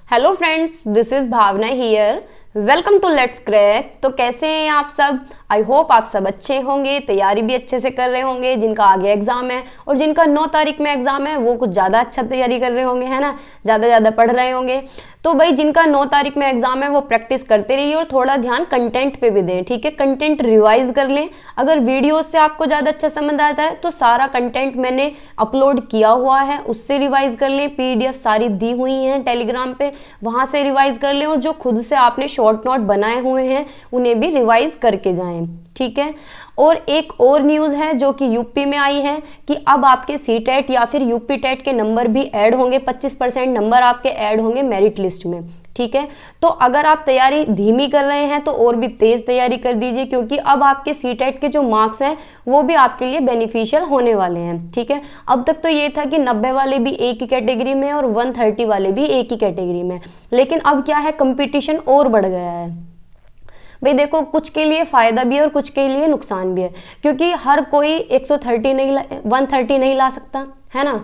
Hello friends, this is Bhavana here. Welcome to let's crack. तो कैसे हैं आप सब? आई होप आप सब अच्छे होंगे, तैयारी भी अच्छे से कर रहे होंगे। जिनका आगे एग्जाम है और जिनका 9 तारीख में एग्जाम है वो कुछ ज़्यादा अच्छा तैयारी कर रहे होंगे, है ना, ज़्यादा पढ़ रहे होंगे। तो भाई जिनका 9 तारीख में एग्जाम है वो प्रैक्टिस करते रहिए और थोड़ा ध्यान कंटेंट पे भी दें, ठीक है। कंटेंट रिवाइज कर लें। अगर वीडियो से आपको ज़्यादा अच्छा समझ आता है तो सारा कंटेंट मैंने अपलोड किया हुआ है, उससे रिवाइज कर लें। PDF सारी दी हुई हैं टेलीग्राम पे, वहाँ से रिवाइज कर लें। और जो खुद से आपने शॉर्ट नोट बनाए हुए हैं उन्हें भी रिवाइज करके जाएं, ठीक है। और एक और न्यूज़ है जो कि यूपी में आई है कि अब आपके CTET या फिर UP TET के नंबर भी ऐड होंगे। 25% नंबर आपके ऐड होंगे मेरिट लिस्ट में, ठीक है। तो अगर आप तैयारी धीमी कर रहे हैं तो और भी तेज तैयारी कर दीजिए, क्योंकि अब आपके CTET के जो मार्क्स हैं वो भी आपके लिए बेनिफिशियल होने वाले हैं, ठीक है। अब तक तो ये था कि 90 वाले भी एक ही कैटेगरी में और 130 वाले भी एक ही कैटेगरी में, लेकिन अब क्या है, कंपटीशन और बढ़ गया है। भाई देखो, कुछ के लिए फायदा भी है और कुछ के लिए नुकसान भी है, क्योंकि हर कोई 130 नहीं ला सकता, है ना।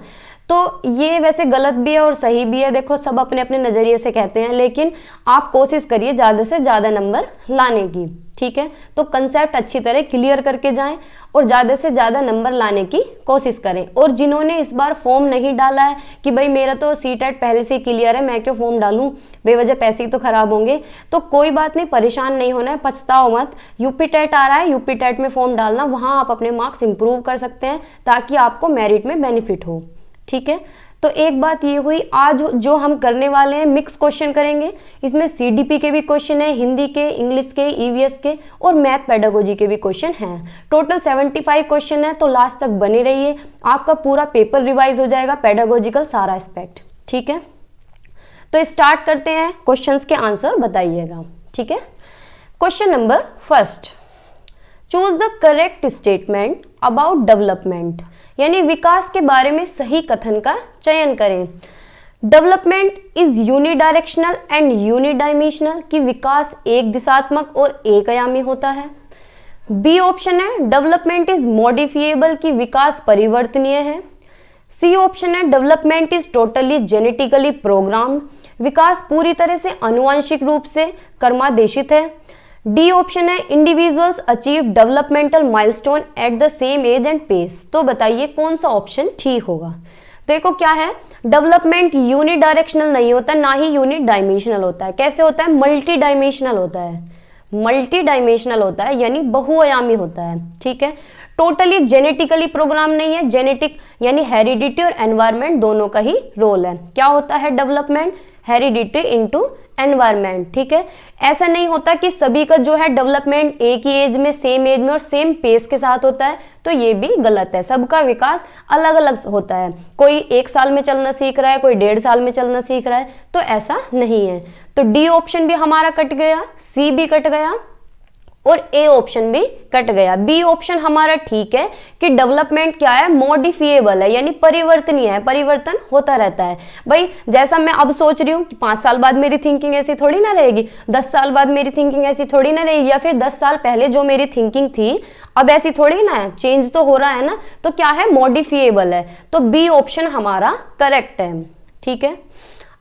तो ये वैसे गलत भी है और सही भी है। देखो, सब अपने अपने नज़रिए से कहते हैं, लेकिन आप कोशिश करिए ज़्यादा से ज़्यादा नंबर लाने की, ठीक है। तो कंसेप्ट अच्छी तरह क्लियर करके जाएं और ज़्यादा से ज़्यादा नंबर लाने की कोशिश करें। और जिन्होंने इस बार फॉर्म नहीं डाला है कि भाई मेरा तो CTET पहले से क्लियर है, मैं क्यों फॉर्म डालूं, बेवजह पैसे ही तो खराब होंगे, तो कोई बात नहीं, परेशान नहीं होना है, पछताओ मत। UP TET आ रहा है, UP TET में फॉर्म डालना, वहाँ आप अपने मार्क्स इंप्रूव कर सकते हैं ताकि आपको मेरिट में बेनिफिट हो, ठीक है। तो एक बात ये हुई, आज जो हम करने वाले हैं मिक्स क्वेश्चन करेंगे। इसमें CDP के भी क्वेश्चन है, हिंदी के, इंग्लिश के, EVS के और मैथ पेडागोजी के भी क्वेश्चन हैं। टोटल 75 क्वेश्चन है, तो लास्ट तक बने रहिए, आपका पूरा पेपर रिवाइज हो जाएगा, पेडागोजिकल सारा एस्पेक्ट, ठीक है। तो स्टार्ट करते हैं, क्वेश्चंस के आंसर बताइएगा, ठीक है। Question number first, choose the correct statement about development, यानी विकास के बारे में सही कथन का चयन करें। Development is unidirectional and unidimensional, कि विकास एक दिशात्मक और एक आयामी होता है। बी ऑप्शन है, डेवलपमेंट इज मॉडिफिएबल, कि विकास परिवर्तनीय है। सी ऑप्शन है, development is totally genetically programmed, विकास पूरी तरह से आनुवंशिक रूप से कर्मादेशित है। डी ऑप्शन है, individuals achieve developmental milestone at the same age and pace. तो बताइए कौन सा ऑप्शन ठीक होगा। देखो क्या है, डेवलपमेंट यूनि डायरेक्शनल नहीं होता, ना ही यूनिट डायमेंशनल होता है। कैसे होता है, मल्टी डायमेंशनल होता है। मल्टी डायमेंशनल होता है यानी बहुआयामी होता है, ठीक है। टोटली जेनेटिकली प्रोग्राम नहीं है। जेनेटिक यानी हेरिडिटी और एनवायरमेंट दोनों का ही रोल है। क्या होता है डेवलपमेंट, हेरिडिटी इनटू एनवायरमेंट, ठीक है। ऐसा नहीं होता कि सभी का जो है डेवलपमेंट एक ही एज में, सेम एज में और सेम पेस के साथ होता है, तो ये भी गलत है। सबका विकास अलग अलग होता है। कोई 1 साल में चलना सीख रहा है, कोई 1.5 साल में चलना सीख रहा है, तो ऐसा नहीं है। तो डी ऑप्शन भी हमारा कट गया, सी भी कट गया और ए ऑप्शन भी कट गया। बी ऑप्शन हमारा ठीक है कि डेवलपमेंट क्या है, मॉडिफिएबल है, यानी परिवर्तनीय है, परिवर्तन होता रहता है। भाई जैसा मैं अब सोच रही हूँ, 5 साल बाद मेरी थिंकिंग ऐसी थोड़ी ना रहेगी, 10 साल बाद मेरी थिंकिंग ऐसी थोड़ी ना रहेगी, या फिर 10 साल पहले जो मेरी थिंकिंग थी अब ऐसी थोड़ी ना है, चेंज तो हो रहा है ना। तो क्या है, मॉडिफिएबल है। तो बी ऑप्शन हमारा करेक्ट है, ठीक है।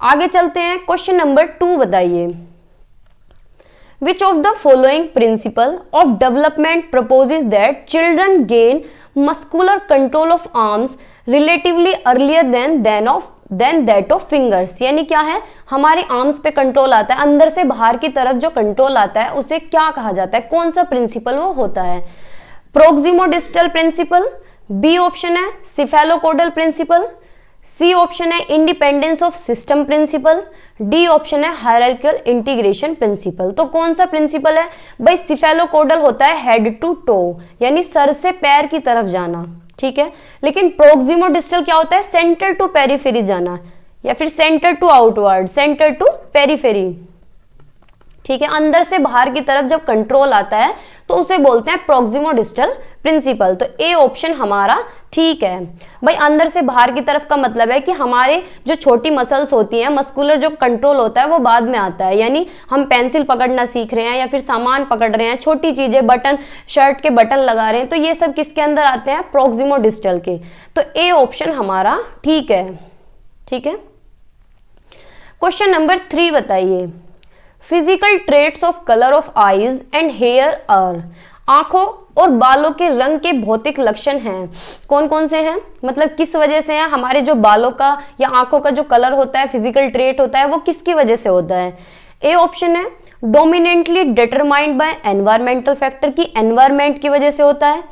आगे चलते हैं, क्वेश्चन नंबर 2 बताइए। Which of the following principle of development proposes that children gain muscular control of arms relatively earlier than that of fingers? यानी क्या है, हमारे आर्म्स पे कंट्रोल आता है, अंदर से बाहर की तरफ जो कंट्रोल आता है उसे क्या कहा जाता है, कौन सा प्रिंसिपल वो होता है। प्रोक्सिमोडिस्टल प्रिंसिपल, बी ऑप्शन है सिफेलोकोडल प्रिंसिपल, सी ऑप्शन है independence of system principle, D option है हायरार्किकल इंटीग्रेशन प्रिंसिपल। तो कौन सा प्रिंसिपल है भाई, सिफेलोकोडल होता है हेड टू टो, यानी सर से पैर की तरफ जाना, ठीक है। लेकिन प्रोक्सिमोडिस्टल क्या होता है, सेंटर टू पेरिफेरी जाना, या फिर centre to outward, centre to periphery, ठीक है। अंदर से बाहर की तरफ जब कंट्रोल आता है तो उसे बोलते हैं प्रोक्सिमोडिस्टल प्रिंसिपल। तो ए ऑप्शन हमारा ठीक है। भाई अंदर से बाहर की तरफ का मतलब है कि हमारे जो छोटी मसल्स होती हैं, मस्कुलर जो कंट्रोल होता है वो बाद में आता है, यानी हम पेंसिल पकड़ना सीख रहे हैं या फिर सामान पकड़ रहे हैं, छोटी चीजें, बटन, शर्ट के बटन लगा रहे हैं, तो ये सब किसके अंदर आते हैं, प्रोक्सिमोडिस्टल के। तो ए ऑप्शन हमारा ठीक है, ठीक है। क्वेश्चन नंबर 3 बताइए, physical traits of colour of eyes and hair are, आंखों और बालों के रंग के भौतिक लक्षण हैं, कौन कौन से हैं, मतलब किस वजह से है हमारे जो बालों का या आंखों का जो कलर होता है, फिजिकल ट्रेट होता है, वो किसकी वजह से होता है। ए ऑप्शन है dominantly determined by environmental factor, की एनवायरमेंट की वजह से होता है,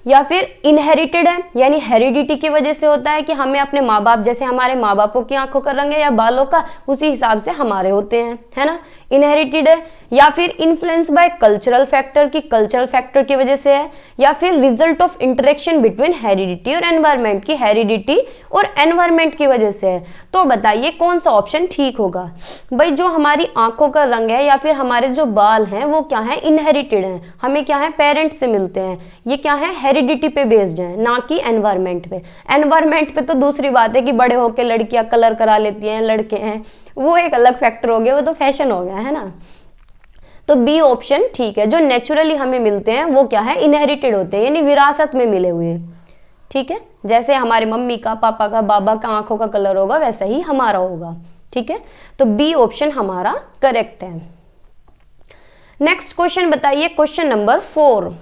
या फिर इनहेरिटेड है यानी हेरिडिटी की वजह से होता है कि हमें अपने माँ बाप, जैसे हमारे माँ बापों की आंखों का रंग है या बालों का, उसी हिसाब से हमारे होते हैं, है ना, इनहेरिटेड है, या फिर इन्फ्लुएंस बाय कल्चरल फैक्टर, की कल्चरल फैक्टर की वजह से है, या फिर result of interaction between heredity और एनवायरमेंट, की हेरिडिटी और एनवायरमेंट की वजह से है। तो बताइए कौन सा ऑप्शन ठीक होगा। भाई जो हमारी आंखों का रंग है या फिर हमारे जो बाल हैं वो क्या है, इनहेरिटेड हैं, हमें क्या है पेरेंट्स से मिलते हैं, ये क्या है हेरिडिटी पे बेस्ड है, ना कि एनवायरमेंट पे। एनवायरमेंट पे तो दूसरी बात है कि बड़े होकर लड़कियां कलर करा लेती हैं, लड़के हैं, वो एक अलग फैक्टर हो गया, वो तो फैशन हो गया, है ना। तो बी ऑप्शन ठीक है, जो नेचुरली हमें मिलते हैं वो क्या है इनहेरिटेड होते हैं, यानी विरासत में मिले हुए, ठीक है, जैसे हमारे मम्मी का, पापा का, बाबा का आंखों का कलर होगा वैसा ही हमारा होगा, ठीक है। तो बी ऑप्शन हमारा करेक्ट है। नेक्स्ट क्वेश्चन बताइए, question number 4,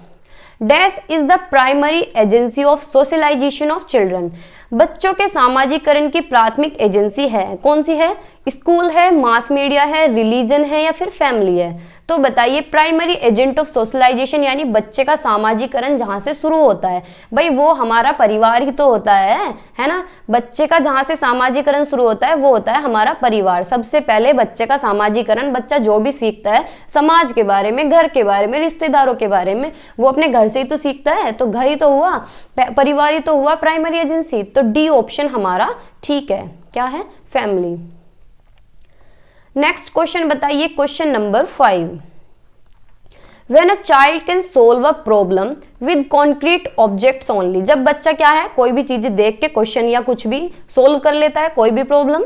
dash is the primary agency of socialisation of children, बच्चों के सामाजिकरण की प्राथमिक एजेंसी है, कौन सी है, स्कूल है, मास मीडिया है, रिलीजन है, या फिर फैमिली है। तो बताइए प्राइमरी एजेंट ऑफ सोशलाइजेशन यानी बच्चे का सामाजिकरण जहां से शुरू होता है, भाई वो हमारा परिवार ही तो होता है ना। बच्चे का जहां से सामाजिकरण शुरू होता है वो होता है हमारा परिवार। सबसे पहले बच्चे का सामाजिकरण, बच्चा जो भी सीखता है समाज के बारे में, घर के बारे में, रिश्तेदारों के बारे में, वो अपने घर से ही तो सीखता है, तो घर ही तो हुआ, परिवार ही तो हुआ प्राइमरी एजेंसी। तो डी ऑप्शन हमारा ठीक है, क्या है, फैमिली। नेक्स्ट क्वेश्चन बताइए, question number 5, When a child can solve a problem with concrete objects only, जब बच्चा क्या है कोई भी चीजें देख के क्वेश्चन या कुछ भी सोल्व कर लेता है, कोई भी problem,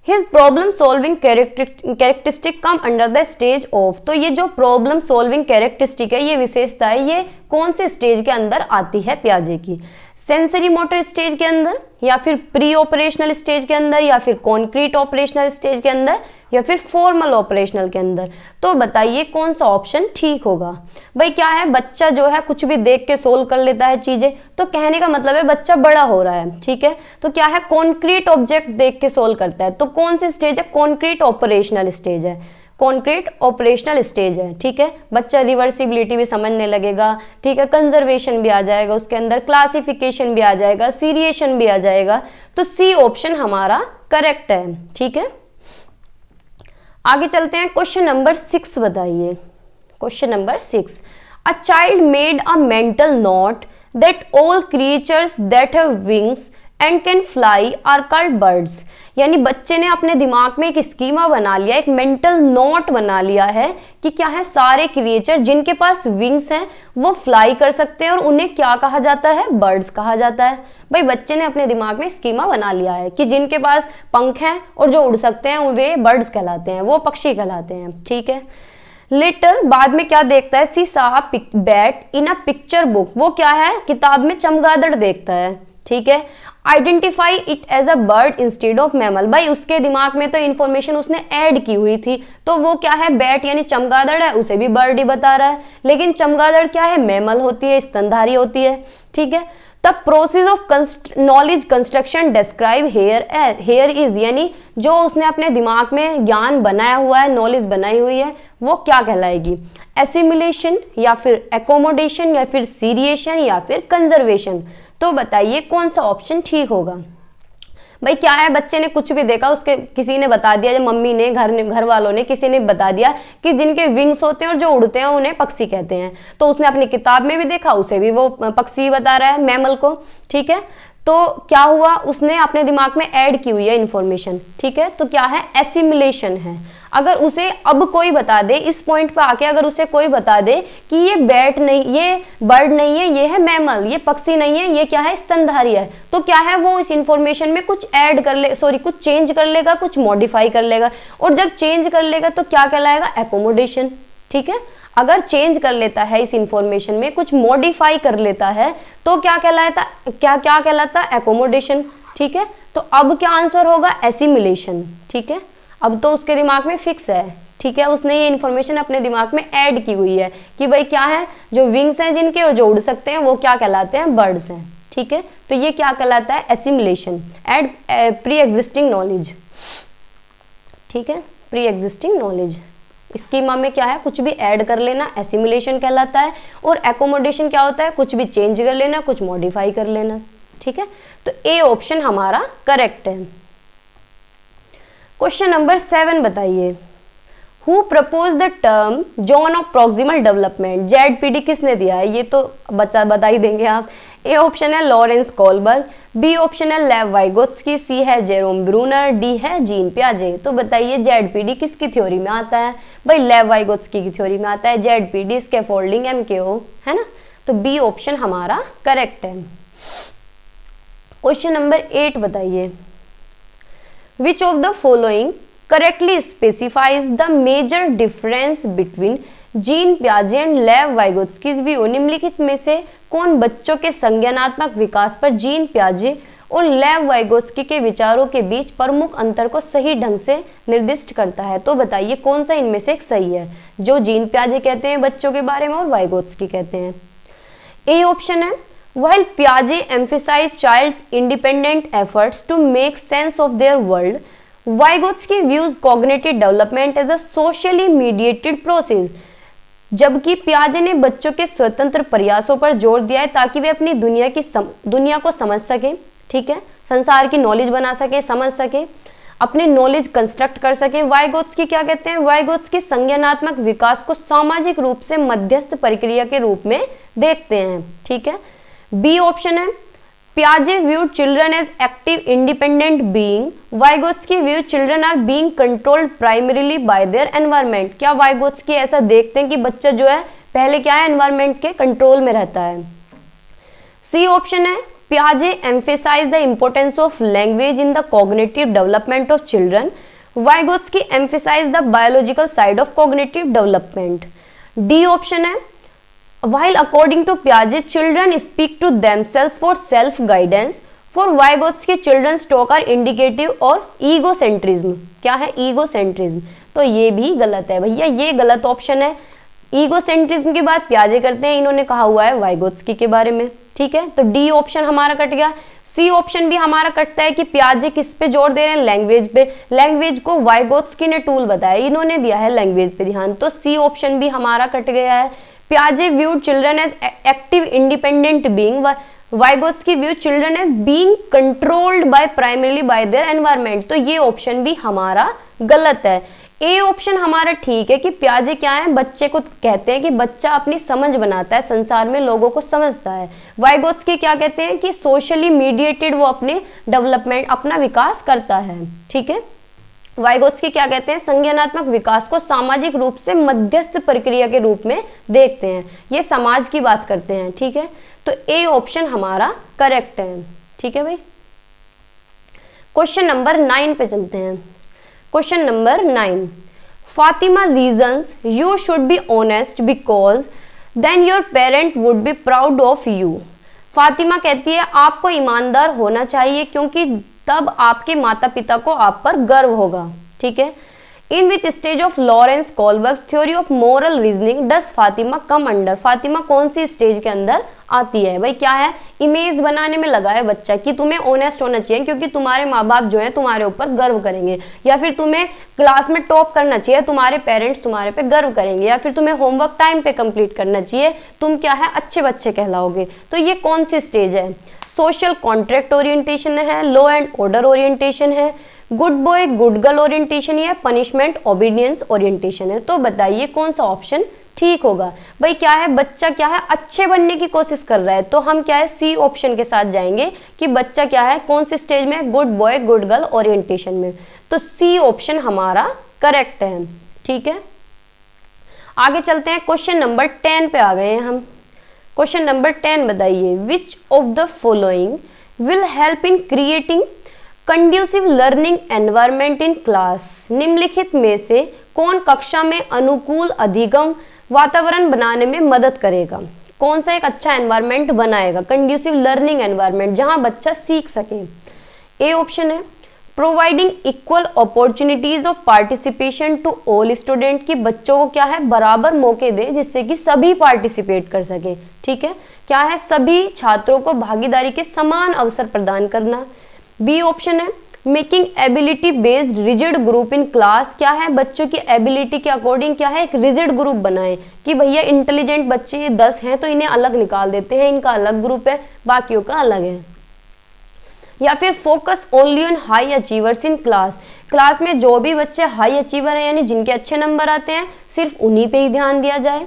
His problem solving characteristic come under the stage of, तो ये जो प्रॉब्लम सॉल्विंग कैरेक्टरिस्टिक है, ये विशेषता है, ये कौन से स्टेज के अंदर आती है पियाजे की, सेंसरी मोटर स्टेज के अंदर, या फिर प्री ऑपरेशनल स्टेज के अंदर, या फिर कॉन्क्रीट ऑपरेशनल स्टेज के अंदर, या फिर फॉर्मल ऑपरेशनल के अंदर। तो बताइए कौन सा ऑप्शन ठीक होगा। भाई क्या है, बच्चा जो है कुछ भी देख के सोल्व कर लेता है चीजें, तो कहने का मतलब है बच्चा बड़ा हो रहा है, ठीक है। तो क्या है, कॉन्क्रीट ऑब्जेक्ट देख के सोल्व करता है, तो कौन सी स्टेज है, कॉन्क्रीट ऑपरेशनल स्टेज है, कॉन्क्रीट ऑपरेशनल स्टेज है, ठीक है। बच्चा रिवर्सिबिलिटी भी समझने लगेगा, ठीक है, कंजर्वेशन भी आ जाएगा उसके अंदर, क्लासिफिकेशन भी आ जाएगा, सीरिएशन भी आ जाएगा। तो सी ऑप्शन हमारा करेक्ट है, ठीक है। आगे चलते हैं, क्वेश्चन नंबर 6 बताइए, question number 6, a child made a mental note that all creatures that have wings and can fly are called birds, यानी बच्चे ने अपने दिमाग में एक स्कीमा बना लिया, एक मेंटल नोट बना लिया है कि क्या है, सारे क्रिएचर जिनके पास विंग्स हैं वो फ्लाई कर सकते हैं और उन्हें क्या कहा जाता है, बर्ड्स कहा जाता है। भाई बच्चे ने अपने दिमाग में स्कीमा बना लिया है कि जिनके पास पंख हैं और जो उड़ सकते हैं वे बर्ड्स कहलाते हैं, वो पक्षी कहलाते हैं, ठीक है। लेटर बाद में क्या देखता है, सी सा bat in a picture book, वो क्या है, किताब में चमगादड़ देखता है, ठीक है। Identify it as a bird instead of mammal, भाई उसके दिमाग में तो इंफॉर्मेशन उसने ऐड की हुई थी, तो वो क्या है, बैट यानी चमगादड़ है, उसे भी बर्ड ही बता रहा है, लेकिन चमगादड़ क्या है, मैमल होती है, स्तनधारी होती है, ठीक है। The process of knowledge construction describe here is, यानी जो उसने अपने दिमाग में ज्ञान बनाया हुआ है, नॉलेज बनाई हुई है, वो क्या कहलाएगी, एसिमिलेशन, या फिर एकोमोडेशन, या फिर सीरिएशन, या फिर कंजर्वेशन। तो बताइए कौन सा ऑप्शन ठीक होगा। भाई क्या है, बच्चे ने कुछ भी देखा, उसके किसी ने बता दिया, जब मम्मी ने, घर वालों ने, किसी ने बता दिया कि जिनके विंग्स होते हैं और जो उड़ते हैं उन्हें पक्षी कहते हैं, तो उसने अपनी किताब में भी देखा, उसे भी वो पक्षी बता रहा है, मैमल को, ठीक है। तो क्या हुआ, उसने अपने दिमाग में ऐड की हुई है इंफॉर्मेशन, ठीक है। तो क्या है, एसिमिलेशन है। अगर उसे अब कोई बता दे, इस पॉइंट पे आके अगर उसे कोई बता दे कि ये बैट नहीं, ये बर्ड नहीं है, ये है मैमल, ये पक्षी नहीं है, ये क्या है, स्तनधारी है, तो क्या है, वो इस इंफॉर्मेशन में कुछ ऐड कर ले, सॉरी कुछ चेंज कर लेगा, कुछ मॉडिफाई कर लेगा, और जब चेंज कर लेगा तो क्या कहलाएगा, एकोमोडेशन, ठीक है। अगर चेंज कर लेता है इस इंफॉर्मेशन में, कुछ मॉडिफाई कर लेता है, तो क्या कहलाता, क्या कहलाता, एकोमोडेशन, ठीक है। तो अब क्या आंसर होगा, एसिमिलेशन, ठीक है। अब तो उसके दिमाग में फिक्स है, ठीक है, उसने ये इन्फॉर्मेशन अपने दिमाग में ऐड की हुई है कि भाई क्या है, जो विंग्स हैं जिनके और जो उड़ सकते हैं वो क्या कहलाते हैं, बर्ड्स हैं, ठीक है। तो ये क्या कहलाता है, assimilation, add pre existing knowledge, ठीक है, प्री एग्जिस्टिंग नॉलेज। स्कीमा में क्या है, कुछ भी ऐड कर लेना, एसिमिलेशन कहलाता है। और एकोमोडेशन क्या होता है, कुछ भी चेंज कर लेना, कुछ मॉडिफाई कर लेना, ठीक है। तो ए ऑप्शन हमारा करेक्ट है। क्वेश्चन नंबर 7 बताइए, who propose the term zone of proximal development, ZPD किसने दिया है, ये तो बता ही देंगे आप। ए ऑप्शन है लॉरेंस कोलबर्ग, बी ऑप्शन है लेव वाइगोत्स्की, सी है जेरोम ब्रूनर, डी है जीन पियाजे। तो बताइए ZPD किसकी थ्योरी में आता है, भाई लेव वाइगोत्स्की की थ्योरी में आता है। ZPD स्कैफोल्डिंग MKO है ना, तो बी ऑप्शन हमारा करेक्ट है। क्वेश्चन नंबर 8 बताइए, which of the following correctly specifies the major difference between Jean पियाजे एंड लेव वाइगोत्स्कीज व्यू। निम्नलिखित में से कौन बच्चों के संज्ञानात्मक विकास पर जीन पियाजे और लेव वाइगोत्स्की के विचारों के बीच प्रमुख अंतर को सही ढंग से निर्दिष्ट करता है। तो बताइए कौन सा इनमें से एक सही है, जो जीन पियाजे कहते हैं बच्चों के बारे में और वाइगोत्स्की कहते हैं। ए ऑप्शन है, while Piaget emphasized child's independent efforts to make sense of their world, Vygotsky views cognitive development as a socially mediated process। जबकि पियाजे ने बच्चों के स्वतंत्र प्रयासों पर जोर दिया है ताकि वे अपनी दुनिया को समझ सकें, ठीक है, संसार की नॉलेज बना सकें, समझ सकें, अपने नॉलेज कंस्ट्रक्ट कर सकें। वाइगोत्स्की क्या कहते हैं, वाइगोत्स्की संज्ञानात्मक विकास को सामाजिक रूप से मध्यस्थ प्रक्रिया के रूप में देखते हैं, ठीक है। बी ऑप्शन है, Piaget viewed children as active independent being, Vygotsky viewed children are being controlled primarily by their environment। क्या Vygotsky ऐसा देखते हैं कि बच्चा जो है पहले क्या है, एनवायरमेंट के कंट्रोल में रहता है। सी ऑप्शन है, Piaget emphasized the importance of language in the cognitive development of children, Vygotsky emphasized the biological side of cognitive development। D option है, while according to Piaget children speak to themselves for self guidance, for Vygotsky children's talk are indicative और egocentrism। क्या है, egocentrism। तो ये भी गलत है भैया, ये गलत ऑप्शन है। ईगोसेंट्रिज्म की बात पियाजे करते हैं, इन्होंने कहा हुआ है वाइगोत्स्की के बारे में, ठीक है। तो डी ऑप्शन हमारा कट गया। सी ऑप्शन भी हमारा कटता है कि पियाजे किस पे जोर दे रहे हैं, लैंग्वेज पे। लैंग्वेज को वाइगोत्स्की ने टूल बताया, इन्होंने दिया है लैंग्वेज पे ध्यान, तो सी ऑप्शन भी हमारा कट गया है। Piaget viewed children as active independent being, Vygotsky viewed children as being controlled by primarily by their environment। तो ये ऑप्शन भी हमारा गलत है। ए ऑप्शन हमारा ठीक है कि पियाजे क्या है, बच्चे को कहते हैं कि बच्चा अपनी समझ बनाता है, संसार में लोगों को समझता है। वाइगोत्स्की क्या कहते हैं कि सोशली मीडिएटेड वो अपने डेवलपमेंट, अपना विकास करता है, ठीक है। वाइगोत्स्की क्या कहते हैं, संज्ञानात्मक विकास को सामाजिक रूप से मध्यस्थ प्रक्रिया के रूप में देखते हैं, ये समाज की बात करते हैं, ठीक है। तो ए ऑप्शन हमारा करेक्ट है, ठीक है भाई। क्वेश्चन नंबर 9 पे चलते हैं। Question number 9, Fatima reasons you should be honest because then your parent would be proud of you. Fatima कहती है आपको ईमानदार होना चाहिए क्योंकि तब आपके माता पिता को आप पर गर्व होगा, ठीक है। In which stage of Lawrence Kohlberg's theory of moral reasoning does Fatima come under. Fatima कौन सी स्टेज के अंदर आती है, भाई क्या है, इमेज बनाने में लगा है बच्चा कि तुम्हें ऑनेस्ट होना चाहिए क्योंकि तुम्हारे माँ बाप जो है तुम्हारे ऊपर गर्व करेंगे, या फिर तुम्हें क्लास में टॉप करना चाहिए, तुम्हारे पेरेंट्स तुम्हारे पे गर्व करेंगे, या फिर तुम्हें होमवर्क टाइम पे कंप्लीट करना चाहिए, तुम क्या है अच्छे बच्चे कहलाओगे। तो ये कौन सी स्टेज है, सोशल कॉन्ट्रैक्ट ओरिएंटेशन है, लॉ एंड ऑर्डर ओरिएंटेशन है, good boy good girl orientation या पनिशमेंट ओबीडियंस ओरिएंटेशन है। तो बताइए कौन सा ऑप्शन ठीक होगा। भाई क्या है, बच्चा क्या है अच्छे बनने की कोशिश कर रहा है, तो हम क्या है सी ऑप्शन के साथ जाएंगे कि बच्चा क्या है कौन सी स्टेज में, good boy good girl orientation में। तो सी ऑप्शन हमारा करेक्ट है, ठीक है। आगे चलते हैं, क्वेश्चन नंबर 10 पे आ गए हैं हम। क्वेश्चन नंबर 10 बताइए, which of the following will help in creating conducive learning environment in class. निम्नलिखित में से कौन कक्षा में अनुकूल अधिगम वातावरण बनाने में मदद करेगा, कौन सा एक अच्छा एनवायरनमेंट बनाएगा, कंड्यूसिव लर्निंग एनवायरनमेंट जहां बच्चा सीख सके। ए ऑप्शन है, providing equal opportunities of participation to all student, कि बच्चों को क्या है बराबर मौके दे जिससे कि सभी पार्टिसिपेट कर सके। ठीक है, क्या है सभी छात्रों को भागीदारी के समान अवसर प्रदान करना। बी ऑप्शन है making ability based rigid group in class, क्या है बच्चों की एबिलिटी के अकॉर्डिंग क्या है एक रिजिड ग्रुप बनाए कि भैया इंटेलिजेंट बच्चे 10 हैं तो इन्हें अलग निकाल देते हैं, इनका अलग ग्रुप है बाकियों का अलग है। या फिर focus only on high achievers in class, class में जो भी बच्चे हाई अचीवर हैं यानी जिनके अच्छे नंबर आते हैं सिर्फ उन्हीं पे ही ध्यान दिया जाए।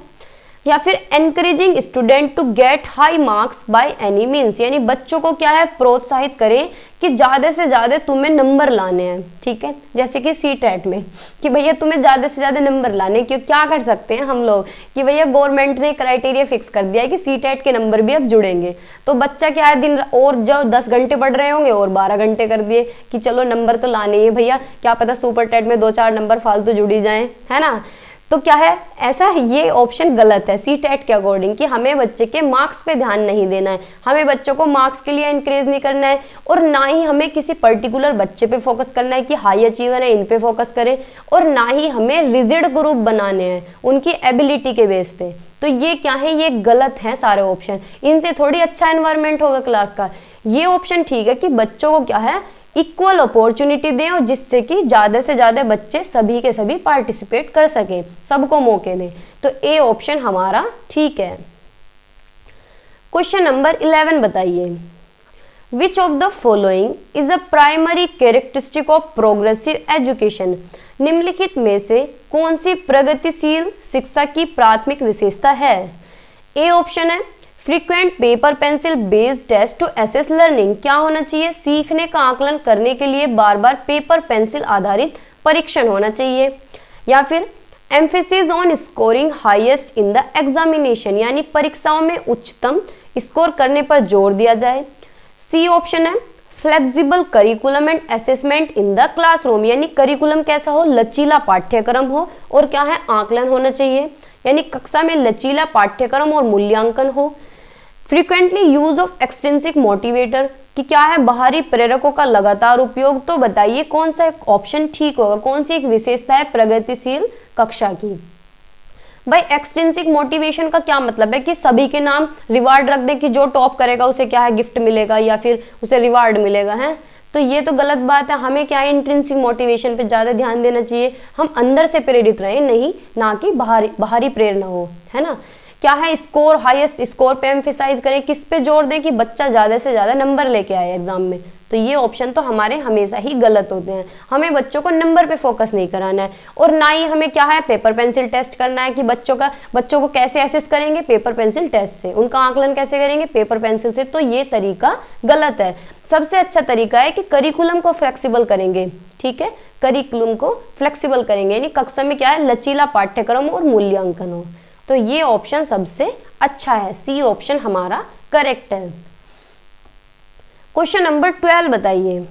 या फिर encouraging student to get high marks by any means, यानी बच्चों को क्या है प्रोत्साहित करें कि ज़्यादा से ज़्यादा तुम्हें नंबर लाने हैं। ठीक है, जैसे कि सीटेट में कि भैया तुम्हें ज़्यादा से ज़्यादा नंबर लाने, क्यों क्या कर सकते हैं हम लोग कि भैया गवर्नमेंट ने क्राइटेरिया फिक्स कर दिया है कि सीटेट के नंबर भी अब जुड़ेंगे, तो बच्चा क्या है दिन और जो 10 घंटे पढ़ रहे होंगे और 12 घंटे कर दिए कि चलो नंबर तो लाने ही है भैया, क्या पता सुपर टेट में 2-4 नंबर फालतू जुड़ी जाएँ, है ना। तो क्या है ऐसा है, ये ऑप्शन गलत है सी टेट के अकॉर्डिंग कि हमें बच्चे के मार्क्स पे ध्यान नहीं देना है, हमें बच्चों को मार्क्स के लिए इंकरेज नहीं करना है और ना ही हमें किसी पर्टिकुलर बच्चे पे फोकस करना है कि हाई अचीवर है इन पे फोकस करें, और ना ही हमें रिजिड ग्रुप बनाने हैं उनकी एबिलिटी के बेस पे। तो ये क्या है, ये गलत है सारे ऑप्शन, इनसे थोड़ी अच्छा एनवायरनमेंट होगा क्लास का। ये ऑप्शन ठीक है कि बच्चों को क्या है इक्वल अपॉर्चुनिटी दें और जिससे कि ज़्यादा से ज़्यादा बच्चे सभी के सभी पार्टिसिपेट कर सकें, सबको मौके दें। तो ए ऑप्शन हमारा ठीक है। क्वेश्चन नंबर 11 बताइए, which of the following is a primary characteristic of progressive education, निम्नलिखित में से कौन सी प्रगतिशील शिक्षा की प्राथमिक विशेषता है। ए ऑप्शन है frequent paper pencil based test to assess learning, क्या होना चाहिए सीखने का आकलन करने के लिए बार बार पेपर पेंसिल आधारित परीक्षण होना चाहिए। या फिर emphasis on scoring highest in the examination, यानी परीक्षाओं में उच्चतम स्कोर करने पर जोर दिया जाए। सी ऑप्शन है flexible curriculum and assessment in the classroom, यानी करिकुलम कैसा हो लचीला पाठ्यक्रम हो और क्या है आकलन होना चाहिए, यानी कक्षा में लचीला पाठ्यक्रम और मूल्यांकन हो। Frequently use of extrinsic motivator, कि क्या है बाहरी प्रेरकों का लगातार उपयोग। तो बताइए कौन सा ऑप्शन ठीक होगा, कौन सी एक विशेषता है प्रगतिशील कक्षा की। भाई एक्सट्रिंसिक मोटिवेशन का क्या मतलब है कि सभी के नाम रिवार्ड रख दें कि जो टॉप करेगा उसे क्या है गिफ्ट मिलेगा या फिर उसे रिवार्ड मिलेगा, है तो ये तो गलत बात है। हमें क्या है इंट्रिंसिक मोटिवेशन पे ज़्यादा ध्यान देना चाहिए, हम अंदर से प्रेरित रहें नहीं ना कि बाहरी प्रेरणा हो, है ना। क्या है स्कोर हाईएस्ट स्कोर पे एम्फेसाइज करें, किस पे जोर दें कि बच्चा ज़्यादा से ज़्यादा नंबर लेके आए एग्जाम में। तो ये ऑप्शन तो हमारे हमेशा ही गलत होते हैं, हमें बच्चों को नंबर पे फोकस नहीं कराना है और ना ही हमें क्या है पेपर पेंसिल टेस्ट करना है कि बच्चों को कैसे एसेस करेंगे पेपर पेंसिल टेस्ट से, उनका आकलन कैसे करेंगे पेपर पेंसिल से। तो ये तरीका गलत है। सबसे अच्छा तरीका है कि करिकुलम को फ्लेक्सिबल करेंगे, ठीक है, करिकुलम को फ्लेक्सिबल करेंगे यानी कक्षा में क्या है लचीला पाठ्यक्रम और मूल्यांकन हो। तो ये ऑप्शन सबसे अच्छा है, सी ऑप्शन हमारा करेक्ट है। क्वेश्चन नंबर 12 बताइए,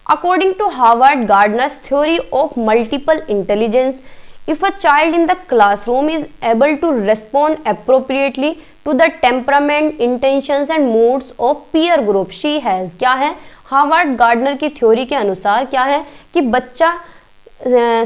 according to Harvard Gardner's theory of multiple intelligence, if a child in the classroom is able to respond appropriately to the temperament intentions and moods of peer group she has, क्या है Harvard gardener की theory के अनुसार क्या है कि बच्चा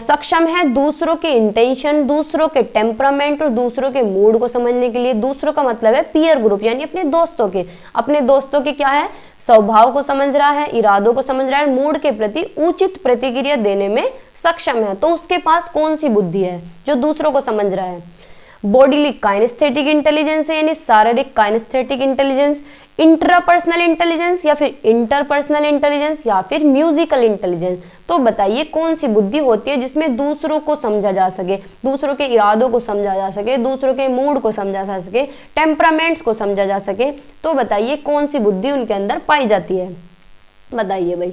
सक्षम है दूसरों के इंटेंशन, दूसरों के टेम्परामेंट और दूसरों के मूड को समझने के लिए। दूसरों का मतलब है पीयर ग्रुप यानी अपने दोस्तों के क्या है स्वभाव को समझ रहा है, इरादों को समझ रहा है, मूड के प्रति उचित प्रतिक्रिया देने में सक्षम है। तो उसके पास कौन सी बुद्धि है जो दूसरों को समझ रहा है। बॉडीली काइनेस्थेटिक इंटेलिजेंस है यानी शारीरिक काइनेस्थेटिक इंटेलिजेंस, इंट्रापर्सनल इंटेलिजेंस या फिर इंटरपर्सनल इंटेलिजेंस या फिर म्यूजिकल इंटेलिजेंस। तो बताइए कौन सी बुद्धि होती है जिसमें दूसरों को समझा जा सके, दूसरों के इरादों को समझा जा सके, दूसरों के मूड को समझा जा सके, टेम्परामेंट्स को समझा जा सके। तो बताइए कौन सी बुद्धि उनके अंदर पाई जाती है। बताइए भाई,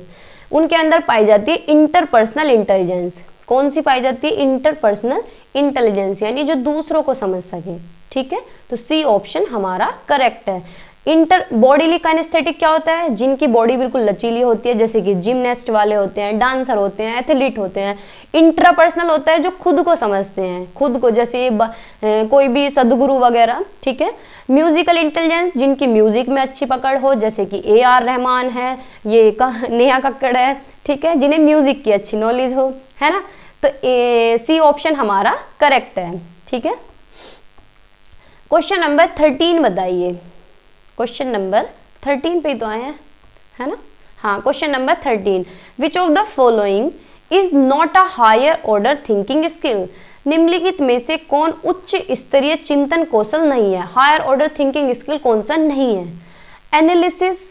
उनके अंदर पाई जाती है इंटरपर्सनल इंटेलिजेंस। कौन सी पाई जाती है इंटरपर्सनल इंटेलिजेंस यानी जो दूसरों को समझ सके, ठीक है। तो सी ऑप्शन हमारा करेक्ट है। इंटर बॉडीली काइनेस्थेटिक क्या होता है, जिनकी बॉडी बिल्कुल लचीली होती है, जैसे कि जिमनास्ट वाले होते हैं, डांसर होते हैं, एथलीट होते हैं। इंट्रापर्सनल होता है जो खुद को समझते हैं, खुद को, जैसे कोई भी सदगुरु वगैरह, ठीक है। म्यूजिकल इंटेलिजेंस, जिनकी म्यूजिक में अच्छी पकड़ हो, जैसे कि AR रहमान है, ये नेहा कक्कड़ है, ठीक है, जिन्हें म्यूजिक की अच्छी नॉलेज हो, है ना। तो C ऑप्शन हमारा करेक्ट है, ठीक है। क्वेश्चन नंबर 13 बताइए। क्वेश्चन नंबर 13 पे तो आए हैं, है ना। हाँ, question number 13, which of the following is not a higher order thinking skill. निम्नलिखित में से कौन उच्च स्तरीय चिंतन कौशल नहीं है, हायर ऑर्डर थिंकिंग स्किल कौन सा नहीं है। एनालिसिस,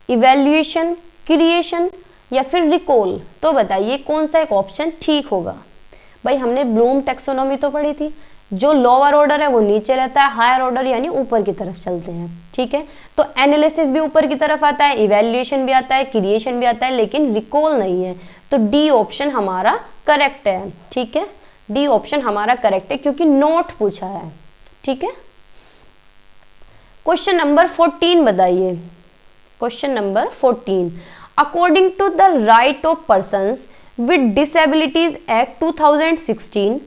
इवैल्यूएशन, क्रिएशन या फिर रिकॉल। तो बताइए कौन सा एक ऑप्शन ठीक होगा। भाई हमने ब्लूम टैक्सोनॉमी तो पढ़ी थी, जो लोअर ऑर्डर है वो नीचे रहता है, हायर ऑर्डर यानी ऊपर की तरफ चलते हैं, ठीक है। तो एनालिसिस भी ऊपर की तरफ आता है, इवैल्यूएशन भी आता है, क्रिएशन भी आता है, लेकिन रिकॉल नहीं है। तो डी ऑप्शन हमारा करेक्ट है, ठीक है। डी ऑप्शन हमारा करेक्ट है क्योंकि नोट पूछा है, ठीक है। क्वेश्चन नंबर 14 बताइए। Question number 14, according to the right of persons with disabilities act 2016,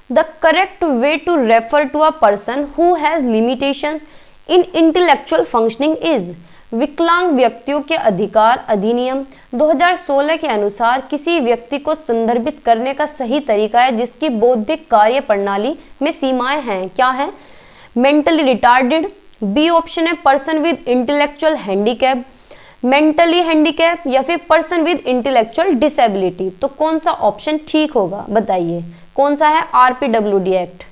the correct way to refer to a person who has limitations in intellectual functioning is। विकलांग व्यक्तियों के अधिकार अधिनियम 2016 के अनुसार किसी व्यक्ति को संदर्भित करने का सही तरीका है जिसकी बौद्धिक कार्य प्रणाली में सीमाएं हैं, क्या है। मेंटली रिटार्डेड, बी ऑप्शन है person with intellectual handicap, mentally handicap या फिर पर्सन विद इंटेलेक्चुअल डिसेबिलिटी। तो कौन सा ऑप्शन ठीक होगा बताइए, कौन सा है। RPWD एक्ट,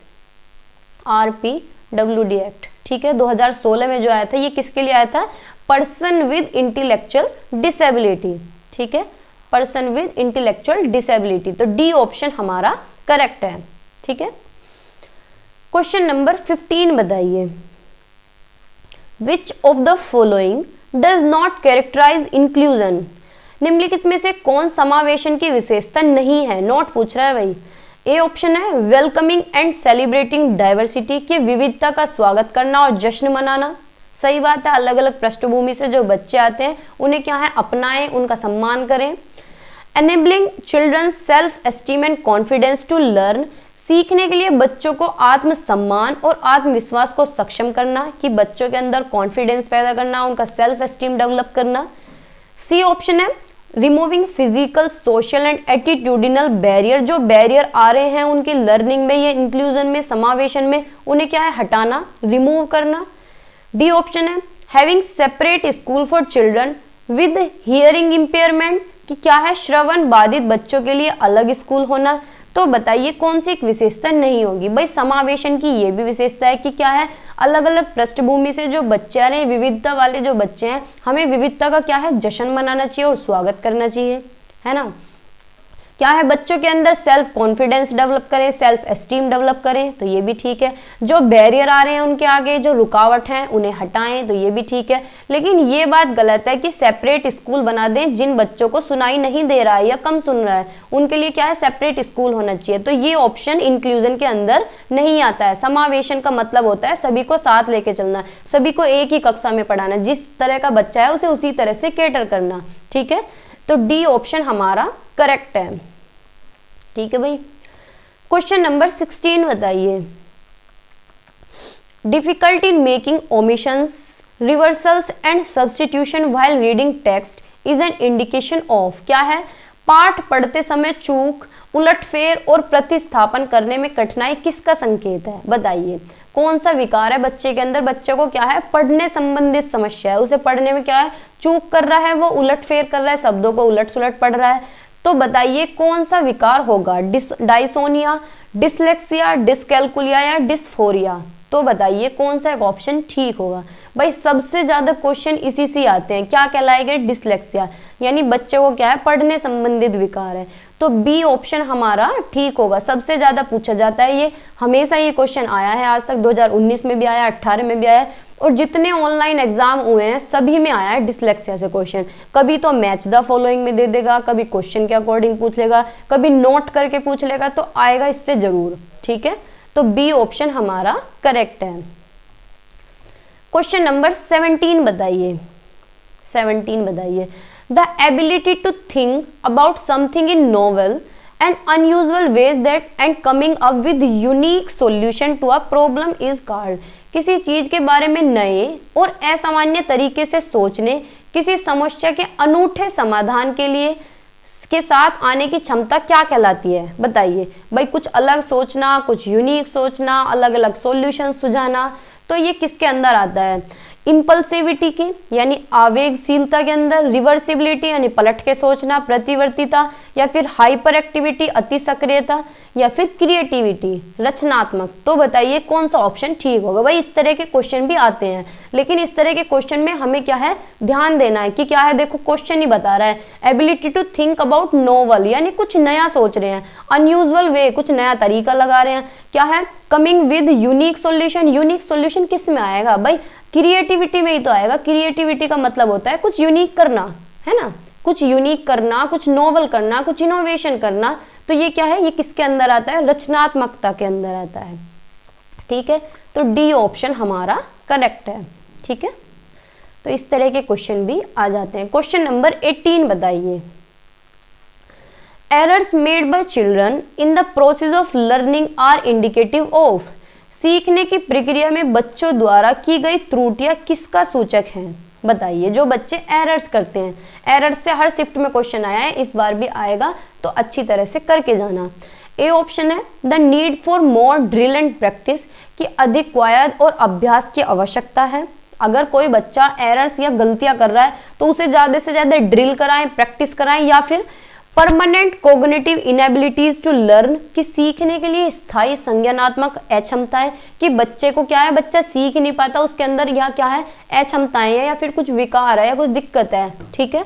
RPWD एक्ट, ठीक है, 2016 में जो आया था, ये किसके लिए आया था, पर्सन विद इंटेलेक्चुअल डिसेबिलिटी, ठीक है, पर्सन विद इंटेलेक्चुअल डिसेबिलिटी। तो डी ऑप्शन हमारा करेक्ट है, ठीक है। क्वेश्चन नंबर 15 बताइए। Which of the following does not characterise inclusion. निम्नलिखित में से कौन समावेशन की विशेषता नहीं है, नॉट पूछ रहा है भाई। ए ऑप्शन है वेलकमिंग एंड सेलिब्रेटिंग डाइवर्सिटी, की विविधता का स्वागत करना और जश्न मनाना। सही बात है, अलग अलग पृष्ठभूमि से जो बच्चे आते हैं उन्हें क्या है, अपनाएं, उनका सम्मान करें। Enabling children self esteem and confidence to learn, सीखने के लिए बच्चों को आत्मसम्मान और आत्मविश्वास को सक्षम करना, कि बच्चों के अंदर कॉन्फिडेंस पैदा करना, उनका सेल्फ एस्टीम डेवलप करना। सी ऑप्शन है removing physical, social and attitudinal barrier, जो बैरियर आ रहे हैं उनकी लर्निंग में या इंक्लूजन में, समावेशन में, उन्हें क्या है, हटाना, रिमूव करना। डी ऑप्शन है having separate school for children with hearing impairment, कि क्या है, श्रवण बाधित बच्चों के लिए अलग स्कूल होना। तो बताइए कौन सी एक विशेषता नहीं होगी। भाई समावेशन की ये भी विशेषता है कि क्या है, अलग अलग पृष्ठभूमि से जो बच्चे आ रहे हैं, विविधता वाले जो बच्चे हैं, हमें विविधता का क्या है, जश्न मनाना चाहिए और स्वागत करना चाहिए, है ना। क्या है, बच्चों के अंदर सेल्फ कॉन्फिडेंस डेवलप करें, सेल्फ एस्टीम डेवलप करें, तो ये भी ठीक है। जो बैरियर आ रहे हैं उनके आगे, जो रुकावट हैं उन्हें हटाएं, तो ये भी ठीक है। लेकिन ये बात गलत है कि सेपरेट स्कूल बना दें, जिन बच्चों को सुनाई नहीं दे रहा है या कम सुन रहा है उनके लिए क्या है, सेपरेट स्कूल होना चाहिए। तो ये ऑप्शन इंक्लूजन के अंदर नहीं आता है। समावेशन का मतलब होता है सभी को साथ लेके चलना, सभी को एक ही कक्षा में पढ़ाना, जिस तरह का बच्चा है उसे उसी तरह से केटर करना, ठीक है। तो डी ऑप्शन हमारा करेक्ट है, ठीक है भाई। क्वेश्चन नंबर 16 बताइए। Difficulty in making omissions, reversals and substitution while reading text is an indication of, क्या है, पाठ पढ़ते समय चूक, उलटफेर और प्रतिस्थापन करने में कठिनाई किसका संकेत है। बताइए कौन सा विकार है बच्चे के अंदर, बच्चे को क्या है, पढ़ने संबंधित समस्या है, उसे पढ़ने में क्या है, चूक कर रहा है, वो उलटफेर कर रहा है, शब्दों को उलट सुलट पढ़ रहा है। तो बताइए कौन सा विकार होगा, डायसोनिया, डिसलेक्सिया, डिसकैलकुलिया या डिस्फोरिया। तो बताइए कौन सा एक ऑप्शन ठीक होगा। भाई सबसे ज्यादा क्वेश्चन इसी से आते हैं, क्या कहलाएगा, डिसलेक्सिया, यानी बच्चे को क्या है, पढ़ने संबंधित विकार है। तो बी ऑप्शन हमारा ठीक होगा, सबसे ज्यादा पूछा जाता है ये, हमेशा ये क्वेश्चन आया है, आज तक 2019 में भी आया, 18 में भी आया, और जितने ऑनलाइन एग्जाम हुए हैं सभी में आया है डिसलेक्सिया से क्वेश्चन। कभी तो मैच द फॉलोइंग में दे देगा, कभी क्वेश्चन के अकॉर्डिंग पूछ लेगा, कभी नोट करके पूछ लेगा, तो आएगा इससे जरूर, ठीक है। तो बी ऑप्शन हमारा करेक्ट है। क्वेश्चन नंबर 17 बताइए। 17 बताइए। The ability to think about something in novel and unusual ways that and coming up with unique solution to a problem is called. किसी चीज के बारे में नए और असामान्य तरीके से सोचने, किसी समस्या के अनूठे समाधान के लिए के साथ आने की क्षमता क्या कहलाती है? बताइए भाई। कुछ अलग सोचना, कुछ यूनिक सोचना, अलग अलग सॉल्यूशन सुझाना, तो ये किसके अंदर आता है? इम्पल्सिविटी की यानी आवेगशीलता के अंदर, रिवर्सिबिलिटी यानी पलट के सोचना, प्रतिवर्तीता, या फिर हाइपर एक्टिविटी अति सक्रियता, या फिर क्रिएटिविटी रचनात्मक। तो बताइए कौन सा ऑप्शन ठीक होगा? भाई इस तरह के क्वेश्चन भी आते हैं, लेकिन इस तरह के क्वेश्चन में हमें क्या है ध्यान देना है कि क्या है, देखो क्वेश्चन ही बता रहा है ability to think about novel यानी कुछ नया सोच रहे हैं, अनयूजुअल वे कुछ नया तरीका लगा रहे हैं, क्या है coming with unique solution. Unique solution किस में आएगा भाई? क्रिएटिविटी में ही तो आएगा। क्रिएटिविटी का मतलब होता है कुछ यूनिक करना, है ना, कुछ यूनिक करना, कुछ नोवल करना, कुछ इनोवेशन करना। तो ये क्या है, ये किसके अंदर आता है? रचनात्मकता के अंदर आता है। ठीक है, तो डी ऑप्शन हमारा करेक्ट है। ठीक है, तो इस तरह के क्वेश्चन भी आ जाते हैं। क्वेश्चन नंबर 18 बताइए। Errors made by children in the process of learning are indicative of. सीखने की प्रक्रिया में बच्चों द्वारा की गई त्रुटियां किसका सूचक हैं? बताइए। जो बच्चे एरर्स करते हैं, एरर्स से हर शिफ्ट में क्वेश्चन आया है, इस बार भी आएगा, तो अच्छी तरह से करके जाना। ए ऑप्शन है the need for more drill and practice, कि अधिक कवायद और अभ्यास की आवश्यकता है। अगर कोई बच्चा एरर्स या गलतियां कर रहा है तो उसे ज़्यादा से ज़्यादा ड्रिल कराएं, प्रैक्टिस कराएं, या फिर परमानेंट कोग्निटिव इनएबिलिटीज टू लर्न, कि सीखने के लिए स्थायी संज्ञानात्मक अक्षमताएं, कि बच्चे को क्या है, बच्चा सीख नहीं पाता, उसके अंदर यह क्या है अक्षमताएं है, या फिर कुछ विकार है या कुछ दिक्कत है। ठीक है,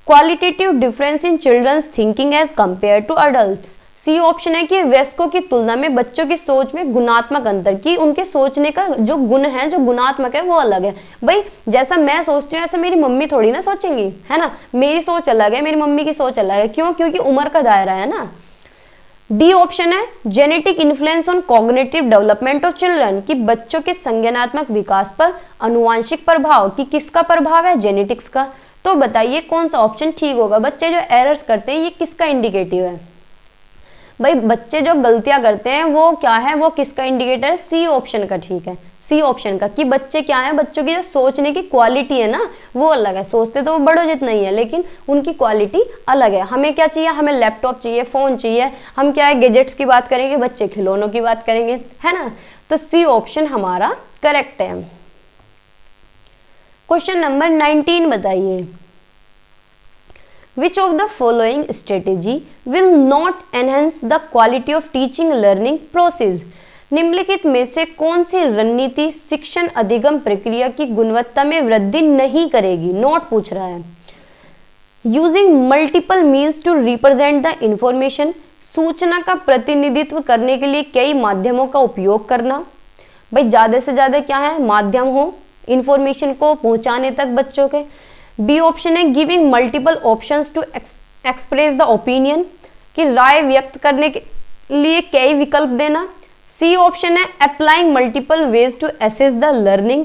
qualitative difference in children's thinking as compare to adults. C option है कि वयस्कों की तुलना में बच्चों की सोच में गुणात्मक अंतर, कि उनके सोचने का जो गुण है, जो गुणात्मक है वो अलग है। भाई जैसा मैं सोचती हूँ ऐसा मेरी मम्मी थोड़ी ना सोचेंगी, है ना, मेरी सोच अलग है, मेरी मम्मी की सोच अलग है। क्यों? क्योंकि उम्र का दायरा है ना। डी ऑप्शन है genetic influence on cognitive development of children, कि बच्चों के संज्ञानात्मक विकास पर अनुवांशिक प्रभाव, कि किसका प्रभाव है? जेनेटिक्स का। तो बताइए कौन सा ऑप्शन ठीक होगा? बच्चे जो एरर्स करते हैं ये किसका इंडिकेटिव है? भाई बच्चे जो गलतियां करते हैं वो क्या है, वो किसका इंडिकेटर है? सी ऑप्शन का। ठीक है, सी ऑप्शन का, कि बच्चे क्या है, बच्चों की जो सोचने की क्वालिटी है ना वो अलग है। सोचते तो वो बड़ों जितना ही है, लेकिन उनकी क्वालिटी अलग है। हमें क्या चाहिए? हमें लैपटॉप चाहिए, फोन चाहिए, हम क्या है गैजेट्स की बात करेंगे, बच्चे खिलौनों की बात करेंगे, है ना। तो सी ऑप्शन हमारा करेक्ट है। क्वेश्चन नंबर 19 बताइए। Which of the following strategy will not enhance the quality of teaching learning process? निम्नलिखित में से कौन सी रणनीति शिक्षण अधिगम प्रक्रिया की गुणवत्ता में वृद्धि नहीं करेगी? नोट पूछ रहा है। Using multiple means to represent the information, सूचना का प्रतिनिधित्व करने के लिए कई माध्यमों का उपयोग करना। भाई ज़्यादा से ज़्यादा क्या है माध्यम हो इंफॉर्मेशन को पहुंचाने तक बच्चों के। बी ऑप्शन है giving multiple options to express the opinion, कि राय व्यक्त करने के लिए कई विकल्प देना। सी ऑप्शन है applying multiple ways to assess the learning,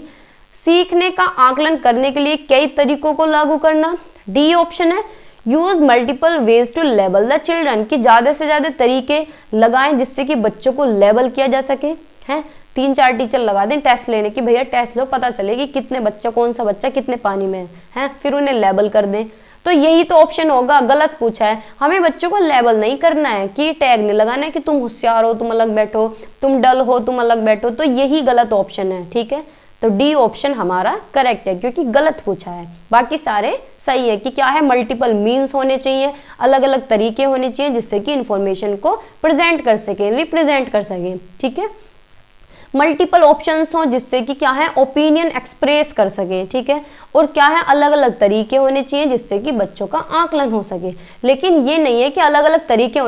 सीखने का आकलन करने के लिए कई तरीकों को लागू करना। डी ऑप्शन है use multiple ways to label the children, कि ज्यादा से ज्यादा तरीके लगाएं जिससे कि बच्चों को लेबल किया जा सके। हैं 3-4 टीचर लगा दें टेस्ट लेने की, भैया टेस्ट लो पता चले कि कितने बच्चा, कौन सा बच्चा कितने पानी में है, फिर उन्हें लेबल कर दें। तो यही तो ऑप्शन होगा। गलत पूछा है, हमें बच्चों को लेबल नहीं करना है, कि टैग नहीं लगाना है कि तुम होशियार हो तुम अलग बैठो, तुम डल हो तुम अलग बैठो। तो यही गलत ऑप्शन है। ठीक है, तो डी ऑप्शन हमारा करेक्ट है, क्योंकि गलत पूछा है। बाकी सारे सही है, कि क्या है मल्टीपल मीन्स होने चाहिए, अलग अलग तरीके होने चाहिए जिससे कि इंफॉर्मेशन को प्रेजेंट कर सके, रिप्रेजेंट कर सके। ठीक है, मल्टीपल ऑप्शंस हो जिससे कि क्या है ओपिनियन एक्सप्रेस कर सके। ठीक है, और क्या है अलग अलग तरीके होने चाहिए जिससे कि बच्चों का आकलन हो सके। लेकिन ये नहीं है कि अलग अलग तरीके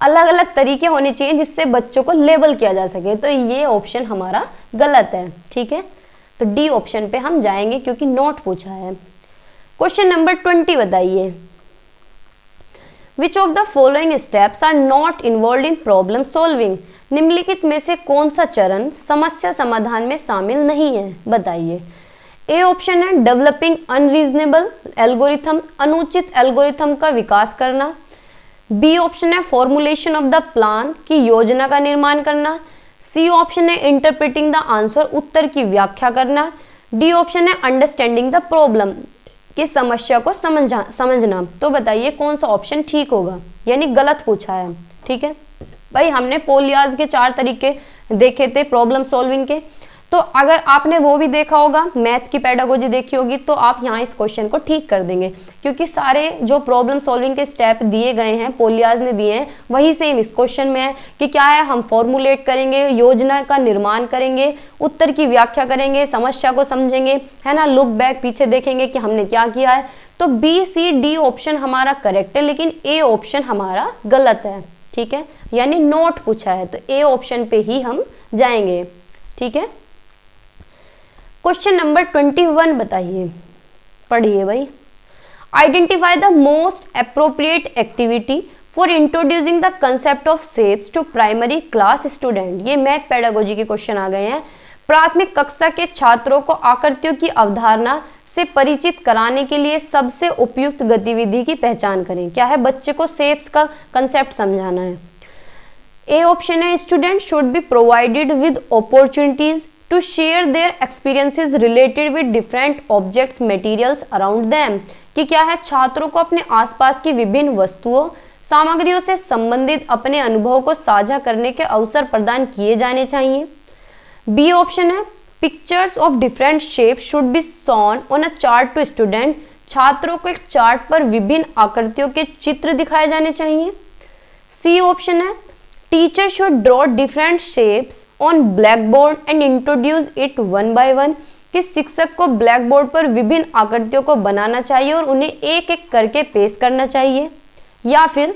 अलग अलग तरीके होने चाहिए जिससे बच्चों को लेबल किया जा सके। तो ये ऑप्शन हमारा गलत है। ठीक है, तो डी ऑप्शन पे हम जाएंगे क्योंकि नोट पूछा है। क्वेश्चन नंबर 20 बताइए। Which of the following steps are not involve in problem solving, निम्नलिखित में से कौन सा चरण समस्या समाधान में शामिल नहीं है, बताइए। ए ऑप्शन है डेवलपिंग अनरीजनेबल एल्गोरिथम, अनुचित एल्गोरिथम का विकास करना। बी ऑप्शन है फॉर्मुलेशन ऑफ द प्लान, की योजना का निर्माण करना। सी ऑप्शन है इंटरप्रेटिंग द आंसर, उत्तर की व्याख्या करना। डी ऑप्शन है अंडरस्टैंडिंग द प्रॉब्लम, की समस्या को समझना। तो बताइए कौन सा ऑप्शन ठीक होगा, यानी गलत पूछा है। ठीक है भाई, हमने पोल याज के 4 तरीके देखे थे प्रॉब्लम सॉल्विंग के, तो अगर आपने वो भी देखा होगा, मैथ की पेडागोजी देखी होगी, तो आप यहाँ इस क्वेश्चन को ठीक कर देंगे, क्योंकि सारे जो प्रॉब्लम सॉल्विंग के स्टेप दिए गए हैं पोलियाज ने दिए हैं, वही सेम इस क्वेश्चन में है कि क्या है, हम फॉर्मुलेट करेंगे, योजना का निर्माण करेंगे, उत्तर की व्याख्या करेंगे, समस्या को समझेंगे, है ना, लुक बैक पीछे देखेंगे कि हमने क्या किया है। तो बी सी डी ऑप्शन हमारा करेक्ट है, लेकिन ए ऑप्शन हमारा गलत है। ठीक है, यानी नोट पूछा है, तो ए ऑप्शन पे ही हम जाएंगे। ठीक है, क्वेश्चन नंबर 21 बताइए, पढ़िए भाई। Identify the most appropriate activity for introducing the concept of shapes to primary class student. ये मैथ पेडागोजी के क्वेश्चन आ गए हैं। प्राथमिक कक्षा के छात्रों को आकृतियों की अवधारणा से परिचित कराने के लिए सबसे उपयुक्त गतिविधि की पहचान करें। क्या है, बच्चे को शेप्स का कंसेप्ट समझाना है। ए ऑप्शन है student should be provided with opportunities to share their experiences related with different objects materials around them, कि क्या है, छात्रों को अपने आसपास की विभिन्न वस्तुओं सामग्रियों से संबंधित अपने अनुभव को साझा करने के अवसर प्रदान किए जाने चाहिए। बी ऑप्शन है pictures of different shape should be shown on a chart to student, छात्रों को एक चार्ट पर विभिन्न आकृतियों के चित्र दिखाए जाने चाहिए। सी ऑप्शन है teacher should draw different shapes on black board and introduce it one by one, कि शिक्षक को ब्लैक बोर्ड पर विभिन्न आकृतियों को बनाना चाहिए और उन्हें एक एक करके पेश करना चाहिए। या फिर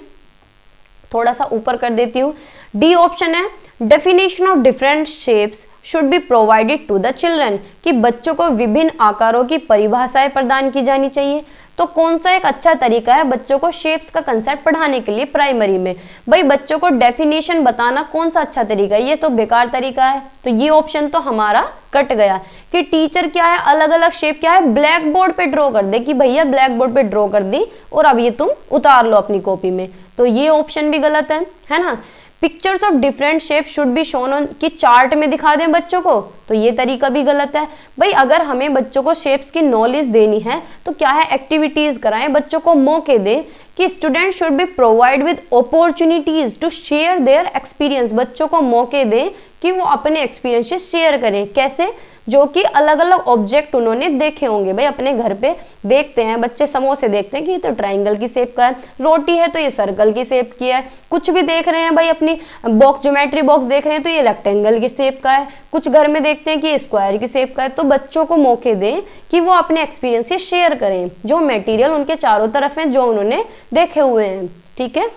थोड़ा सा ऊपर कर देती हूँ, डी ऑप्शन है definition of different shapes should be provided to the children, कि बच्चों को विभिन्न आकारों की परिभाषाएं प्रदान की जानी चाहिए। तो कौन सा एक अच्छा तरीका है बच्चों को शेप्स का कंसेप्ट पढ़ाने के लिए प्राइमरी में? भाई बच्चों को डेफिनेशन बताना कौन सा अच्छा तरीका है? ये तो बेकार तरीका है। तो ये ऑप्शन तो हमारा कट गया कि टीचर क्या है अलग अलग शेप क्या है ब्लैक बोर्ड पे ड्रॉ कर दे, कि भैया ब्लैक बोर्ड पे ड्रॉ कर दी और अब ये तुम उतार लो अपनी कॉपी में। तो ये ऑप्शन भी गलत है ना। Pictures of different shape should be shown on, कि चार्ट में दिखा दें बच्चों को, तो ये तरीका भी गलत है। भाई अगर हमें बच्चों को शेप्स की नॉलेज देनी है तो क्या है एक्टिविटीज कराएं, बच्चों को मौके दें, कि student should be provide with opportunities to share their experience, बच्चों को मौके दें कि वो अपने एक्सपीरियंसेस शेयर करें। कैसे? जो कि अलग अलग ऑब्जेक्ट उन्होंने देखे होंगे। भाई अपने घर पे देखते हैं बच्चे, समोसे देखते हैं कि ये तो ट्रायंगल की शेप का है, रोटी है तो ये सर्कल की शेप की है, कुछ भी देख रहे हैं भाई अपनी बॉक्स ज्योमेट्री बॉक्स देख रहे हैं तो ये रेक्टेंगल की शेप का है, कुछ घर में देखते हैं कि ये स्क्वायर की शेप का है। तो बच्चों को मौके दें कि वो अपने एक्सपीरियंस शेयर करें, जो मटेरियल उनके चारों तरफ है जो उन्होंने देखे हुए हैं। ठीक है,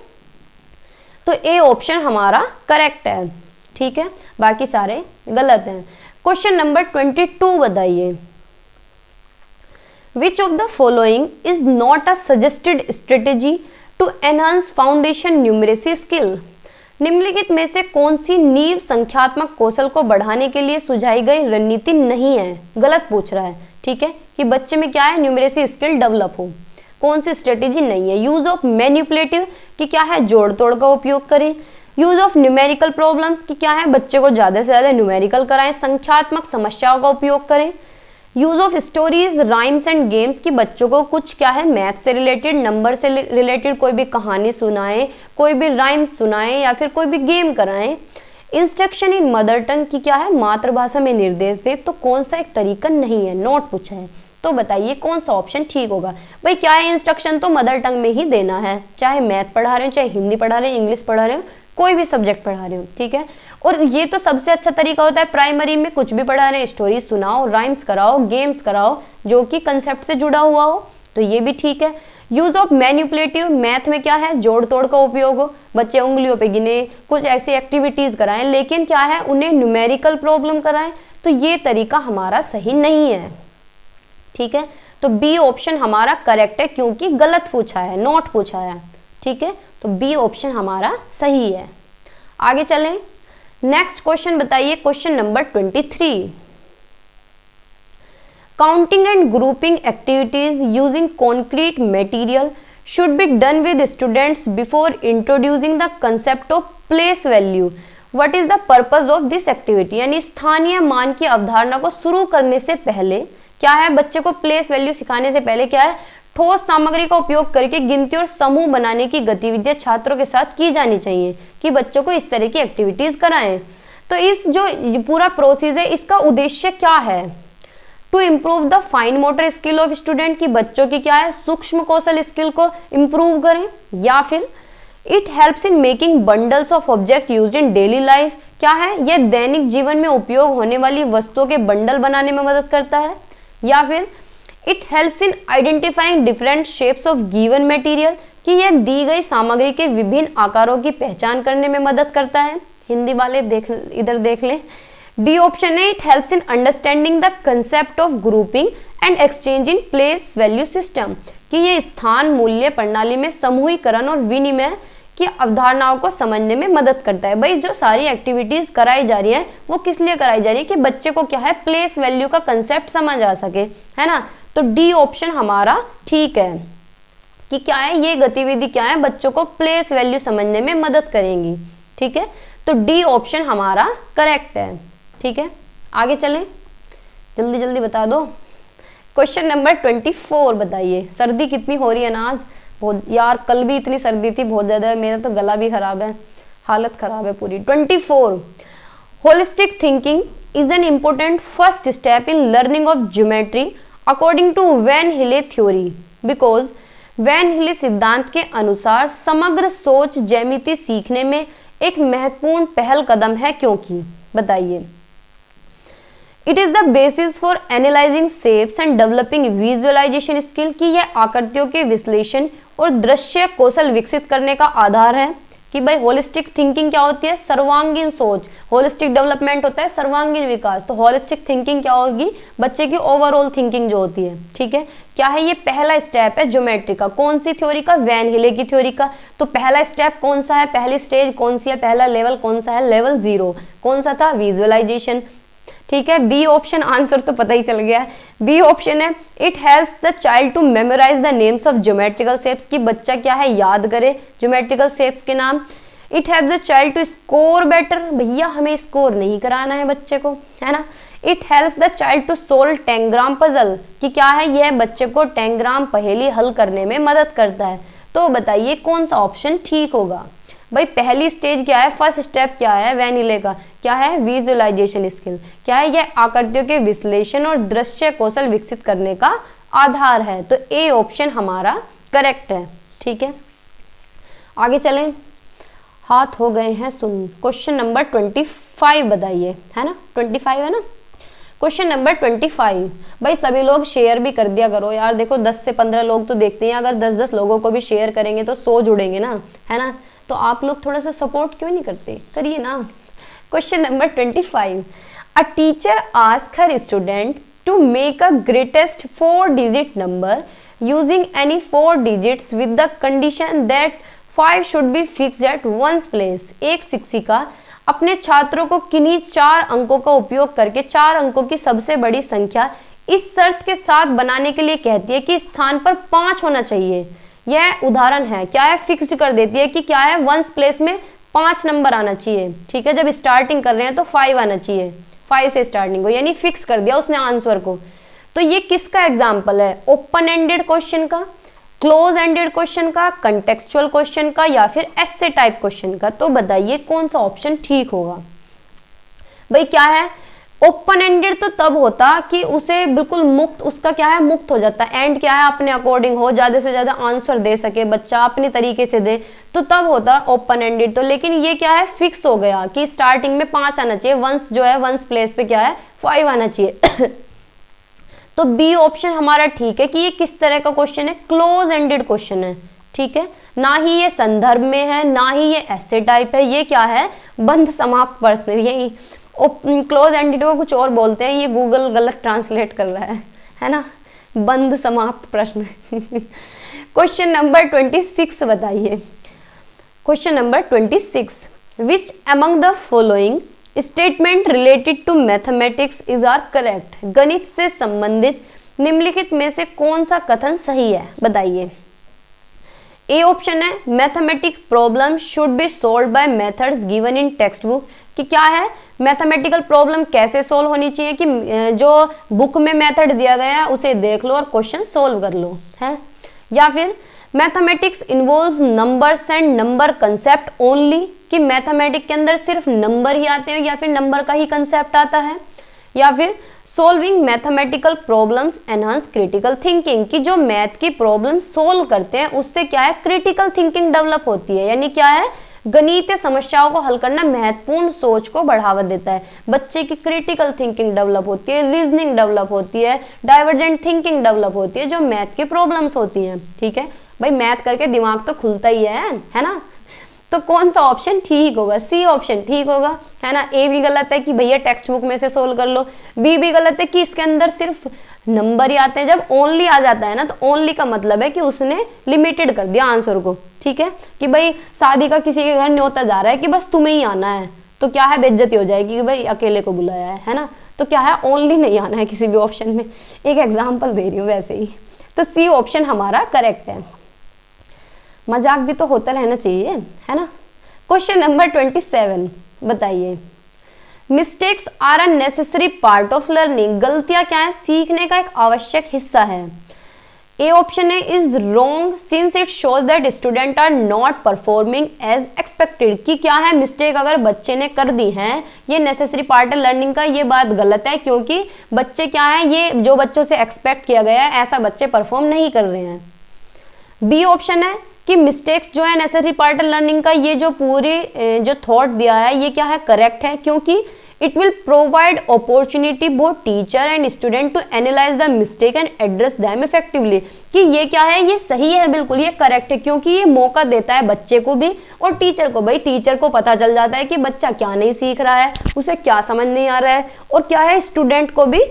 तो ए ऑप्शन हमारा करेक्ट है। ठीक है, बाकी सारे गलत हैं। क्वेश्चन नंबर 22 बताइए, which of the following is not a suggested strategy to enhance foundation numeracy skill, निम्नलिखित में से कौन सी नींव संख्यात्मक कौशल को बढ़ाने के लिए सुझाई गई रणनीति नहीं है? गलत पूछ रहा है। ठीक है, कि बच्चे में क्या है न्यूमरेसी स्किल डेवलप हो, कौन सी स्ट्रेटेजी नहीं है? यूज ऑफ मैनिपुलेटिव, कि क्या है जोड़ तोड़ का उपयोग करें। यूज ऑफ न्यूमेरिकल प्रॉब्लम्स, कि क्या है बच्चे को ज्यादा से ज्यादा न्यूमेरिकल कराएं, संख्यात्मक समस्याओं का उपयोग करें। Use of stories rhymes and games, कि बच्चों को कुछ क्या है मैथ से रिलेटेड, नंबर से रिलेटेड कोई भी कहानी सुनाएं, कोई भी राइम्स सुनाएं या फिर कोई भी गेम कराएं। इंस्ट्रक्शन इन मदर टंग, की क्या है मातृभाषा में निर्देश दे। तो कौन सा एक तरीका नहीं है? नोट पूछा है, तो बताइए कौन सा ऑप्शन ठीक होगा? भाई क्या है इंस्ट्रक्शन तो मदर टंग में ही देना है, चाहे मैथ पढ़ा रहे हो, चाहे हिंदी पढ़ा रहे हो, इंग्लिश पढ़ा रहे हो, कोई भी सब्जेक्ट पढ़ा रहे हो। ठीक है, और ये तो सबसे अच्छा तरीका होता है प्राइमरी में कुछ भी पढ़ा रहे हैं, स्टोरी सुनाओ, राइम्स कराओ, गेम्स कराओ जो कि कंसेप्ट से जुड़ा हुआ हो, तो ये भी ठीक है। यूज ऑफ मैनिपुलेटिव, मैथ में क्या है जोड़ तोड़ का उपयोग हो, बच्चे उंगलियों पे गिने, कुछ ऐसी एक्टिविटीज कराएं, लेकिन क्या है उन्हें न्यूमेरिकल प्रॉब्लम कराएं, तो ये तरीका हमारा सही नहीं है। ठीक है, तो बी ऑप्शन हमारा करेक्ट है क्योंकि गलत पूछा है, नॉट पूछा है। ठीक है, तो बी ऑप्शन हमारा सही है। आगे चलें, नेक्स्ट क्वेश्चन बताइए, question number 23। Counting and grouping activities using concrete material should be done with students before introducing the concept of place value. What is the purpose of this activity. यानी स्थानीय मान की अवधारणा को शुरू करने से पहले क्या है, बच्चे को प्लेस वैल्यू सिखाने से पहले क्या है, ठोस सामग्री का उपयोग करके गिनती और समूह बनाने की गतिविधियां छात्रों के साथ की जानी चाहिए कि बच्चों को इस तरह की एक्टिविटीज कराएं। तो इस जो पूरा प्रोसेस है, इसका उद्देश्य क्या है, to improve the fine motor skill of student, की बच्चों की क्या है, सूक्ष्म कौशल स्किल को इम्प्रूव करें, या फिर it helps in making bundles of object used in daily life, क्या है, यह दैनिक जीवन में उपयोग होने वाली वस्तुओं के बंडल बनाने में मदद करता है, या फिर it helps in identifying different shapes of given material, कि यह दी गई सामग्री के विभिन्न आकारों की पहचान करने में मदद करता है। हिंदी वाले इधर देख लें। डी ऑप्शन है, it helps in understanding the concept of grouping and exchange in place value system, कि ये स्थान मूल्य प्रणाली में समूहीकरण और विनिमय की अवधारणाओं को समझने में मदद करता है। भाई जो सारी एक्टिविटीज कराई जा रही है वो किस लिए कराई जा रही है, कि बच्चे को क्या है, प्लेस वैल्यू का कंसेप्ट समझ आ सके, है ना। तो डी ऑप्शन हमारा ठीक है, कि क्या है, ये गतिविधि क्या है, बच्चों को प्लेस वैल्यू समझने में मदद करेंगी। ठीक है, तो डी ऑप्शन हमारा करेक्ट है। ठीक है, आगे चलें, जल्दी जल्दी बता दो। क्वेश्चन नंबर 24 बताइए। सर्दी कितनी हो रही है ना आज, बहुत यार, कल भी इतनी सर्दी थी, बहुत ज्यादा है, मेरा तो गला भी खराब है, हालत खराब है पूरी। 24, holistic thinking is an important first step in learning of geometry according to Van Hiele theory, because Van Hiele सिद्धांत के अनुसार समग्र सोच ज्यामिति सीखने में एक महत्वपूर्ण पहल कदम है, क्योंकि बताइए। It is the basis for analysing shapes and developing visualisation skill, की यह आकृतियों के विश्लेषण और दृश्य कौशल विकसित करने का आधार है। कि भाई होलिस्टिक थिंकिंग क्या होती है, सर्वांगीण सोच, होलिस्टिक डेवलपमेंट होता है सर्वांगीण विकास, तो होलिस्टिक थिंकिंग क्या होगी, बच्चे की ओवरऑल थिंकिंग जो होती है। ठीक है, क्या है, ये पहला स्टेप है ज्योमेट्री का, कौन सी थ्योरी का, वैन हिले की थ्योरी का। तो पहला स्टेप कौन सा है, पहली स्टेज कौन सी है, पहला लेवल कौन सा है, लेवल 0, कौन सा था, विजुअलाइजेशन। ठीक है, बी ऑप्शन आंसर तो पता ही चल गया है, बी ऑप्शन है, it helps the child to memorise the names of geometrical shapes, की बच्चा क्या है, याद करे ज्योमेट्रिकल शेप्स के नाम। It helps the child to score better, भैया हमें स्कोर नहीं कराना है बच्चे को, है ना। It helps the child to solve tangram puzzle, कि क्या है, यह बच्चे को टेंग्राम पहेली हल करने में मदद करता है। तो बताइए कौन सा ऑप्शन ठीक होगा। भाई पहली स्टेज क्या है, फर्स्ट स्टेप क्या है वैन हिले का, क्या है, विजुअलाइजेशन स्किल, क्या है, यह आकृतियों के विश्लेषण और दृश्य कौशल विकसित करने का आधार है। तो ए ऑप्शन हमारा करेक्ट है। ठीक है, आगे चलें, हाथ हो गए हैं सुन। क्वेश्चन नंबर 25 बताइए, है ना, 25 है ना। क्वेश्चन नंबर 25, भाई सभी लोग शेयर भी कर दिया करो यार, देखो 10 से 15 लोग तो देखते हैं, अगर 10-10 लोगों को भी शेयर करेंगे तो 100 जुड़ेंगे ना, है ना। तो आप लोग थोड़ा सा सपोर्ट क्यों नहीं करते, करिए ना। Question number 25, a teacher ask her student to make a greatest 4 digit number using any 4 digits with the condition that 5 should be fixed at ones place. एक शिक्षिका अपने छात्रों को किन्हीं 4 अंकों का उपयोग करके 4 अंकों की सबसे बड़ी संख्या इस शर्त के साथ बनाने के लिए कहती है कि स्थान पर 5 होना चाहिए। यह उदाहरण है, क्या है, फिक्स्ड कर देती है कि क्या है, वंस प्लेस में 5 नंबर आना चाहिए। ठीक है, जब स्टार्टिंग कर रहे हैं तो 5 आना चाहिए, 5 से स्टार्टिंग को, यानी फिक्स कर दिया उसने आंसर को। तो ये किसका एग्जाम्पल है, ओपन एंडेड क्वेश्चन का, क्लोज एंडेड क्वेश्चन का, कंटेक्चुअल क्वेश्चन का, या फिर ऐसे टाइप क्वेश्चन का। तो बताइए कौन सा ऑप्शन ठीक होगा। भाई क्या है, ओपन एंडेड तो तब होता कि उसे बिल्कुल मुक्त, उसका क्या है, मुक्त हो जाता। एंड क्या है, अपने अकॉर्डिंग हो, ज्यादा से ज्यादा आंसर दे सके बच्चा, अपने तरीके से दे, तो तब होता ओपन एंडेड। तो लेकिन ये क्या है, फिक्स हो गया कि स्टार्टिंग में 5 आना चाहिए, वंस जो है वंस प्लेस पे क्या है 5 आना चाहिए। तो बी ऑप्शन हमारा ठीक है कि ये किस तरह का क्वेश्चन है, क्लोज एंडेड क्वेश्चन है। ठीक है, ना ही ये संदर्भ में है, ना ही ये ऐसे टाइप है, ये क्या है, बंद समाप्त प्रश्न। यही क्लोज एंडेड को कुछ और बोलते हैं, ये गूगल गलत ट्रांसलेट कर रहा है ना, बंद समाप्त प्रश्न। क्वेश्चन नंबर 26 बताइए। Question number 26, which among the following statement related to mathematics is are correct. गणित से संबंधित निम्नलिखित में से कौन सा कथन सही है, बताइए। ए ऑप्शन है mathematic problem should be solve by methods given in text book, कि क्या है मैथमेटिकल प्रॉब्लम कैसे सोल्व होनी चाहिए, कि जो बुक में मेथड दिया गया है उसे देख लो और क्वेश्चन सोल्व कर लो, है। या फिर mathematics involves numbers and number concept only, कि मैथमेटिक्स के अंदर सिर्फ नंबर ही आते हैं या फिर नंबर का ही कंसेप्ट आता है। या फिर solving mathematical problems enhance critical thinking, कि जो मैथ की प्रॉब्लम सोल्व करते हैं उससे क्या है क्रिटिकल थिंकिंग डेवलप होती है, यानी क्या है गणितीय समस्याओं को हल करना महत्वपूर्ण सोच को बढ़ावा देता है। बच्चे की क्रिटिकल थिंकिंग डेवलप होती है, रीजनिंग डेवलप होती है, डाइवर्जेंट थिंकिंग डेवलप होती है जो मैथ की प्रॉब्लम्स होती हैं। ठीक है भाई, मैथ करके दिमाग तो खुलता ही है ना। तो कौन सा ऑप्शन ठीक होगा, सी ऑप्शन ठीक होगा, है ना। ए भी गलत है कि भैया टेक्स्ट बुक में से सोल्व कर लो, बी भी गलत है कि इसके अंदर सिर्फ नंबर ही आते हैं। जब ओनली आ जाता है ना तो ओनली का मतलब है कि उसने लिमिटेड कर दिया आंसर को, ठीक है, कि भाई शादी का किसी के घर न्योता जा रहा है कि बस तुम्हें ही आना है, तो क्या है बेइज्जती हो जाएगी कि भाई अकेले को बुलाया है ना। तो क्या है ओनली नहीं आना है किसी भी ऑप्शन में, एक एग्जाम्पल दे रही हूँ वैसे ही। तो सी ऑप्शन हमारा करेक्ट है। मजाक भी तो होता रहना चाहिए, है ना। क्वेश्चन नंबर 27 बताइए। Mistakes are a necessary part of learning, गलतियां क्या है सीखने का एक आवश्यक हिस्सा है। ए ऑप्शन है is wrong since it shows that student are not performing as expected, कि क्या है मिस्टेक अगर बच्चे ने कर दी है ये नेसेसरी पार्ट है लर्निंग का, ये बात गलत है क्योंकि बच्चे क्या है ये जो बच्चों से एक्सपेक्ट किया गया है ऐसा बच्चे परफॉर्म नहीं कर रहे हैं। बी ऑप्शन है कि मिस्टेक्स जो है नेसेसरी पार्ट लर्निंग का, ये जो पूरी जो थॉट दिया है ये क्या है करेक्ट है, क्योंकि it will provide opportunity both teacher and student to analyse the mistake and address them effectively, कि ये क्या है ये सही है, बिल्कुल ये करेक्ट है, क्योंकि ये मौका देता है बच्चे को भी और टीचर को। भाई टीचर को पता चल जाता है कि बच्चा क्या नहीं सीख रहा है, उसे क्या समझ नहीं आ रहा है, और क्या है स्टूडेंट को भी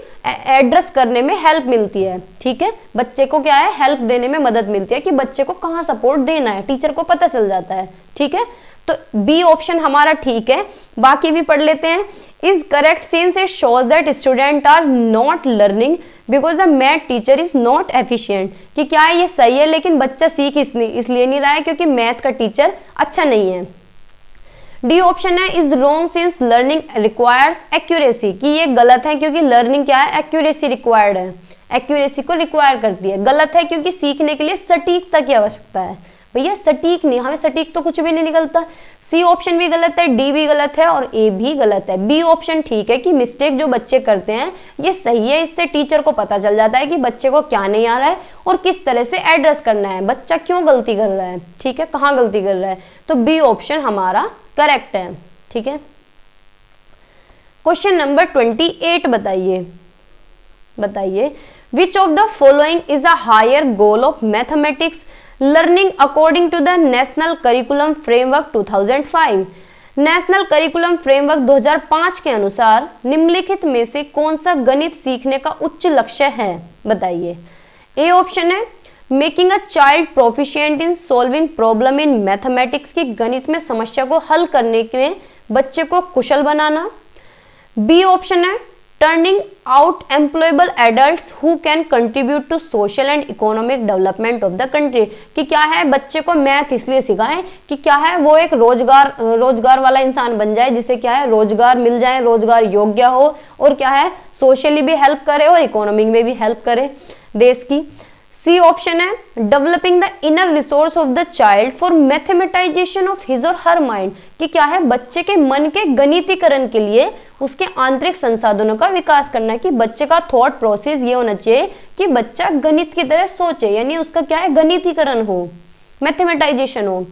एड्रेस करने में हेल्प मिलती है। ठीक है, बच्चे को क्या है हेल्प देने में मदद मिलती है कि बच्चे को कहाँ सपोर्ट देना है, टीचर को पता चल जाता है। ठीक है, तो बी ऑप्शन हमारा ठीक है। बाकी भी पढ़ लेते हैं। Is correct since it shows that student are not learning because the math teacher is not efficient, कि क्या है ये सही है लेकिन बच्चा सीख इसलिए नहीं रहा है क्योंकि मैथ का टीचर अच्छा नहीं है। डी ऑप्शन है is wrong since learning requires accuracy, कि ये गलत है क्योंकि लर्निंग क्या है एक्यूरेसी रिक्वायर्ड है, एक्यूरेसी को रिक्वायर करती है। गलत है क्योंकि सीखने के लिए सटीकता की आवश्यकता है। भैया सटीक नहीं, हमें सटीक तो कुछ भी नहीं निकलता। सी ऑप्शन भी गलत है, डी भी गलत है और ए भी गलत है। बी ऑप्शन ठीक है कि मिस्टेक जो बच्चे करते हैं ये सही है, इससे टीचर को पता चल जाता है कि बच्चे को क्या नहीं आ रहा है और किस तरह से एड्रेस करना है, बच्चा क्यों गलती कर रहा है, ठीक है, कहाँ गलती कर रहा है। तो बी ऑप्शन हमारा करेक्ट है। ठीक है, क्वेश्चन नंबर 28 बताइए which of the following is a higher goal of mathematics learning according to the national curriculum framework 2005। National curriculum framework 2005 के अनुसार निम्नलिखित में से कौन सा गणित सीखने का उच्च लक्ष्य है, बताइए। ए ऑप्शन है making a child proficient in solving problem in mathematics, की गणित में समस्या को हल करने में बच्चे को कुशल बनाना। बी ऑप्शन है turning out employable adults who can contribute to social and economic development of the country, कि क्या है बच्चे को मैथ इसलिए सिखाएं कि क्या है वो एक रोजगार वाला इंसान बन जाए, जिसे क्या है रोजगार मिल जाए, रोजगार योग्य हो और क्या है सोशली भी हेल्प करे और इकोनॉमिक में भी हेल्प करे देश की। सी ऑप्शन है developing the inner resource of the child for मैथमेटाइजेशन of his और हर माइंड, कि क्या है बच्चे के मन के गणितीकरण के लिए उसके आंतरिक संसाधनों का विकास करना है, कि बच्चे का थॉट प्रोसेस ये होना चाहिए कि बच्चा गणित की तरह सोचे, यानी उसका क्या है गणितीकरण हो, मैथमेटाइजेशन हो।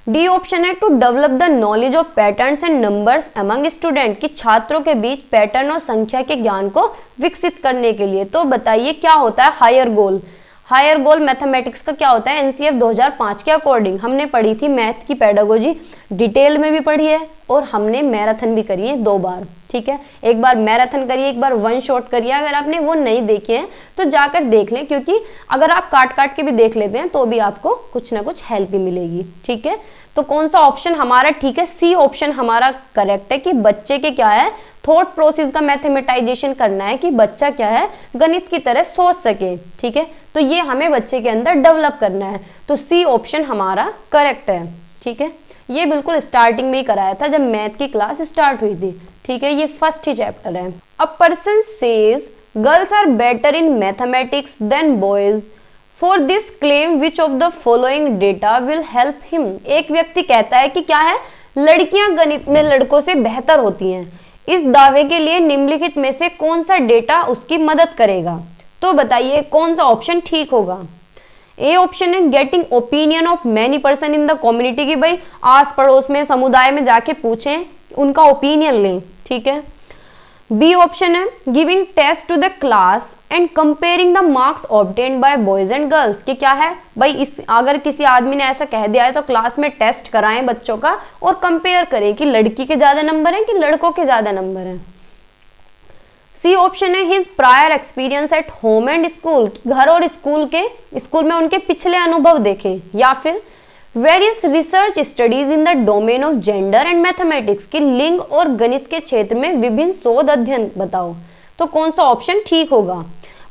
डी ऑप्शन है to develop the knowledge of patterns and numbers among student, कि छात्रों के बीच पैटर्न और संख्या के ज्ञान को विकसित करने के लिए। तो बताइए क्या होता है हायर गोल। हायर गोल मैथमेटिक्स का क्या होता है, एनसीएफ 2005 के अकॉर्डिंग हमने पढ़ी थी मैथ की पेडागोजी, डिटेल में भी पढ़ी है और हमने मैराथन भी करी है 2 बार, ठीक है। एक बार मैराथन करिए, एक बार वन शॉट करिए। अगर आपने वो नहीं देखे हैं तो जाकर देख लें, क्योंकि अगर आप काट काट के भी देख लेते हैं तो भी आपको कुछ ना कुछ हेल्प भी मिलेगी, ठीक है। तो कौन सा ऑप्शन हमारा ठीक है, सी ऑप्शन हमारा करेक्ट है कि बच्चे के क्या है, थॉट प्रोसेस का मैथमेटाइजेशन करना है कि बच्चा क्या है, गणित की तरह सोच सके, ठीक है। तो ये हमें बच्चे के अंदर डेवलप करना है, तो सी ऑप्शन हमारा करेक्ट है, ठीक है। ये बिल्कुल स्टार्टिंग में ही कराया था जब मैथ की क्लास स्टार्ट हुई थी, ठीक है। ये फर्स्ट ही चैप्टर है। A person says girls are better in mathematics than boys, for this claim which of the following data will help him. एक व्यक्ति कहता है कि क्या है, लड़कियां गणित में लड़कों से बेहतर होती हैं। इस दावे के लिए निम्नलिखित में से कौन सा डेटा उसकी मदद करेगा? तो बताइए कौन सा ऑप्शन ठीक होगा। ए ऑप्शन है getting opinion of many person in the community, की भाई आस पड़ोस में समुदाय में जाके पूछें, उनका ओपिनियन लें, ठीक है। बी ऑप्शन है giving test to the class and comparing the marks obtained by boys and girls, कि क्या है भाई, इस अगर किसी आदमी ने ऐसा कह दिया है तो क्लास में टेस्ट कराएं बच्चों का और कंपेयर करें कि लड़की के ज्यादा नंबर हैं कि लड़कों के ज्यादा नंबर हैं। सी ऑप्शन है his prior experience at home and school, घर और स्कूल में उनके पिछले अनुभव देखें। या फिर various research studies in the domain of gender and mathematics, की लिंग और गणित के क्षेत्र में विभिन्न शोध अध्ययन बताओ। तो कौन सा ऑप्शन ठीक होगा?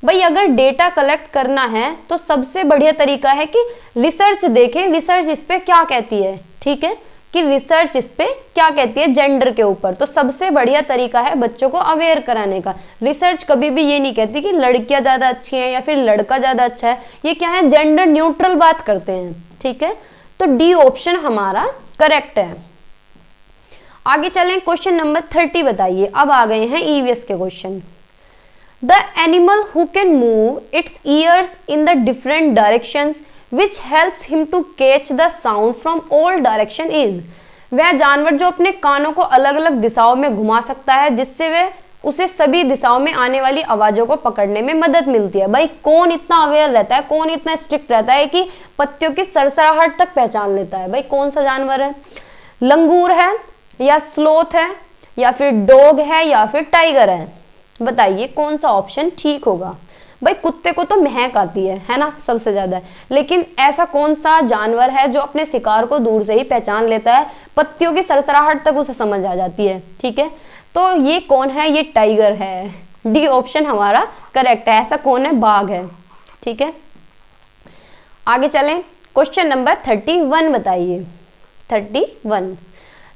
भाई अगर डेटा कलेक्ट करना है तो सबसे बढ़िया तरीका है कि रिसर्च देखें, रिसर्च इस पे क्या कहती है, ठीक है, कि रिसर्च इस पे क्या कहती है जेंडर के ऊपर। तो सबसे बढ़िया तरीका है बच्चों को अवेयर कराने का। रिसर्च कभी भी ये नहीं कहती कि लड़कियां ज्यादा अच्छी हैं या फिर लड़का ज्यादा अच्छा है, ये क्या है, जेंडर न्यूट्रल बात करते हैं, ठीक है। तो डी ऑप्शन हमारा करेक्ट है। आगे चलें, क्वेश्चन नंबर 30 बताइए। अब आ गए हैं ईवीएस के question. The animal who can move it's years in the different directions which helps him to catch the sound from all direction is, वह जानवर जो अपने कानों को अलग अलग दिशाओं में घुमा सकता है जिससे वह उसे सभी दिशाओं में आने वाली आवाजों को पकड़ने में मदद मिलती है। भाई कौन इतना अवेयर रहता है, कौन इतना स्ट्रिक्ट रहता है कि पत्तियों की सरसराहट तक पहचान लेता है? भाई कौन सा जानवर है? लंगूर है या स्लोथ है या फिर डॉग है या फिर टाइगर है? बताइए कौन सा ऑप्शन ठीक होगा। भाई कुत्ते को तो महक आती है ना, सबसे ज्यादा, लेकिन ऐसा कौन सा जानवर है जो अपने शिकार को दूर से ही पहचान लेता है, पत्तियों की सरसराहट तक उसे समझ आ जाती है, ठीक है। तो ये कौन है? ये टाइगर है। डी ऑप्शन हमारा करेक्ट है। ऐसा कौन है? बाघ है, ठीक है। आगे चलें, क्वेश्चन नंबर 31 बताइए। 31,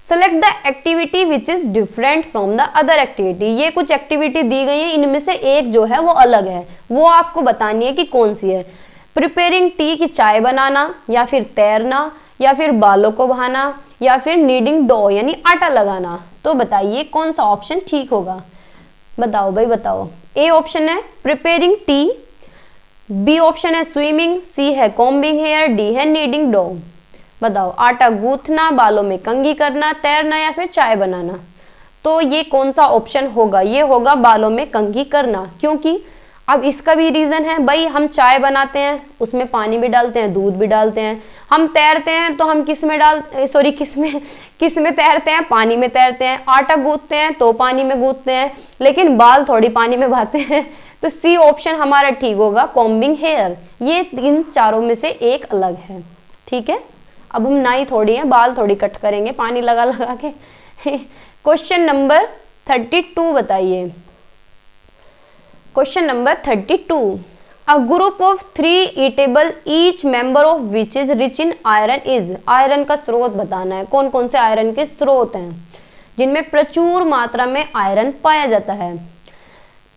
select the activity which is different from the other activity. ये कुछ एक्टिविटी दी गई है, इनमें से एक जो है वो अलग है, वो आपको बतानी है कि कौन सी है। प्रिपेयरिंग टी, की चाय बनाना, या फिर तैरना, या फिर बालों को बहाना, या फिर नीडिंग डो यानी आटा लगाना। तो बताइए कौन सा ऑप्शन ठीक होगा। बताओ भाई बताओ। ए ऑप्शन है प्रिपेयरिंग टी, बी ऑप्शन है स्विमिंग, सी है कॉम्बिंग हेयर, डी है नीडिंग डो। बताओ, आटा गूंथना, बालों में कंघी करना, तैरना या फिर चाय बनाना। तो ये कौन सा ऑप्शन होगा? ये होगा बालों में कंघी करना, क्योंकि अब इसका भी रीजन है। भाई हम चाय बनाते हैं उसमें पानी भी डालते हैं, दूध भी डालते हैं। हम तैरते हैं तो हम किस में तैरते हैं? पानी में तैरते हैं। आटा गूंथते हैं तो पानी में गूंथते हैं, लेकिन बाल थोड़ी पानी में बहाते हैं। तो सी ऑप्शन हमारा ठीक होगा, कॉम्बिंग हेयर। ये इन चारों में से एक अलग है, ठीक है। अब हम नाई थोड़ी हैं, बाल थोड़ी कट करेंगे पानी लगा लगा के। क्वेश्चन नंबर 32 बताइए। Question number 32, a group of 3 eatable each member of which is rich in iron is. Iron का स्रोत बताना है, कौन कौन से आयरन के स्रोत हैं जिनमें प्रचुर मात्रा में आयरन पाया जाता है।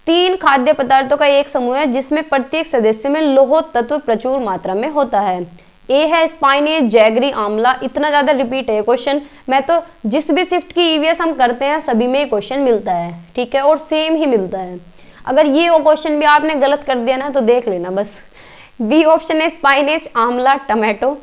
3 खाद्य पदार्थों का एक समूह है जिसमें प्रत्येक सदस्य में लौह तत्व प्रचुर मात्रा में होता है। ए है स्पाइनेज, जैगरी, आंवला। इतना ज्यादा रिपीट है क्वेश्चन, मैं तो जिस भी शिफ्ट की ईवीएस हम करते हैं सभी में क्वेश्चन मिलता है, ठीक है, और सेम ही मिलता है। अगर ये वो क्वेश्चन भी आपने गलत कर दिया ना तो देख लेना बस। बी ऑप्शन है स्पाइनेज, आंवला, टमाटो।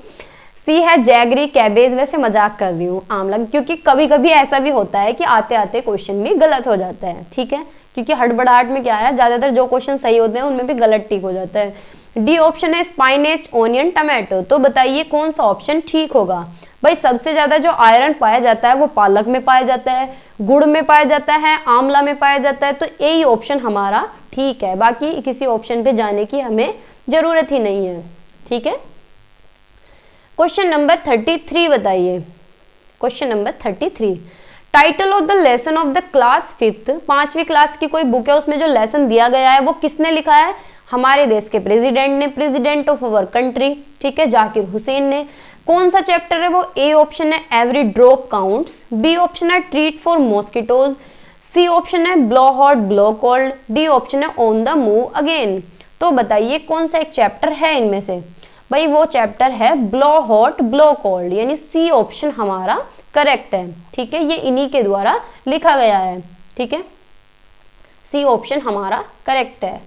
सी है जैगरी, कैबेज। वैसे मजाक कर रही हूँ, आंवला, क्योंकि कभी कभी ऐसा भी होता है कि आते आते क्वेश्चन भी गलत हो जाता है, ठीक है, क्योंकि हड़बड़ाहट में क्या है, ज्यादातर जो क्वेश्चन सही होते हैं उनमें भी गलत टिक हो जाता है। डी ऑप्शन है स्पाइनेच, ओनियन, टमाटो। तो बताइए कौन सा ऑप्शन ठीक होगा। भाई सबसे ज्यादा जो आयरन पाया जाता है वो पालक में पाया जाता है, गुड़ में पाया जाता है, आंवला में पाया जाता है, तो यही ऑप्शन हमारा ठीक है। बाकी किसी ऑप्शन पे जाने की हमें जरूरत ही नहीं है। ठीक है, क्वेश्चन नंबर 33 बताइए। Question number 33, title of the lesson of the class 5th, 5वीं क्लास की कोई बुक है, उसमें जो लेसन दिया गया है वो किसने लिखा है? हमारे देश के प्रेसिडेंट ने, प्रेसिडेंट ऑफ अवर कंट्री, ठीक है, जाकिर हुसैन ने। कौन सा चैप्टर है वो? ए ऑप्शन है every drop counts, B option है treat for mosquitoes, C option है blow hot blow cold, D option है ऑन द मूव अगेन। तो बताइए कौन सा एक चैप्टर है इनमें से? भाई वो चैप्टर है ब्लो हॉट ब्लो कोल्ड, यानी सी ऑप्शन हमारा करेक्ट है। ठीक है, ये इन्हीं के द्वारा लिखा गया है। ठीक है, सी ऑप्शन हमारा करेक्ट है।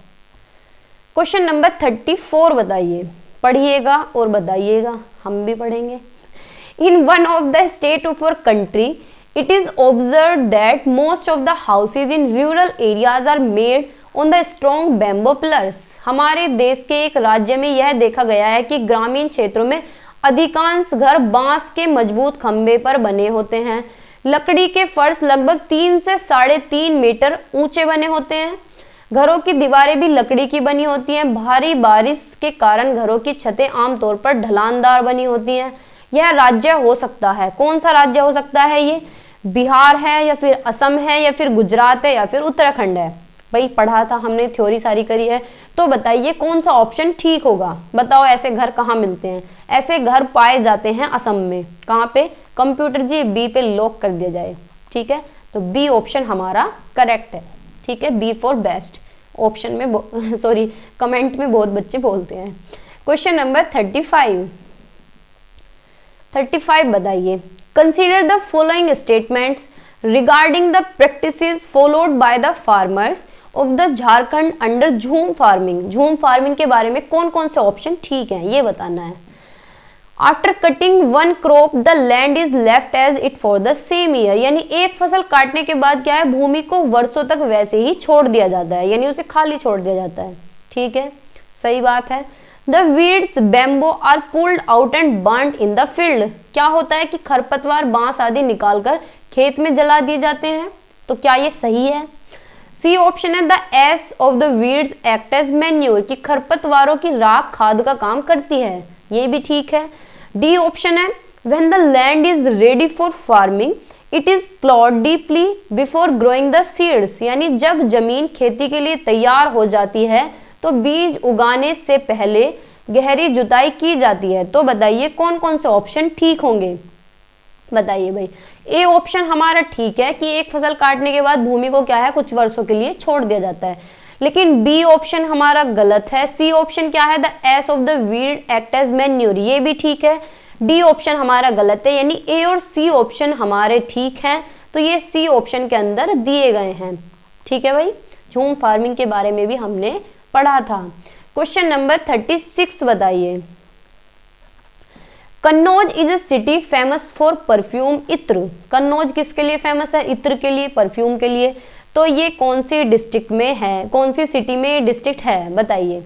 क्वेश्चन नंबर 34 बताइए, पढ़िएगा और बताइएगा, हम भी पढ़ेंगे। In one of the state of our country it is observed that most of the houses in rural areas are made on the strong bamboo pillars. हमारे देश के एक राज्य में यह देखा गया है कि ग्रामीण क्षेत्रों में अधिकांश घर बांस के मजबूत खंभे पर बने होते हैं। लकड़ी के फर्श लगभग 3 से 3.5 मीटर ऊंचे बने होते हैं। घरों की दीवारें भी लकड़ी की बनी होती हैं। भारी बारिश के कारण घरों की छतें आमतौर पर ढलानदार बनी होती हैं। यह राज्य हो सकता है, कौन सा राज्य हो सकता है? ये बिहार है या फिर असम है या फिर गुजरात है या फिर उत्तराखंड है? भाई पढ़ा था हमने, थ्योरी सारी करी है, तो बताइए कौन सा ऑप्शन ठीक होगा? बताओ ऐसे घर कहाँ मिलते हैं? ऐसे घर पाए जाते हैं असम में। कहाँ पे? कंप्यूटर जी बी पे लॉक कर दिया जाए। ठीक है, तो बी ऑप्शन हमारा करेक्ट है। ठीक है, बी फॉर बेस्ट ऑप्शन में सॉरी कमेंट में बहुत बच्चे बोलते हैं। क्वेश्चन नंबर 35 बताइए, consider the following statements regarding the practices followed by the farmers of the Jharkhand under झूम फार्मिंग। झूम फार्मिंग के बारे में कौन कौन से ऑप्शन ठीक हैं ये बताना है। After cutting one crop the land is left as it for the same year, यानी एक फसल काटने के बाद क्या है, भूमि को वर्षों तक वैसे ही छोड़ दिया जाता है, यानी उसे खाली छोड़ दिया जाता है। ठीक है, सही बात है। The weeds bamboo are pulled out and burned in the field, क्या होता है कि खरपतवार बांस आदि निकालकर खेत में जला दिए जाते हैं, तो क्या ये सही है? सी ऑप्शन है the ash of the weeds act as manure, कि खरपतवारों की राख खाद का काम करती है, ये भी ठीक है। डी ऑप्शन है when the land is ready for farming it is ploughed deeply before growing the seeds, यानी जब जमीन खेती के लिए तैयार हो जाती है तो बीज उगाने से पहले गहरी जुताई की जाती है। तो बताइए कौन कौन से ऑप्शन ठीक होंगे? बताइए भाई। ए ऑप्शन हमारा ठीक है कि एक फसल काटने के बाद भूमि को क्या है, कुछ वर्षों के लिए छोड़ दिया जाता है, लेकिन बी ऑप्शन हमारा गलत है। सी ऑप्शन क्या है, the ash of the weed act as manure, ये भी ठीक है। डी ऑप्शन हमारा गलत है, यानी ए और सी ऑप्शन हमारे ठीक हैं, तो ये सी ऑप्शन के अंदर दिए गए हैं। ठीक है भाई, झूम फार्मिंग के बारे में भी हमने पढ़ा था। क्वेश्चन नंबर 36 बताइए, Kannauj is a city famous for perfume इत्र। कन्नौज किसके लिए फेमस है? इत्र के लिए, परफ्यूम के लिए। तो ये कौन सी डिस्ट्रिक्ट में है, कौन सी सिटी में डिस्ट्रिक्ट है? बताइए।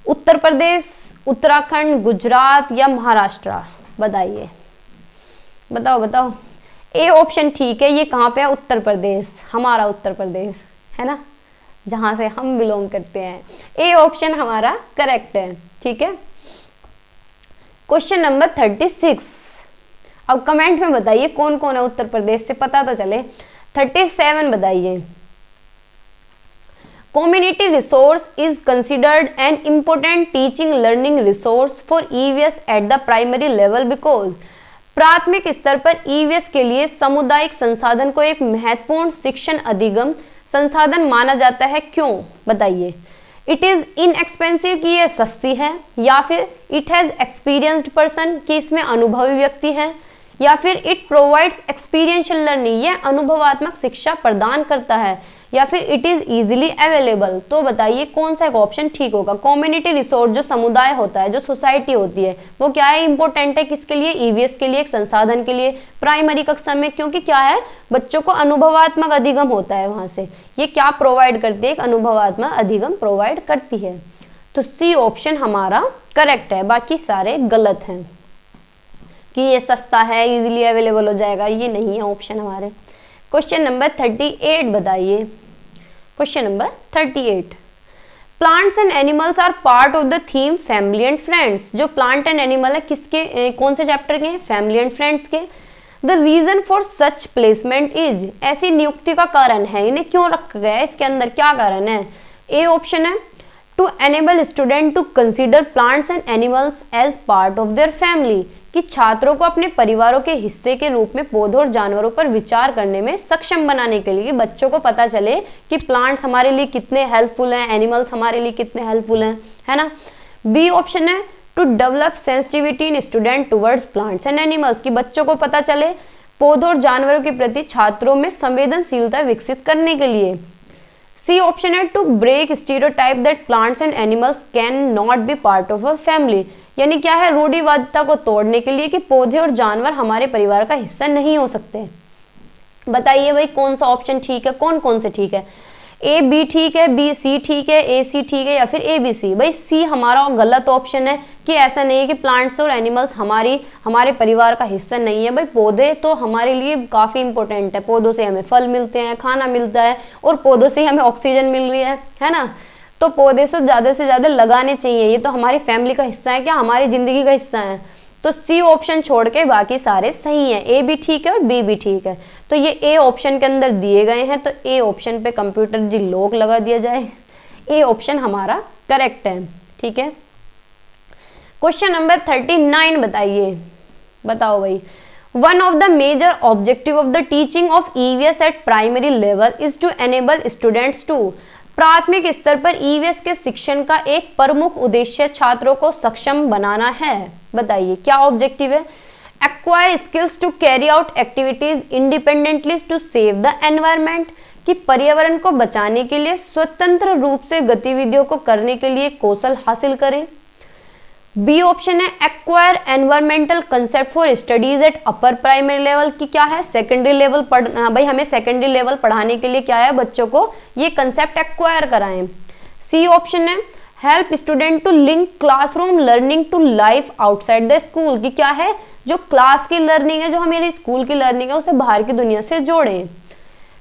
उत्तर प्रदेश, उत्तराखंड, गुजरात या महाराष्ट्र? बताइए, बताओ बताओ। ए ऑप्शन ठीक है, ये कहाँ पे है? उत्तर प्रदेश, हमारा उत्तर प्रदेश है ना, जहां से हम बिलोंग करते हैं। ए ऑप्शन हमारा करेक्ट है। ठीक है, क्वेश्चन नंबर 36, अब कमेंट में बताइए कौन कौन है उत्तर प्रदेश से, पता तो चले। 37 बताइए, community resource is considered an important teaching learning resource for EVS at the primary level because. प्राथमिक स्तर पर ईवीएस के लिए सामुदायिक संसाधन को एक महत्वपूर्ण शिक्षण अधिगम संसाधन माना जाता है, क्यों? बताइए। इट इज इनएक्सपेंसिव, कि यह सस्ती है, या फिर इट हैज एक्सपीरियंस्ड पर्सन, कि इसमें अनुभवी व्यक्ति है, या फिर इट प्रोवाइड्स एक्सपीरियंशियल लर्निंग, यह अनुभवात्मक शिक्षा प्रदान करता है, या फिर इट इज इजीली अवेलेबल। तो बताइए कौन सा एक ऑप्शन ठीक होगा? कम्युनिटी रिसोर्स जो समुदाय होता है, जो सोसाइटी होती है, वो क्या है, इंपॉर्टेंट है किसके लिए? ईवीएस के लिए, एक संसाधन के लिए प्राइमरी कक्षा में, क्योंकि क्या है, बच्चों को अनुभवात्मक अधिगम होता है वहां से। ये क्या प्रोवाइड करती है? एक अनुभवात्मक अधिगम प्रोवाइड करती है। तो सी ऑप्शन हमारा करेक्ट है, बाकी सारे गलत हैं। कि ये सस्ता है, इजीली अवेलेबल हो जाएगा, ये नहीं है ऑप्शन हमारे। क्वेश्चन नंबर 38 बताइए। Question number 38, plants and animals are part of the theme family and friends. जो प्लांट एंड एनिमल है किसके, कौन से चैप्टर के हैं, फैमिली एंड फ्रेंड्स के। The reason for such placement is, ऐसी नियुक्ति का कारण है, इन्हें क्यों रखा गया है, इसके अंदर क्या कारण है। ए ऑप्शन है to enable student to consider plants and animals as part of their family, कि छात्रों को अपने परिवारों के हिस्से के रूप में पौधों और जानवरों पर विचार करने में सक्षम बनाने के लिए, बच्चों को पता चले कि प्लांट्स हमारे लिए कितने हेल्पफुल हैं, एनिमल्स हमारे लिए कितने हेल्पफुल हैं, है ना। बी ऑप्शन है to develop sensitivity in student towards plants and animals, कि बच्चों को पता चले पौधों और जानवरों के प्रति छात्रों में संवेदनशीलता विकसित करने के लिए। सी ऑप्शन है to break stereotype that plants and animals can not be part of our family, यानी क्या है, रूढ़िवादिता को तोड़ने के लिए कि पौधे और जानवर हमारे परिवार का हिस्सा नहीं हो सकते। बताइए भाई कौन सा ऑप्शन ठीक है, कौन कौन से ठीक है। ए बी ठीक है, बी सी ठीक है, ए सी ठीक है, या फिर ए बी सी। भाई सी हमारा गलत ऑप्शन है, कि ऐसा नहीं है कि प्लांट्स और एनिमल्स हमारे परिवार का हिस्सा नहीं है। भाई पौधे तो हमारे लिए काफ़ी इंपॉर्टेंट है, पौधों से हमें फल मिलते हैं, खाना मिलता है, और पौधों से हमें ऑक्सीजन मिल रही है ना। तो पौधे से ज़्यादा लगाने चाहिए, ये तो हमारी फैमिली का हिस्सा है, क्या हमारी ज़िंदगी का हिस्सा है। तो सी ऑप्शन छोड़ के बाकी सारे सही हैं, ए भी ठीक है और बी भी ठीक है। तो ये ए ऑप्शन के अंदर दिए गए हैं, तो ए ऑप्शन पे कंप्यूटर जी लॉक लगा दिया जाए, ए ऑप्शन हमारा करेक्ट है, ठीक है। क्वेश्चन नंबर 39 बताइए, बताओ भाई। One of the major objective of the teaching of EVS at primary level is to enable students to, प्राथमिक स्तर पर ईवीएस के शिक्षण का एक प्रमुख उद्देश्य छात्रों को सक्षम बनाना है। बताइए क्या ऑब्जेक्टिव है। Acquire skills to carry out activities independently to save the environment, कि पर्यावरण को बचाने के लिए स्वतंत्र रूप से गतिविधियों को करने के लिए कौशल हासिल करें। बी ऑप्शन है acquire environmental concept for studies at upper primary level, की क्या है, सेकेंडरी लेवल भाई हमें सेकेंडरी लेवल पढ़ाने के लिए क्या है, बच्चों को ये कंसेप्ट एक्वायर कराएं। सी ऑप्शन है help student to link classroom learning to life outside the school, की क्या है, जो क्लास की लर्निंग है, जो हमारी स्कूल की लर्निंग है, उसे बाहर की दुनिया से जोड़ें।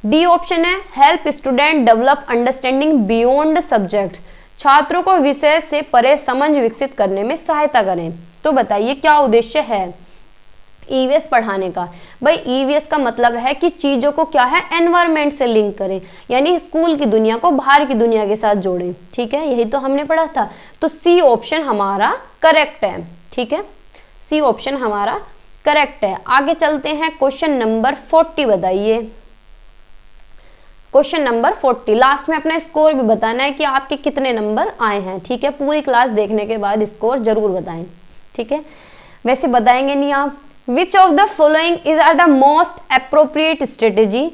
डी ऑप्शन है help student develop understanding beyond subject, छात्रों को विषय से परे समझ विकसित करने में सहायता करें। तो बताइए क्या उद्देश्य है ईवीएस पढ़ाने का। भाई ईवीएस का मतलब है कि चीजों को क्या है, एनवायरनमेंट से लिंक करें, यानी स्कूल की दुनिया को बाहर की दुनिया के साथ जोड़ें, ठीक है, यही तो हमने पढ़ा था। तो सी ऑप्शन हमारा करेक्ट है, ठीक है, सी ऑप्शन हमारा करेक्ट है। आगे चलते हैं, क्वेश्चन नंबर 40 बताइए। क्वेश्चन नंबर 40, लास्ट में अपना स्कोर भी बताना है कि आपके कितने नंबर आए हैं, ठीक है, पूरी क्लास देखने के बाद स्कोर जरूर बताएं, ठीक है, वैसे बताएंगे नहीं आप। Which of the following is are the most appropriate strategy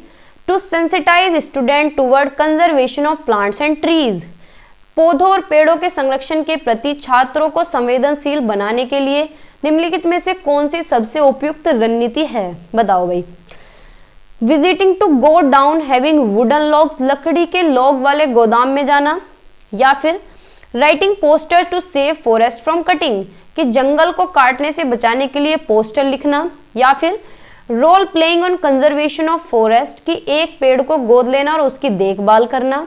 to sensitize student toward conservation of plants and trees, पौधों और पेड़ों के संरक्षण के प्रति छात्रों को संवेदनशील बनाने के लिए निम्नलिखित में से कौन सी सबसे उपयुक्त रणनीति है। बताओ भाई। Visiting to godown having wooden logs, लकड़ी के लॉग वाले गोदाम में जाना, या फिर writing poster to save forest from cutting, कि जंगल को काटने से बचाने के लिए पोस्टर लिखना, या फिर role playing on conservation of forest, कि एक पेड़ को गोद लेना और उसकी देखभाल करना।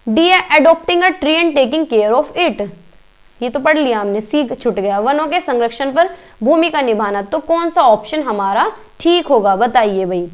D adopting a tree and taking care of it, ये तो पढ़ लिया हमने, सी छूट गया। वनों के संरक्षण पर भूमिका निभाना, तो कौन सा ऑप्शन हमारा ठीक होगा बताइए भाई।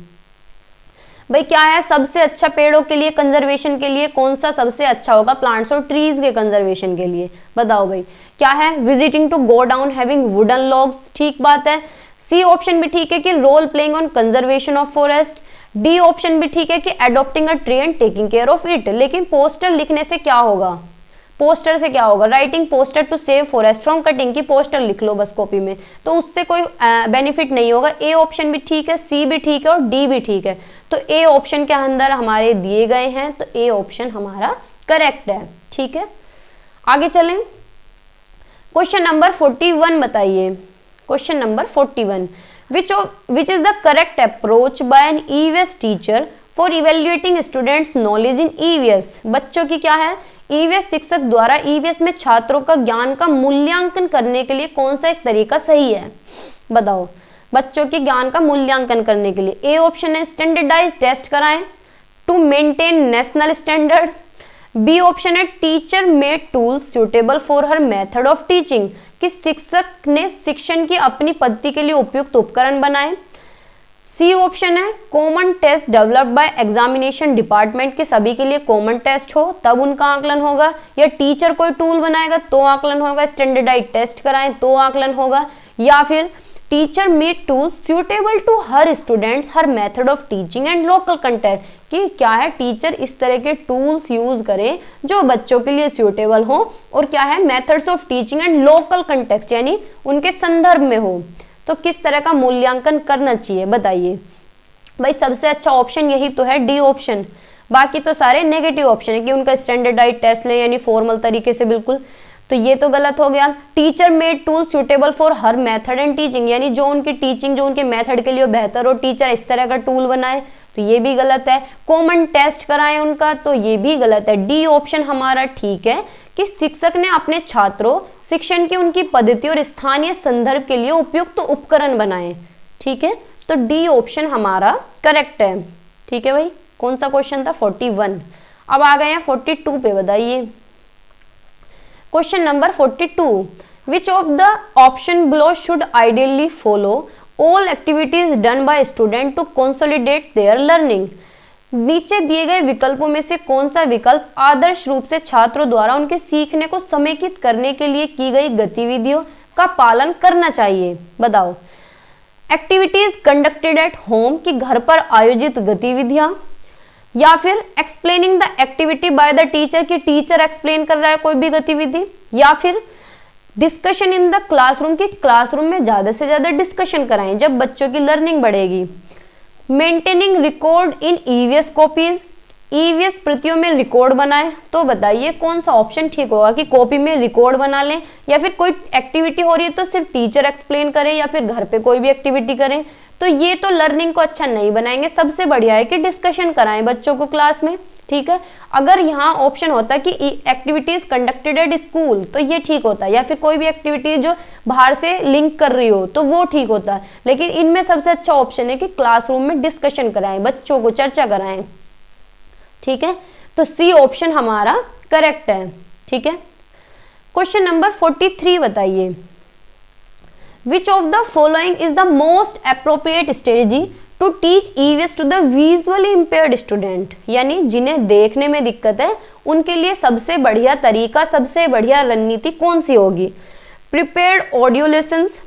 भाई क्या है सबसे अच्छा पेड़ों के लिए कंजर्वेशन के लिए कौन सा सबसे अच्छा होगा, प्लांट्स और ट्रीज के कंजर्वेशन के लिए, बताओ भाई क्या है। Visiting to godown having wooden logs, ठीक बात है। सी ऑप्शन भी ठीक है कि role playing on conservation of forest. D option भी ठीक है कि adopting a tree and taking care of it. लेकिन पोस्टर लिखने से क्या होगा, पोस्टर से क्या होगा, writing poster to save forest from cutting, की पोस्टर लिख लो बस कॉपी में, तो उससे कोई बेनिफिट नहीं होगा। ए ऑप्शन भी ठीक है, सी भी ठीक है और डी भी ठीक है, तो ए ऑप्शन के अंदर हमारे दिए गए हैं, तो ए ऑप्शन हमारा करेक्ट है, ठीक है। आगे चलें, क्वेश्चन नंबर 41 बताइए। Question number 41, which is the correct approach by an EVS teacher for evaluating students knowledge in EVS, बच्चों की क्या है, ईवीएस शिक्षक द्वारा ईवीएस में छात्रों का ज्ञान का मूल्यांकन करने के लिए कौन सा एक तरीका सही है, बताओ। बच्चों के ज्ञान का मूल्यांकन करने के लिए। ए ऑप्शन है स्टैंडर्डाइज टेस्ट कराएं to maintain national standard. B option है teacher made tools suitable for हर मेथड ऑफ टीचिंग, कि शिक्षक ने शिक्षण की अपनी पद्धति के लिए उपयुक्त उपकरण बनाए। सी ऑप्शन है common test developed by examination department, के सभी के लिए कॉमन टेस्ट हो तब उनका आकलन होगा, या टीचर कोई टूल बनाएगा तो आकलन होगा, स्टैंडर्डाइज टेस्ट कराएं तो आकलन होगा, या फिर teacher made tools suitable to her students her method of teaching and local context, कि क्या है टीचर इस तरह के टूल्स यूज करें जो बच्चों के लिए सुटेबल हो और क्या है methods of teaching and local context यानी उनके संदर्भ में हो। तो किस तरह का मूल्यांकन करना चाहिए बताइए। भाई सबसे अच्छा ऑप्शन यही तो है डी ऑप्शन, बाकी तो सारे नेगेटिव ऑप्शन है कि उनका स्टैंडर्डाइज टेस्ट ले यानी फॉर्मल तरीके से बिल्कुल, तो ये तो गलत हो गया। Teacher made tool suitable for हर मेथड एंड टीचिंग, यानी जो उनकी टीचिंग जो उनके मेथड के लिए बेहतर हो टीचर इस तरह का टूल बनाए, तो ये भी गलत है। कॉमन टेस्ट कराएं उनका, तो ये भी गलत है। डी ऑप्शन हमारा ठीक है कि शिक्षक ने अपने छात्रों शिक्षण की उनकी पद्धति और स्थानीय संदर्भ के लिए उपयुक्त उपकरण बनाए। ठीक है, तो डी ऑप्शन हमारा करेक्ट है। ठीक है भाई, कौन सा क्वेश्चन था 41। अब आ गए हैं 42 पे, बताइए question number 42। Which of the option below should ideally follow all activities done by student to consolidate their learning. नीचे दिए गए विकल्पों में से कौन सा विकल्प आदर्श रूप से छात्रों द्वारा उनके सीखने को समेकित करने के लिए की गई गतिविधियों का पालन करना चाहिए, बताओ। एक्टिविटीज कंडक्टेड एट होम, कि घर पर आयोजित गतिविधियां, या फिर explaining the activity by the teacher, कि टीचर एक्सप्लेन कर रहा है कोई भी गतिविधि, या फिर डिस्कशन इन द क्लासरूम, की क्लासरूम में ज्यादा से ज्यादा डिस्कशन कराएं जब बच्चों की लर्निंग बढ़ेगी। Maintaining record in EVS copies, EVS प्रतियों में रिकॉर्ड बनाए, तो बताइए कौन सा ऑप्शन ठीक होगा कि कॉपी में रिकॉर्ड बना लें, या फिर कोई एक्टिविटी हो रही है तो सिर्फ टीचर एक्सप्लेन करें, या फिर घर पे कोई भी एक्टिविटी करें। तो ये तो लर्निंग को अच्छा नहीं बनाएंगे, सबसे बढ़िया है कि डिस्कशन कराएं बच्चों को क्लास में। ठीक है, अगर यहाँ ऑप्शन होता कि एक्टिविटीज कंडक्टेड एट स्कूल तो ये ठीक होता, या फिर कोई भी एक्टिविटी जो बाहर से लिंक कर रही हो तो वो ठीक होता, लेकिन इनमें सबसे अच्छा ऑप्शन है कि क्लासरूम में डिस्कशन कराएं, बच्चों को चर्चा कराएं। ठीक है, तो सी ऑप्शन हमारा करेक्ट है। ठीक है, क्वेश्चन नंबर 43 बताइए। Which of the following is the most appropriate strategy to teach EVS to the visually impaired student, यानी जिन्हें देखने में दिक्कत है उनके लिए सबसे बढ़िया तरीका, सबसे बढ़िया रणनीति कौन सी होगी। Prepared audio lessons,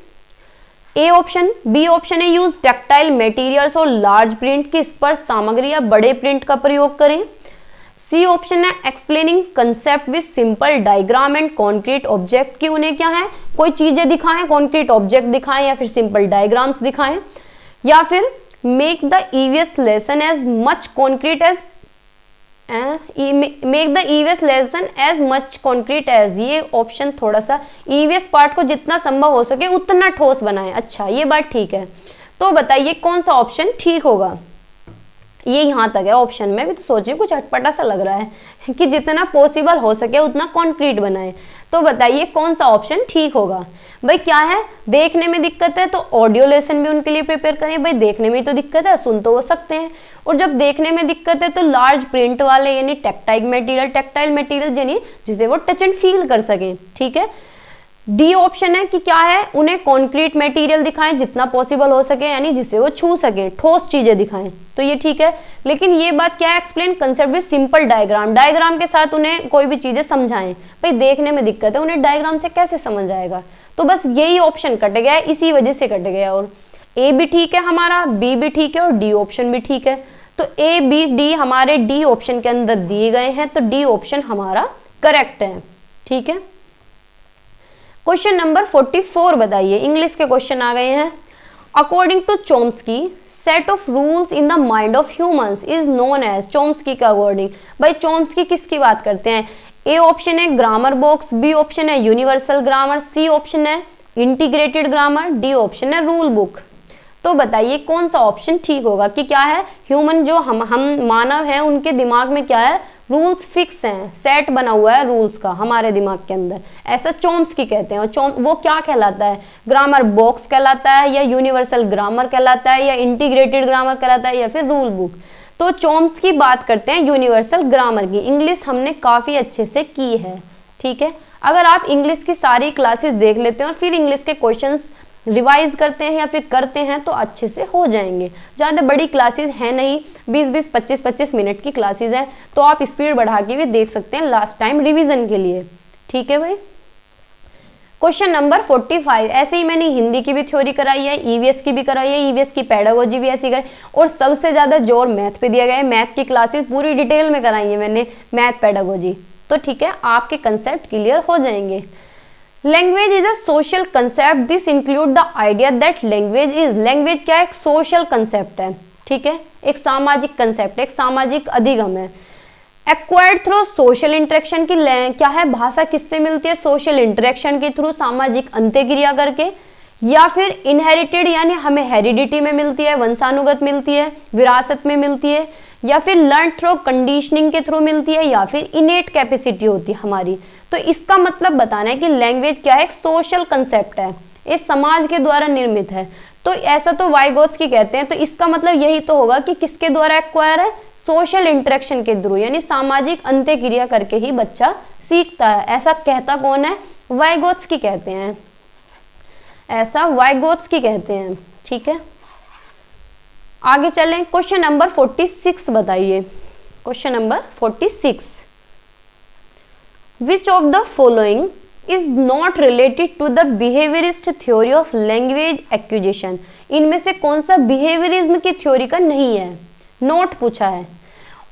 A option. B option है यूज टेक्टाइल मटेरियल्स और लार्ज प्रिंट की स्पर्श सामग्री या बड़े प्रिंट का प्रयोग करें। सी ऑप्शन है explaining concept with simple diagram and concrete object, कि उन्हें क्या है कोई चीजें दिखाएं, कॉन्क्रीट ऑब्जेक्ट दिखाएं या फिर सिंपल डायग्राम्स दिखाएं, या फिर make the EVS lesson as much concrete as make the EVS lesson as much concrete as, ये ऑप्शन थोड़ा सा ईवीएस पार्ट को जितना संभव हो सके उतना ठोस बनाएं। अच्छा, ये बात ठीक है, तो बताइए कौन सा ऑप्शन ठीक होगा। ये यहाँ तक है ऑप्शन में भी, तो सोचिए कुछ अटपटा सा लग रहा है कि जितना पॉसिबल हो सके उतना कॉन्क्रीट बनाए, तो बताइए कौन सा ऑप्शन ठीक होगा। भाई क्या है, देखने में दिक्कत है तो ऑडियो लेसन भी उनके लिए प्रिपेयर करें, भाई देखने में तो दिक्कत है, सुन तो वो सकते हैं, और जब देखने में दिक्कत है तो लार्ज प्रिंट वाले यानी टेक्टाइल मटेरियल यानी जिसे वो टच एंड फील कर सकें। ठीक है, डी ऑप्शन है कि क्या है उन्हें कॉन्क्रीट मटेरियल दिखाएं जितना पॉसिबल हो सके, यानी जिसे वो छू सके, ठोस चीजें दिखाएं, तो ये ठीक है। लेकिन ये बात क्या है, explain concept with simple diagram के साथ उन्हें कोई भी चीजें समझाएं। भाई देखने में दिक्कत है, उन्हें डायग्राम से कैसे समझ आएगा, तो बस यही ऑप्शन कट गया है, इसी वजह से कट गया। और ए भी ठीक है हमारा, बी भी ठीक है और डी ऑप्शन भी ठीक है, तो ए बी डी हमारे डी ऑप्शन के अंदर दिए गए हैं, तो डी ऑप्शन हमारा करेक्ट है। ठीक है, क्वेश्चन नंबर 44 बताइए। इंग्लिश के क्वेश्चन आ गए हैं। According to Chomsky, set of rules in the mind of humans is known as, Chomsky के अकॉर्डिंग, भाई चॉम्स्की किसकी बात करते हैं। ए ऑप्शन है ग्रामर बॉक्स, बी ऑप्शन है यूनिवर्सल ग्रामर, सी ऑप्शन है इंटीग्रेटेड ग्रामर, डी ऑप्शन है रूल बुक। तो बताइए कौन सा ऑप्शन ठीक होगा कि क्या है ह्यूमन जो हम मानव हैं उनके दिमाग में क्या है रूल्स फिक्स हैं, सेट बना हुआ है रूल्स का हमारे दिमाग के अंदर, ऐसा चॉम्स्की कहते हैं। और वो क्या कहलाता है, ग्रामर बॉक्स कहलाता है, या यूनिवर्सल ग्रामर कहलाता है, या इंटीग्रेटेड ग्रामर कहलाता है, या फिर रूल बुक। तो चॉम्स्की बात करते हैं यूनिवर्सल ग्रामर की। इंग्लिश हमने काफ़ी अच्छे से की है, ठीक है। अगर आप इंग्लिश की सारी क्लासेस देख लेते हैं और फिर इंग्लिश के क्वेश्चंस रिवाइज करते हैं या फिर करते हैं तो अच्छे से हो जाएंगे। ज़्यादा बड़ी क्लासेस हैं नहीं, 20-20, 25-25 मिनट की क्लासेस हैं, तो आप स्पीड बढ़ा के भी देख सकते हैं लास्ट टाइम रिवीजन के लिए, ठीक है भाई। क्वेश्चन नंबर 45, ऐसे ही मैंने हिंदी की भी थ्योरी कराई है, ईवीएस की भी कराई है, ईवीएस की पेडागोजी भी ऐसी कराई, और सबसे ज़्यादा जोर मैथ पे दिया गया है। मैथ की क्लासेस पूरी डिटेल में कराई है मैंने, मैथ पेडागोजी, तो ठीक है, आपके कंसेप्ट क्लियर हो जाएंगे। Language is a social concept, this include the idea that language क्या है, एक सोशल कंसेप्ट है, ठीक है, एक सामाजिक कंसेप्ट है, एक सामाजिक अधिगम है। एक्वायर्ड थ्रू सोशल इंटरेक्शन की क्या है, भाषा किससे मिलती है, सोशल इंटरेक्शन के थ्रू, सामाजिक अंत्यक्रिया करके, या फिर इनहेरिटेड यानी हमें हेरिडिटी में मिलती है, वंशानुगत मिलती है, विरासत में मिलती है, या फिर लर्न थ्रू कंडीशनिंग के थ्रू मिलती है, या फिर इनेट कैपेसिटी होती है हमारी। तो इसका मतलब बताना है कि लैंग्वेज क्या है, एक सोशल कंसेप्ट है, इस समाज के द्वारा निर्मित है। तो ऐसा तो वाइगोत्स्की कहते हैं, तो इसका मतलब यही तो होगा कि किसके द्वारा एक्वायर है, सोशल इंटरेक्शन के थ्रू, यानी सामाजिक अंत्यक्रिया करके ही बच्चा सीखता है। ऐसा कहता कौन है, वाइगोत्स्की कहते हैं, ऐसा वाइगोत्स्की कहते हैं, ठीक है। आगे चलें, क्वेश्चन नंबर 46 बताइए। Question number 46, which of the following is not related to the behaviourist theory of language acquisition, इनमें से कौन सा बिहेवियरिज्म की थ्योरी का नहीं है, नोट पूछा है।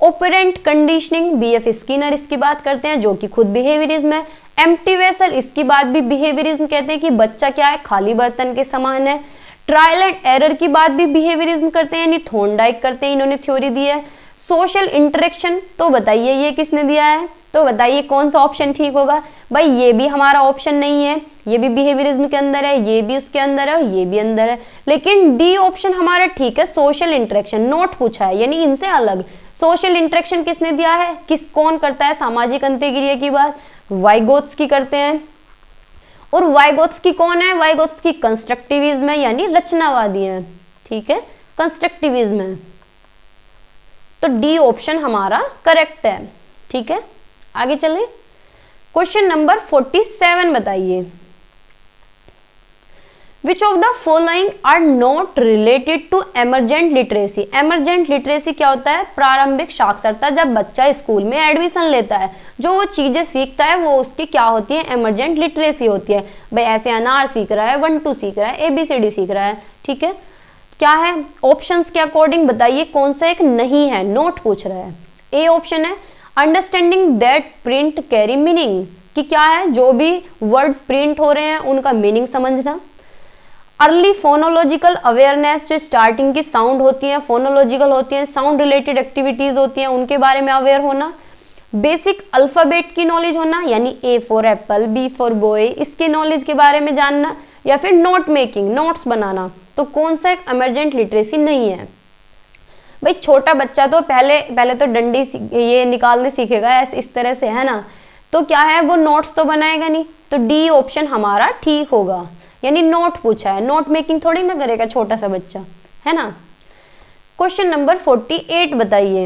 ऑपरेंट कंडीशनिंग, बीएफ स्किनर इसकी बात करते हैं, जो कि खुद बिहेवियरिज्म है। एम्प्टी वेसल, इसकी बात भी बिहेवियरिज्म कहते हैं कि बच्चा क्या है, खाली बर्तन के समान है। ट्रायल एंड एरर की बात भी बिहेवियरिज्म करते हैं, यानी थॉर्नडाइक करते हैं, इन्होंने थ्योरी दी है। सोशल इंटरेक्शन, तो बताइए ये किसने दिया है, तो बताइए कौन सा ऑप्शन ठीक होगा। भाई ये भी हमारा ऑप्शन नहीं है, ये भी बिहेवियरिज्म के अंदर है, ये भी उसके अंदर है, और ये भी अंदर है, लेकिन डी ऑप्शन हमारा ठीक है, सोशल इंटरेक्शन। नोट पूछा है, यानी इनसे अलग। सोशल इंटरेक्शन किसने दिया है, कौन करता है, सामाजिक अंत्यक्रिया की बात वाइगोत्स्की करते हैं। और वाइगोत्स्की कौन है, वाइगोत्स्की कंस्ट्रक्टिविज्म है, यानी रचनावादी है, ठीक है, कंस्ट्रक्टिविज्म है। तो डी ऑप्शन हमारा करेक्ट है, ठीक है। आगे चलें, क्वेश्चन नंबर 47 बताइए। Which of the following are not related to emergent literacy. Emergent literacy क्या होता है, प्रारंभिक साक्षरता, जब बच्चा स्कूल में एडमिशन लेता है, जो वो चीजें सीखता है वो उसकी क्या होती है, एमरजेंट लिटरेसी होती है। भाई ऐसे अनार सीख रहा है, 1 2 सीख रहा है, ABCD सीख रहा है, ठीक है। क्या है, ऑप्शंस के अकॉर्डिंग बताइए कौन सा एक नहीं है, नोट पूछ रहा है। ए ऑप्शन है understanding that print carry meaning, कि क्या है, जो भी वर्ड्स प्रिंट हो रहे हैं उनका मीनिंग समझना। अर्ली फोनोलॉजिकल अवेयरनेस, जो स्टार्टिंग की साउंड होती है, फोनोलॉजिकल होती है, साउंड रिलेटेड एक्टिविटीज होती हैं, उनके बारे में अवेयर होना। बेसिक अल्फाबेट की नॉलेज होना, यानी A for Apple, B for boy, इसकी नॉलेज के बारे में जानना। या फिर नोट मेकिंग, नोट्स बनाना। तो कौन सा एक इमरजेंट लिटरेसी नहीं है। भाई छोटा बच्चा तो पहले तो डंडी ये निकालने सीखेगा, ऐसे इस तरह से, है ना, तो क्या है, वो नोट्स तो बनाएगा नहीं। तो डी ऑप्शन हमारा ठीक होगा, यानी नोट पूछा है, नोट मेकिंग थोड़ी ना करेगा छोटा सा बच्चा, है ना। क्वेश्चन नंबर 48 बताइए।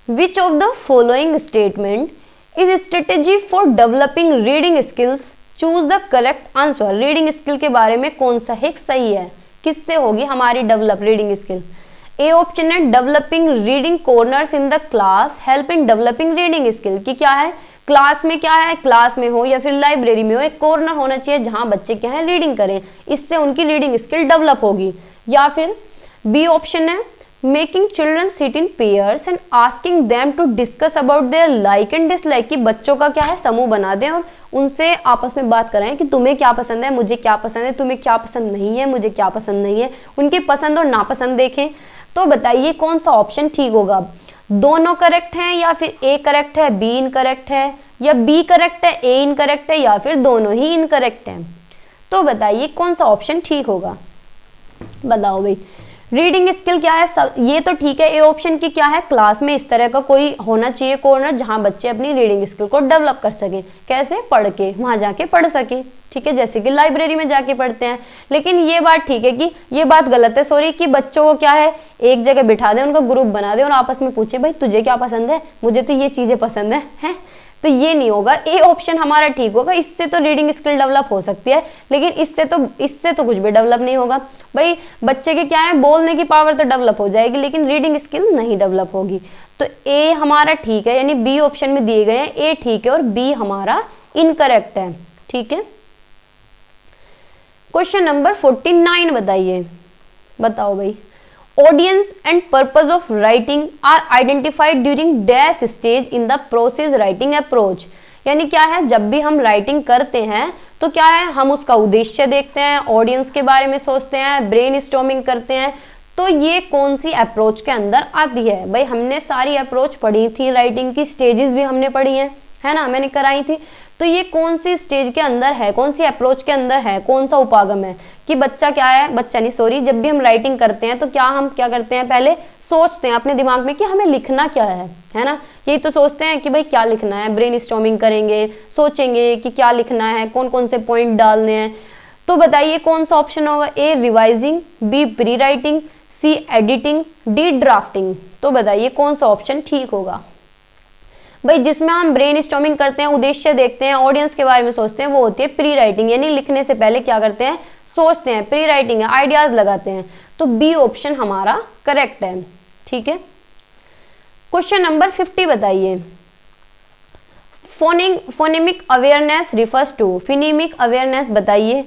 Which of the following statement is strategy for developing reading skills, choose the correct answer. Reading skill के बारे में कौन सा एक सही है, किससे होगी हमारी develop reading skill. A option है developing reading corners in the class help in developing reading skill, कि क्या है, क्लास में क्या है, क्लास में हो या फिर लाइब्रेरी में हो, एक कॉर्नर होना चाहिए जहां बच्चे क्या है रीडिंग करें, इससे उनकी रीडिंग स्किल डेवलप होगी। या फिर बी ऑप्शन है making children sit in pairs and asking them to discuss about their like and dislike, कि बच्चों का क्या है समूह बना दें और उनसे आपस में बात कराएं कि तुम्हें क्या पसंद है, मुझे क्या पसंद है, तुम्हें क्या पसंद नहीं है, मुझे क्या पसंद नहीं है, उनकी पसंद और नापसंद देखें। तो बताइए कौन सा ऑप्शन ठीक होगा, दोनों करेक्ट हैं या फिर ए करेक्ट है, बी इनकरेक्ट है, या बी करेक्ट है, ए इनकरेक्ट है, या फिर दोनों ही इनकरेक्ट हैं। तो बताइए कौन सा ऑप्शन ठीक होगा, बताओ भाई। रीडिंग स्किल क्या है, सब ये तो ठीक है। ए ऑप्शन की क्या है, क्लास में इस तरह का कोई होना चाहिए कॉर्नर जहां बच्चे अपनी रीडिंग स्किल को डेवलप कर सके। कैसे, पढ़ के, वहां जाके पढ़ सके, ठीक है, जैसे कि लाइब्रेरी में जाके पढ़ते हैं। लेकिन ये बात ठीक है कि ये बात गलत है, सॉरी, कि बच्चों को क्या है, एक जगह बिठा दे, उनका ग्रुप बना दे और आपस में पूछे भाई तुझे क्या पसंद है, मुझे तो ये चीजें पसंद है? तो ये नहीं होगा। ए ऑप्शन हमारा ठीक होगा। इससे तो रीडिंग स्किल डेवलप हो सकती है, लेकिन इससे तो कुछ भी डेवलप नहीं होगा। भाई बच्चे के क्या है, बोलने की पावर तो डेवलप हो जाएगी, लेकिन रीडिंग स्किल नहीं डेवलप होगी। तो ए हमारा ठीक है, यानी बी ऑप्शन में दिए गए हैं, ए ठीक है और बी हमारा इनकरेक्ट है। ठीक है, क्वेश्चन नंबर 49 बताइए। बताओ भाई, audience and purpose of writing are identified during dash stage in the process writing approach. यानी क्या है, जब भी हम राइटिंग करते हैं तो क्या है, हम उसका उद्देश्य देखते हैं, ऑडियंस के बारे में सोचते हैं, ब्रेनस्टॉर्मिंग करते हैं। तो ये कौन सी अप्रोच के अंदर आती है? भाई हमने सारी अप्रोच पढ़ी थी, राइटिंग की स्टेजेस भी हमने पढ़ी हैं, है ना, मैंने कराई थी। तो ये कौन सी स्टेज के अंदर है, कौन सी अप्रोच के अंदर है, कौन सा उपागम है कि बच्चा क्या है, बच्चा नहीं सॉरी, जब भी हम राइटिंग करते हैं तो क्या हम क्या करते हैं, पहले सोचते हैं अपने दिमाग में कि हमें लिखना क्या है ना। यही तो सोचते हैं कि भाई क्या लिखना है, ब्रेनस्टॉर्मिंग करेंगे, सोचेंगे कि क्या लिखना है, कौन कौन से पॉइंट डालने हैं। तो बताइए कौन सा ऑप्शन होगा? ए रिवाइजिंग, बी प्री राइटिंग, सी एडिटिंग, डी ड्राफ्टिंग। तो बताइए कौन सा ऑप्शन ठीक होगा? भाई जिसमें हम ब्रेनस्टॉर्मिंग करते हैं, उद्देश्य देखते हैं, ऑडियंस के बारे में सोचते हैं, वो होती है प्री राइटिंग, यानी लिखने से पहले क्या करते हैं, सोचते हैं, प्री राइटिंग है, आइडियाज लगाते हैं। तो बी ऑप्शन हमारा करेक्ट है। ठीक है, क्वेश्चन नंबर 50 बताइए। Phonemic awareness refers to, phonemic awareness बताइए।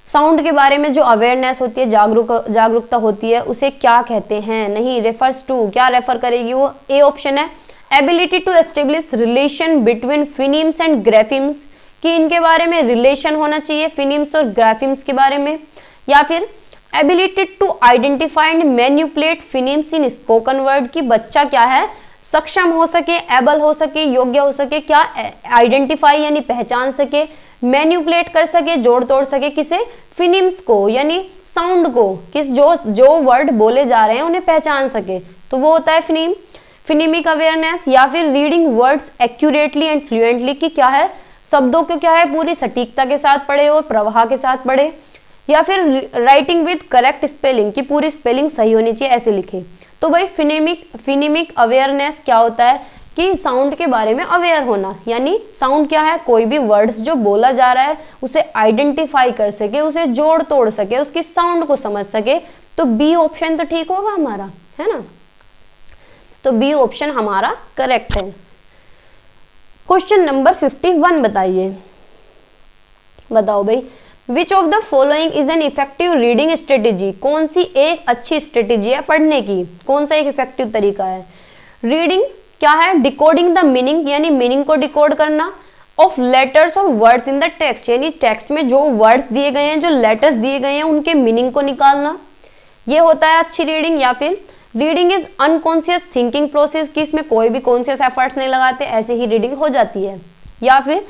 साउंड के बारे में जो अवेयरनेस होती है, जागरूकता होती है, उसे क्या कहते हैं? नहीं, रेफर्स टू क्या रेफर करेगी वो? ए ऑप्शन है ability to establish relation between phonemes and graphemes, कि इनके बारे में रिलेशन होना चाहिए फिनिम्स और ग्राफिम्स के बारे में। या फिर ability to identify and manipulate phonemes in spoken word, की बच्चा क्या है, सक्षम हो सके, एबल हो सके, योग्य हो सके, क्या आइडेंटिफाई यानी पहचान सके, मैन्युपुलेट कर सके, जोड़ तोड़ सके, किसे, फिनिम्स को, यानी साउंड को, किस जो वर्ड बोले जा रहे हैं उन्हें पहचान सके, तो वो होता है फिनिमिक अवेयरनेस। या फिर reading words accurately and fluently, की क्या है, शब्दों को क्या है, पूरी सटीकता के साथ पढ़े और प्रवाह के साथ पढ़े। या फिर राइटिंग विद करेक्ट स्पेलिंग, की पूरी स्पेलिंग सही होनी चाहिए, ऐसे लिखे। तो भाई फिनिमिक अवेयरनेस क्या होता है कि साउंड के बारे में अवेयर होना, यानी साउंड क्या है, कोई भी वर्ड्स जो बोला जा रहा है उसे आइडेंटिफाई कर सके, उसे जोड़ तोड़ सके, उसकी साउंड को समझ सके। तो बी ऑप्शन तो ठीक होगा हमारा, है ना। तो बी ऑप्शन हमारा करेक्ट है। क्वेश्चन नंबर 51 बताइए। बताओ भाई, विच of the following is an effective reading strategy, कौन सी एक अच्छी स्ट्रेटेजी है पढ़ने की, कौन सा एक इफेक्टिव तरीका है? रीडिंग क्या है, डिकोडिंग द मीनिंग, यानी मीनिंग को डिकोड करना, ऑफ लेटर्स और वर्ड्स इन द टेक्स्ट, यानी टेक्स्ट में जो वर्ड्स दिए गए हैं, जो लेटर्स दिए गए हैं, उनके मीनिंग को निकालना, ये होता है अच्छी रीडिंग। या फिर reading is unconscious thinking process, कि इसमें कोई भी कॉन्शियस एफर्ट्स नहीं लगाते, ऐसे ही रीडिंग हो जाती है। या फिर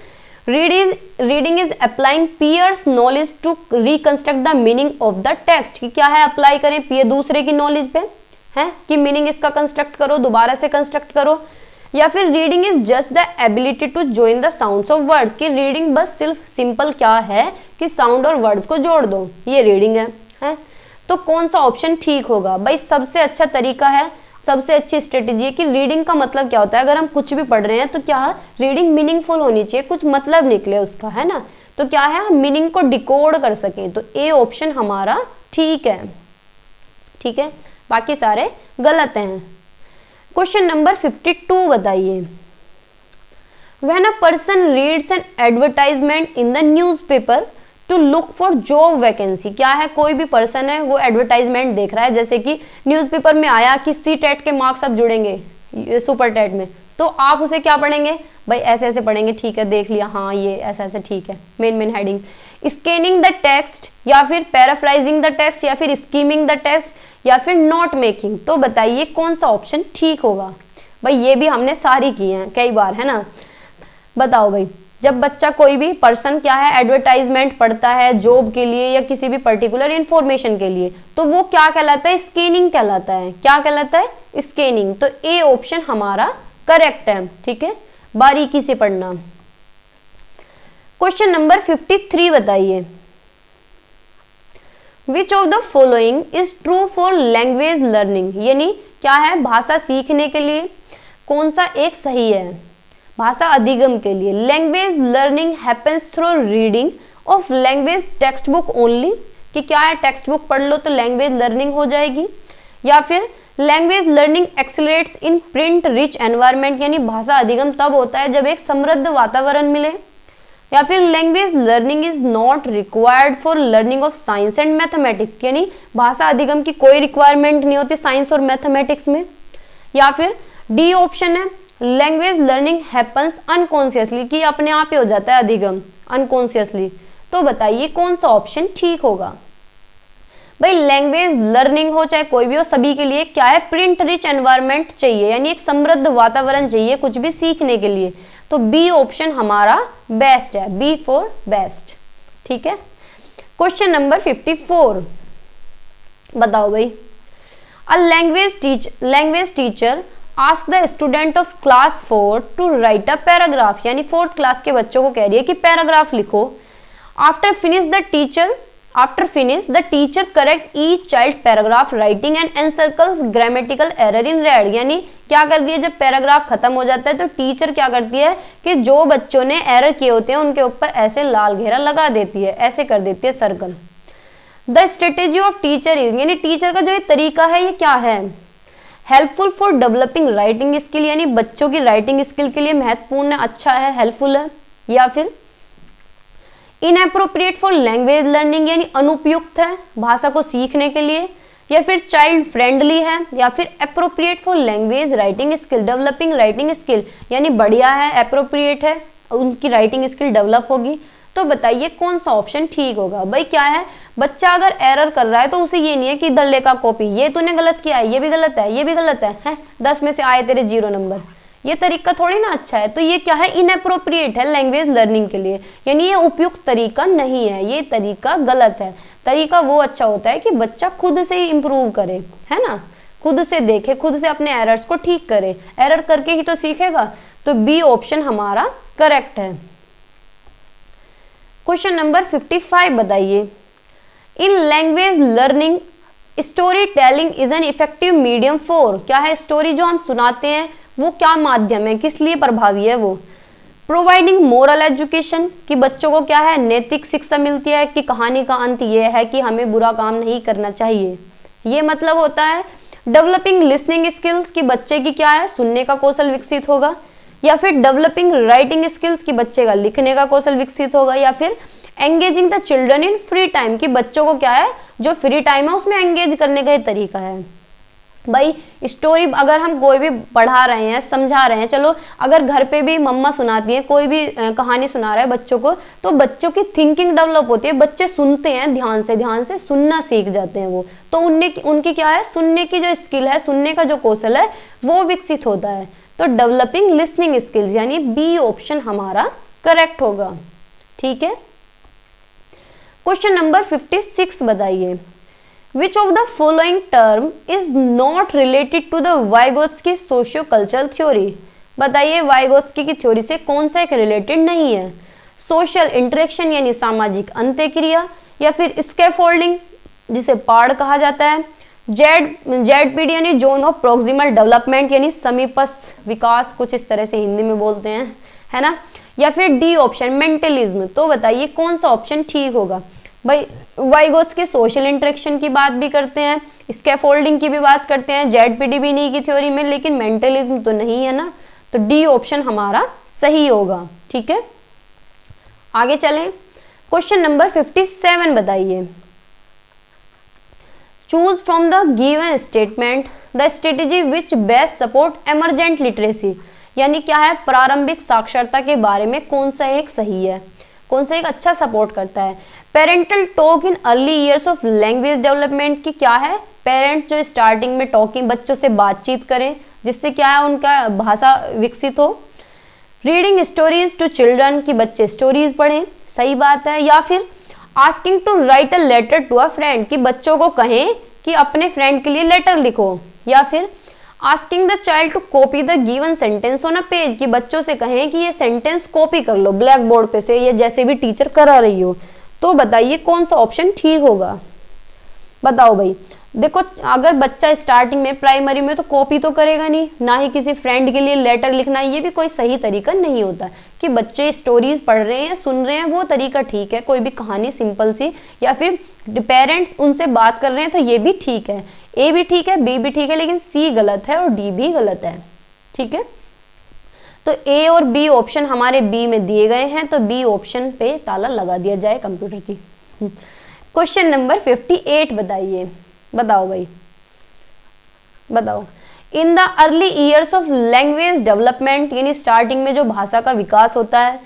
reading is applying peers knowledge to reconstruct the meaning of the text, कि क्या है, अप्लाई करें पीयर दूसरे की नॉलेज पे, है कि मीनिंग इसका कंस्ट्रक्ट करो, दोबारा से कंस्ट्रक्ट करो। या फिर reading is just the ability to join the sounds of words, की रीडिंग बस सिर्फ सिंपल क्या है कि साउंड और वर्ड्स को जोड़ दो, ये रीडिंग है। तो कौन सा ऑप्शन ठीक होगा? भाई सबसे अच्छा तरीका है, सबसे अच्छी स्ट्रेटेजी है कि रीडिंग का मतलब क्या होता है, अगर हम कुछ भी पढ़ रहे हैं तो क्या रीडिंग मीनिंगफुल होनी चाहिए, कुछ मतलब निकले उसका, है ना। तो क्या है, हम मीनिंग को डिकोड कर सकें। तो ए ऑप्शन हमारा ठीक है। ठीक है, बाकी सारे गलत हैं। क्वेश्चन नंबर 52 बताइए। When a person reads an advertisement in the newspaper to look for job vacancy, क्या है, कोई भी पर्सन है वो एडवर्टाइजमेंट देख रहा है, जैसे कि न्यूज़पेपर में आया कि सी टेट के मार्क्स अब जुड़ेंगे सुपर टेट में, तो आप उसे क्या पढ़ेंगे? भाई ऐसे ऐसे पढ़ेंगे, ठीक है, देख लिया, हाँ ये ऐसा ऐसे, ठीक है, main heading. Scanning the text, या फिर पैराफ्राइजिंग द टेक्स्ट, या फिर स्कीमिंग द टेक्स्ट, या फिर नोट मेकिंग। तो बताइए कौन सा ऑप्शन ठीक होगा? भाई ये भी हमने सारी की हैं कई बार, है ना। बताओ भाई, जब बच्चा कोई भी पर्सन क्या है एडवर्टाइजमेंट पढ़ता है जॉब के लिए या किसी भी पर्टिकुलर इंफॉर्मेशन के लिए, तो वो क्या कहलाता है, स्कैनिंग कहलाता है। क्या कहलाता है, स्कैनिंग। तो ए ऑप्शन हमारा करेक्ट है। ठीक है, बारीकी से पढ़ना। क्वेश्चन नंबर 53 बताइए, which of the following is true for language learning, यानी क्या है भाषा सीखने के लिए कौन सा एक सही है, भाषा अधिगम के लिए। Language learning happens through reading of language text book only, कि क्या है टेक्स्ट बुक पढ़ लो तो लैंग्वेज लर्निंग हो जाएगी। या फिर language learning accelerates in print rich environment, यानी भाषा अधिगम तब होता है जब एक समृद्ध वातावरण मिले। या फिर language learning is not required for learning of science and mathematics, यानी भाषा अधिगम की कोई रिक्वायरमेंट नहीं होती साइंस और मैथमेटिक्स में। या फिर डी ऑप्शन है लैंग्वेज लर्निंग हैपन्स अनकॉन्शियसली, कि अपने आप ही हो जाता है अधिगम अनकॉन्शियसली। तो बताइए कौन सा ऑप्शन ठीक होगा। भाई लैंग्वेज लर्निंग हो चाहे कोई भी हो, सभी के लिए क्या है प्रिंट रिच एनवायरनमेंट चाहिए, यानी एक समृद्ध वातावरण चाहिए कुछ भी सीखने के लिए। तो बी ऑप्शन हमारा बेस्ट है, बी फॉर बेस्ट। ठीक है, क्वेश्चन नंबर 54 बताओ भाई, a language teacher ask the student of class 4 to write a paragraph, यानी 4th क्लास के बच्चों को कह रही है कि पैराग्राफ लिखो। After finish the teacher correct each child's paragraph writing and encircles grammatical error in red, यानी क्या कर दिया जब पैराग्राफ खत्म हो जाता है तो टीचर क्या करती है कि जो बच्चों ने एरर किए होते हैं उनके ऊपर ऐसे लाल घेरा लगा देती है, ऐसे कर देती है circle. The strategy of teacher is, यानी टीचर का जो ये तरीका है ये क्या है, helpful for developing writing skill, यानी बच्चों की राइटिंग स्किल के लिए महत्वपूर्ण है, अच्छा है, हेल्पफुल है। या फिर इनएप्रोप्रिएट फॉर लैंग्वेज लर्निंग, यानी अनुपयुक्त है भाषा को सीखने के लिए। या फिर चाइल्ड फ्रेंडली है। या फिर appropriate for language writing skill developing writing skill, यानी बढ़िया है, अप्रोप्रिएट है, उनकी राइटिंग स्किल डेवलप होगी। तो बताइए कौन सा ऑप्शन ठीक होगा। भाई क्या है, बच्चा अगर एरर कर रहा है तो उसे ये नहीं है कि इधर लेका कॉपी, ये तूने गलत किया है, ये भी गलत है, ये भी गलत है 10 में से आए तेरे 0 नंबर, ये तरीका थोड़ी ना अच्छा है। तो ये क्या है, इनएप्रोप्रिएट है लैंग्वेज लर्निंग के लिए, यानी ये उपयुक्त तरीका नहीं है, ये तरीका गलत है। तरीका वो अच्छा होता है कि बच्चा खुद से ही इंप्रूव करे, है ना, खुद से देखे, खुद से अपने एरर्स को ठीक करे, एरर करके ही तो सीखेगा। तो बी ऑप्शन हमारा करेक्ट है। क्वेश्चन नंबर 55 बताइए, in language learning story telling is an effective medium for, क्या है स्टोरी जो हम सुनाते हैं वो क्या माध्यम है, किस लिए प्रभावी है वो। प्रोवाइडिंग मोरल एजुकेशन, कि बच्चों को क्या है नैतिक शिक्षा मिलती है, कि कहानी का अंत ये है कि हमें बुरा काम नहीं करना चाहिए, ये मतलब होता है। डेवलपिंग लिसनिंग स्किल्स, कि बच्चे की क्या है सुनने का कौशल विकसित होगा। या फिर डेवलपिंग राइटिंग स्किल्स, कि बच्चे का लिखने का कौशल विकसित होगा। या फिर engaging the children in free time, कि बच्चों को क्या है जो फ्री टाइम है उसमें एंगेज करने का ही तरीका है। भाई स्टोरी अगर हम कोई भी पढ़ा रहे हैं, समझा रहे हैं, चलो अगर घर पे भी मम्मा सुनाती है, कोई भी कहानी सुना रहा है बच्चों को, तो बच्चों की थिंकिंग डेवलप होती है, बच्चे सुनते हैं ध्यान से सुनना सीख जाते हैं वो, तो उनकी क्या है सुनने की जो स्किल है, सुनने का जो कौशल है वो विकसित होता है। तो डेवलपिंग लिसनिंग स्किल्स, यानी बी ऑप्शन हमारा करेक्ट होगा। ठीक है, क्वेश्चन नंबर 56 बताइए, Which of the following term is not related to the Vygotsky socio-cultural theory? बताइए वाइगोत्स्की की थ्योरी से कौन सा एक रिलेटेड नहीं है। सोशल इंटरेक्शन यानी सामाजिक अंत्यक्रिया, या फिर स्कैफोल्डिंग जिसे पाड़ कहा जाता है, जेडपीडी यानी जोन ऑफ प्रोक्सिमल डेवलपमेंट यानी समीपस्थ विकास, कुछ इस तरह से हिंदी में बोलते हैं, है ना। या फिर डी ऑप्शन मेंटलिज्म। तो बताइए कौन सा ऑप्शन ठीक होगा। भाई वाइगोत्स के सोशल इंटरेक्शन की बात भी करते हैं, स्कैफोल्डिंग की भी बात करते हैं, जेडपीडी भी नहीं की थ्योरी में, लेकिन मेंटलिज्म तो नहीं है ना, तो डी ऑप्शन हमारा सही होगा। ठीक है, आगे चलें। क्वेश्चन नंबर 57 बताइए, choose from the given statement the strategy which best support emergent literacy, यानी क्या है प्रारंभिक साक्षरता के बारे में कौन सा एक सही है, कौन सा एक अच्छा सपोर्ट करता है। Parental talk in early years of language development की क्या है, पेरेंट जो स्टार्टिंग में टॉकिंग बच्चों से बातचीत करें जिससे क्या है उनका भाषा विकसित हो। रीडिंग स्टोरीज टू चिल्ड्रन, कि बच्चे स्टोरीज पढ़ें, सही बात है। या फिर asking to write a letter to a friend, कि बच्चों को कहें कि अपने फ्रेंड के लिए लेटर लिखो। या फिर asking the child to copy the given sentence on a page, कि बच्चों से कहें कि ये सेंटेंस कॉपी कर लो ब्लैक बोर्ड पे से, या जैसे भी टीचर करा रही हो। तो बताइए कौन सा ऑप्शन ठीक होगा, बताओ भाई। देखो अगर बच्चा स्टार्टिंग में प्राइमरी में तो कॉपी तो करेगा नहीं, ना ही किसी फ्रेंड के लिए लेटर लिखना, ये भी कोई सही तरीका नहीं होता। कि बच्चे स्टोरीज पढ़ रहे हैं, सुन रहे हैं, वो तरीका ठीक है, कोई भी कहानी सिंपल सी, या फिर पेरेंट्स उनसे बात कर रहे हैं तो ये भी ठीक है। ए भी ठीक है, बी भी ठीक है, लेकिन सी गलत है और डी भी गलत है। ठीक है, तो ए और बी ऑप्शन हमारे बी में दिए गए हैं, तो बी ऑप्शन पे ताला लगा दिया जाए कंप्यूटर की। क्वेश्चन नंबर 58 बताइए, बताओ भाई, बताओ। In the early years of language development, यानी स्टार्टिंग में जो भाषा का विकास होता है,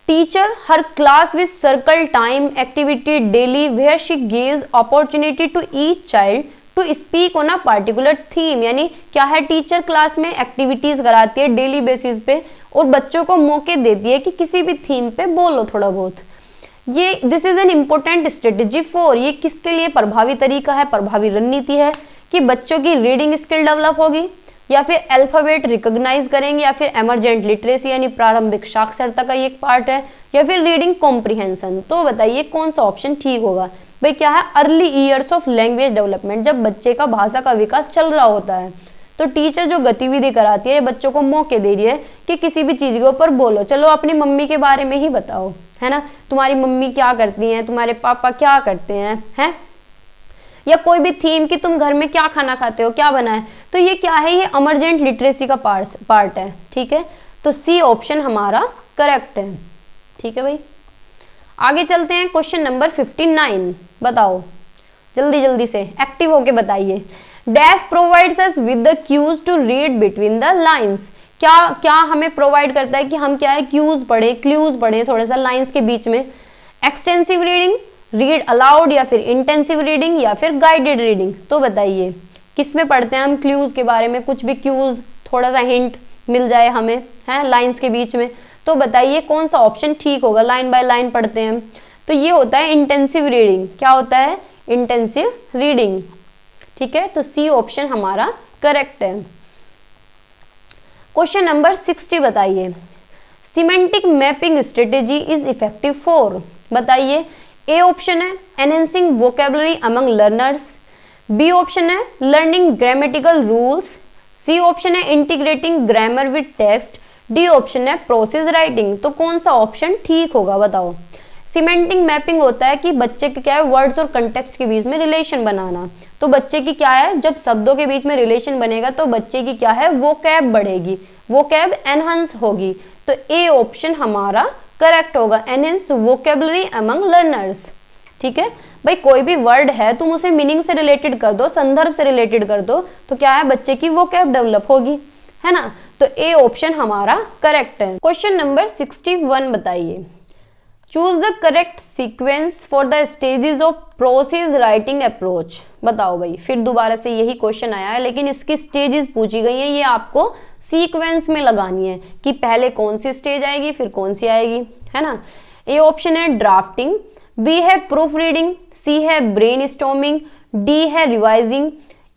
teacher her class with circle time activity daily where she gives opportunity to each child to speak on a particular theme, यानी क्या है, टीचर क्लास में एक्टिविटीज कराती है डेली बेसिस पे और बच्चों को मौके देती है कि किसी भी थीम पे बोलो थोड़ा बहुत। ये this is an important strategy for, ये किसके लिए प्रभावी तरीका है, प्रभावी रणनीति है कि बच्चों की रीडिंग स्किल डेवलप होगी, या फिर अल्फाबेट रिकॉग्नाइज करेंगे, या फिर एमरजेंट लिटरेसी यानी प्रारंभिक साक्षरता का एक पार्ट है, या फिर रीडिंग कॉम्प्रिहेंशन। तो बताइए कौन सा ऑप्शन ठीक होगा भाई। क्या है, early years of language development, जब बच्चे का भाषा का विकास चल रहा होता है तो टीचर जो गतिविधि कराती है, बच्चों को मौके दे रही है कि किसी भी चीज के ऊपर बोलो। चलो अपनी मम्मी के बारे में ही बताओ, है ना, तुम्हारी मम्मी क्या करती हैं, तुम्हारे पापा क्या करते हैं, या कोई भी थीम कि तुम घर में क्या खाना खाते हो, क्या बना है। तो ये क्या है, ये एमरजेंट लिटरेसी का पार्ट है। ठीक है, तो सी ऑप्शन हमारा करेक्ट है। ठीक है भाई, आगे चलते हैं। क्वेश्चन नंबर 59 बताओ, जल्दी जल्दी से एक्टिव होके बताइए। Dash provides us with the cues to read between the lines, क्या क्या हमें प्रोवाइड करता है कि हम क्या है, क्यूज पढ़े, क्लूज पढ़े थोड़ा सा लाइंस के बीच में। एक्सटेंसिव रीडिंग, रीड अलाउड, या फिर इंटेंसिव रीडिंग, या फिर गाइडेड रीडिंग। तो बताइए किस में पढ़ते हैं हम क्लूज के बारे में, कुछ भी क्यूज थोड़ा सा हिंट मिल जाए हमें, है लाइंस के बीच में। तो बताइए कौन सा ऑप्शन ठीक होगा, लाइन बाय लाइन पढ़ते हैं। तो ये होता है इंटेंसिव रीडिंग। क्या होता है, इंटेंसिव रीडिंग। ठीक है, तो सी ऑप्शन हमारा करेक्ट है। क्वेश्चन नंबर 60 बताइए। Semantic mapping strategy is effective for, बताइए। ए ऑप्शन है enhancing vocabulary among learners, B option है learning grammatical rules, C option है integrating grammar with text, D option है प्रोसेस राइटिंग। तो कौन सा ऑप्शन ठीक होगा बताओ। सिमेंटिक मैपिंग होता है कि बच्चे के क्या है, वर्ड्स और कंटेक्स्ट के बीच में रिलेशन बनाना। तो बच्चे की क्या है, जब शब्दों के बीच में रिलेशन बनेगा तो बच्चे की क्या है, वोकैब बढ़ेगी, वोकैब एनहांस होगी। तो ए ऑप्शन हमारा करेक्ट होगा, एनहांस वोकेबलरी अमंग लर्नर्स। ठीक है भाई, कोई भी वर्ड है तुम उसे मीनिंग से रिलेटेड कर दो, संदर्भ से रिलेटेड कर दो, तो क्या है, बच्चे की वोकैब डेवलप होगी, है ना। तो ए ऑप्शन हमारा करेक्ट है। क्वेश्चन नंबर 61 बताइए। Choose the correct sequence for the stages of process writing approach. बताओ भाई, फिर दोबारा से यही क्वेश्चन आया है, लेकिन इसकी स्टेजेस पूछी गई है, ये आपको सीक्वेंस में लगानी है कि पहले कौन सी स्टेज आएगी फिर कौन सी आएगी, है ना। ए ऑप्शन है ड्राफ्टिंग, बी है प्रूफ रीडिंग, सी है ब्रेन स्टॉर्मिंग, डी है रिवाइजिंग,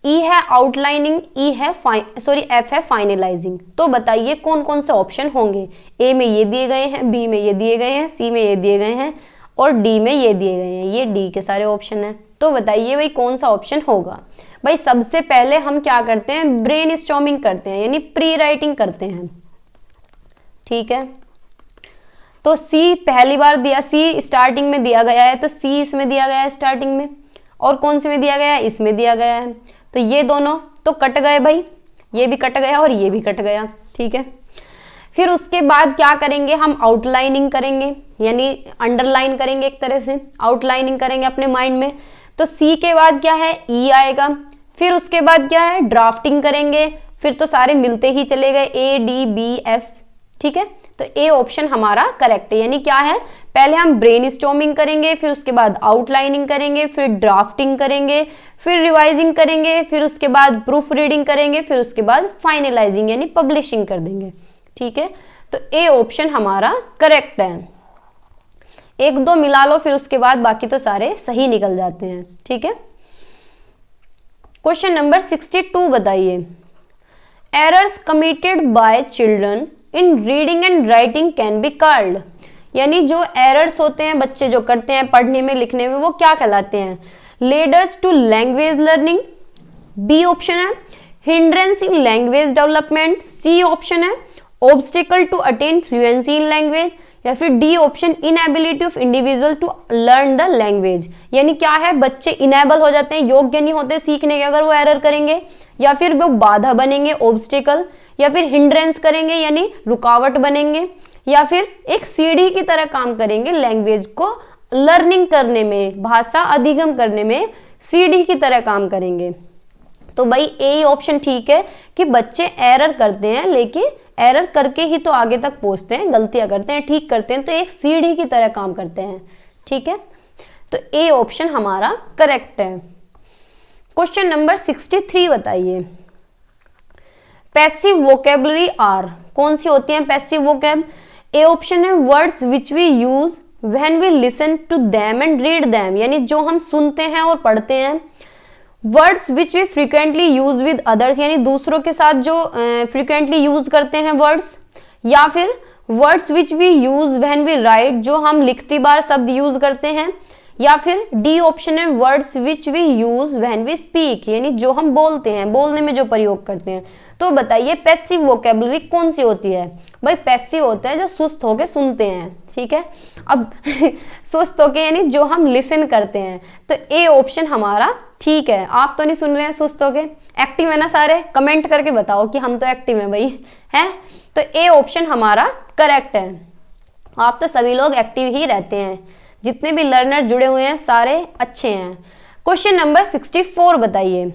ई है आउटलाइनिंग, एफ है फाइनलाइजिंग। तो बताइए कौन कौन से ऑप्शन होंगे। ए में ये दिए गए हैं, बी में ये दिए गए हैं, सी में ये दिए गए हैं और डी में ये दिए गए हैं। ये डी के सारे ऑप्शन हैं। तो बताइए भाई कौन सा ऑप्शन होगा। भाई सबसे पहले हम क्या करते हैं, ब्रेन स्टॉर्मिंग करते हैं, यानी प्री राइटिंग करते हैं। ठीक है, तो सी पहली बार दिया, सी स्टार्टिंग में दिया गया है, तो सी इसमें दिया गया है स्टार्टिंग में, और कौन से में दिया गया है, इसमें दिया गया है। तो ये दोनों तो कट गए भाई, ये भी कट गया और ये भी कट गया। ठीक है, फिर उसके बाद क्या करेंगे, हम आउटलाइनिंग करेंगे, यानी अंडरलाइन करेंगे, एक तरह से आउटलाइनिंग करेंगे अपने माइंड में। तो सी के बाद क्या है, ई आएगा। फिर उसके बाद क्या है, ड्राफ्टिंग करेंगे। फिर तो सारे मिलते ही चले गए, ए डी बी एफ। ठीक है, तो ए ऑप्शन हमारा करेक्ट है। यानी क्या है, पहले हम ब्रेन स्टॉर्मिंग करेंगे, फिर उसके बाद आउटलाइनिंग करेंगे, फिर ड्राफ्टिंग करेंगे, फिर रिवाइजिंग करेंगे, फिर उसके बाद प्रूफ रीडिंग करेंगे, फिर उसके बाद फाइनलाइजिंग यानी पब्लिशिंग कर देंगे। ठीक है, तो ए ऑप्शन हमारा करेक्ट है। एक दो मिला लो फिर उसके बाद बाकी तो सारे सही निकल जाते हैं। ठीक है, क्वेश्चन नंबर 62 बताइए। Errors committed by children in reading and writing can be called, यानी जो एरर्स होते हैं बच्चे जो करते हैं पढ़ने में लिखने में वो क्या कहलाते हैं? Leaders to language learning, B option है। Hindrance in language development, C option है। Obstacle to attain fluency in language, या फिर D option inability of individual to learn the language, यानी क्या है बच्चे इनेबल हो जाते हैं, योग्य नहीं होते सीखने के अगर वो एरर करेंगे, या फिर वो बाधा बनेंगे ऑब्स्टिकल, या फिर हिंड्रेंस करेंगे यानी रुकावट बनेंगे, या फिर एक सीढ़ी की तरह काम करेंगे लैंग्वेज को लर्निंग करने में, भाषा अधिगम करने में सीढ़ी की तरह काम करेंगे। तो भाई ए ऑप्शन ठीक है कि बच्चे एरर करते हैं लेकिन एरर करके ही तो आगे तक पहुंचते हैं, गलतियां करते हैं, ठीक करते हैं, तो एक सीढ़ी की तरह काम करते हैं। ठीक है, तो ए ऑप्शन हमारा करेक्ट है। क्वेश्चन नंबर 63 बताइए। पैसिव वोकेबलरी आर, कौन सी होती है पैसिव वोकेब? ए ऑप्शन है words which we use when we listen to them and read them, यानी जो हम सुनते हैं और पढ़ते हैं। Words which we frequently use with others, यानी दूसरों के साथ जो फ्रिक्वेंटली यूज करते हैं वर्ड्स, या फिर words which we use when we write, जो हम लिखती बार शब्द यूज करते हैं, या फिर डी ऑप्शन है words which we use when we speak, यानी जो हम बोलते हैं, बोलने में जो प्रयोग करते हैं। तो बताइए पैसिव वोकेबलरी कौन सी होती है? भाई पैसिव होता है जो सुस्त होके सुनते हैं। ठीक है, अब सुस्त होके यानी जो हम लिसन करते हैं, तो ए ऑप्शन हमारा ठीक है। आप तो नहीं सुन रहे हैं सुस्त होके, एक्टिव है ना सारे? कमेंट करके बताओ कि हम तो एक्टिव हैं भाई, हैं? तो ए ऑप्शन हमारा करेक्ट है। आप तो सभी लोग एक्टिव ही रहते हैं, जितने भी लर्नर जुड़े हुए हैं सारे अच्छे हैं। क्वेश्चन नंबर 64 बताइए।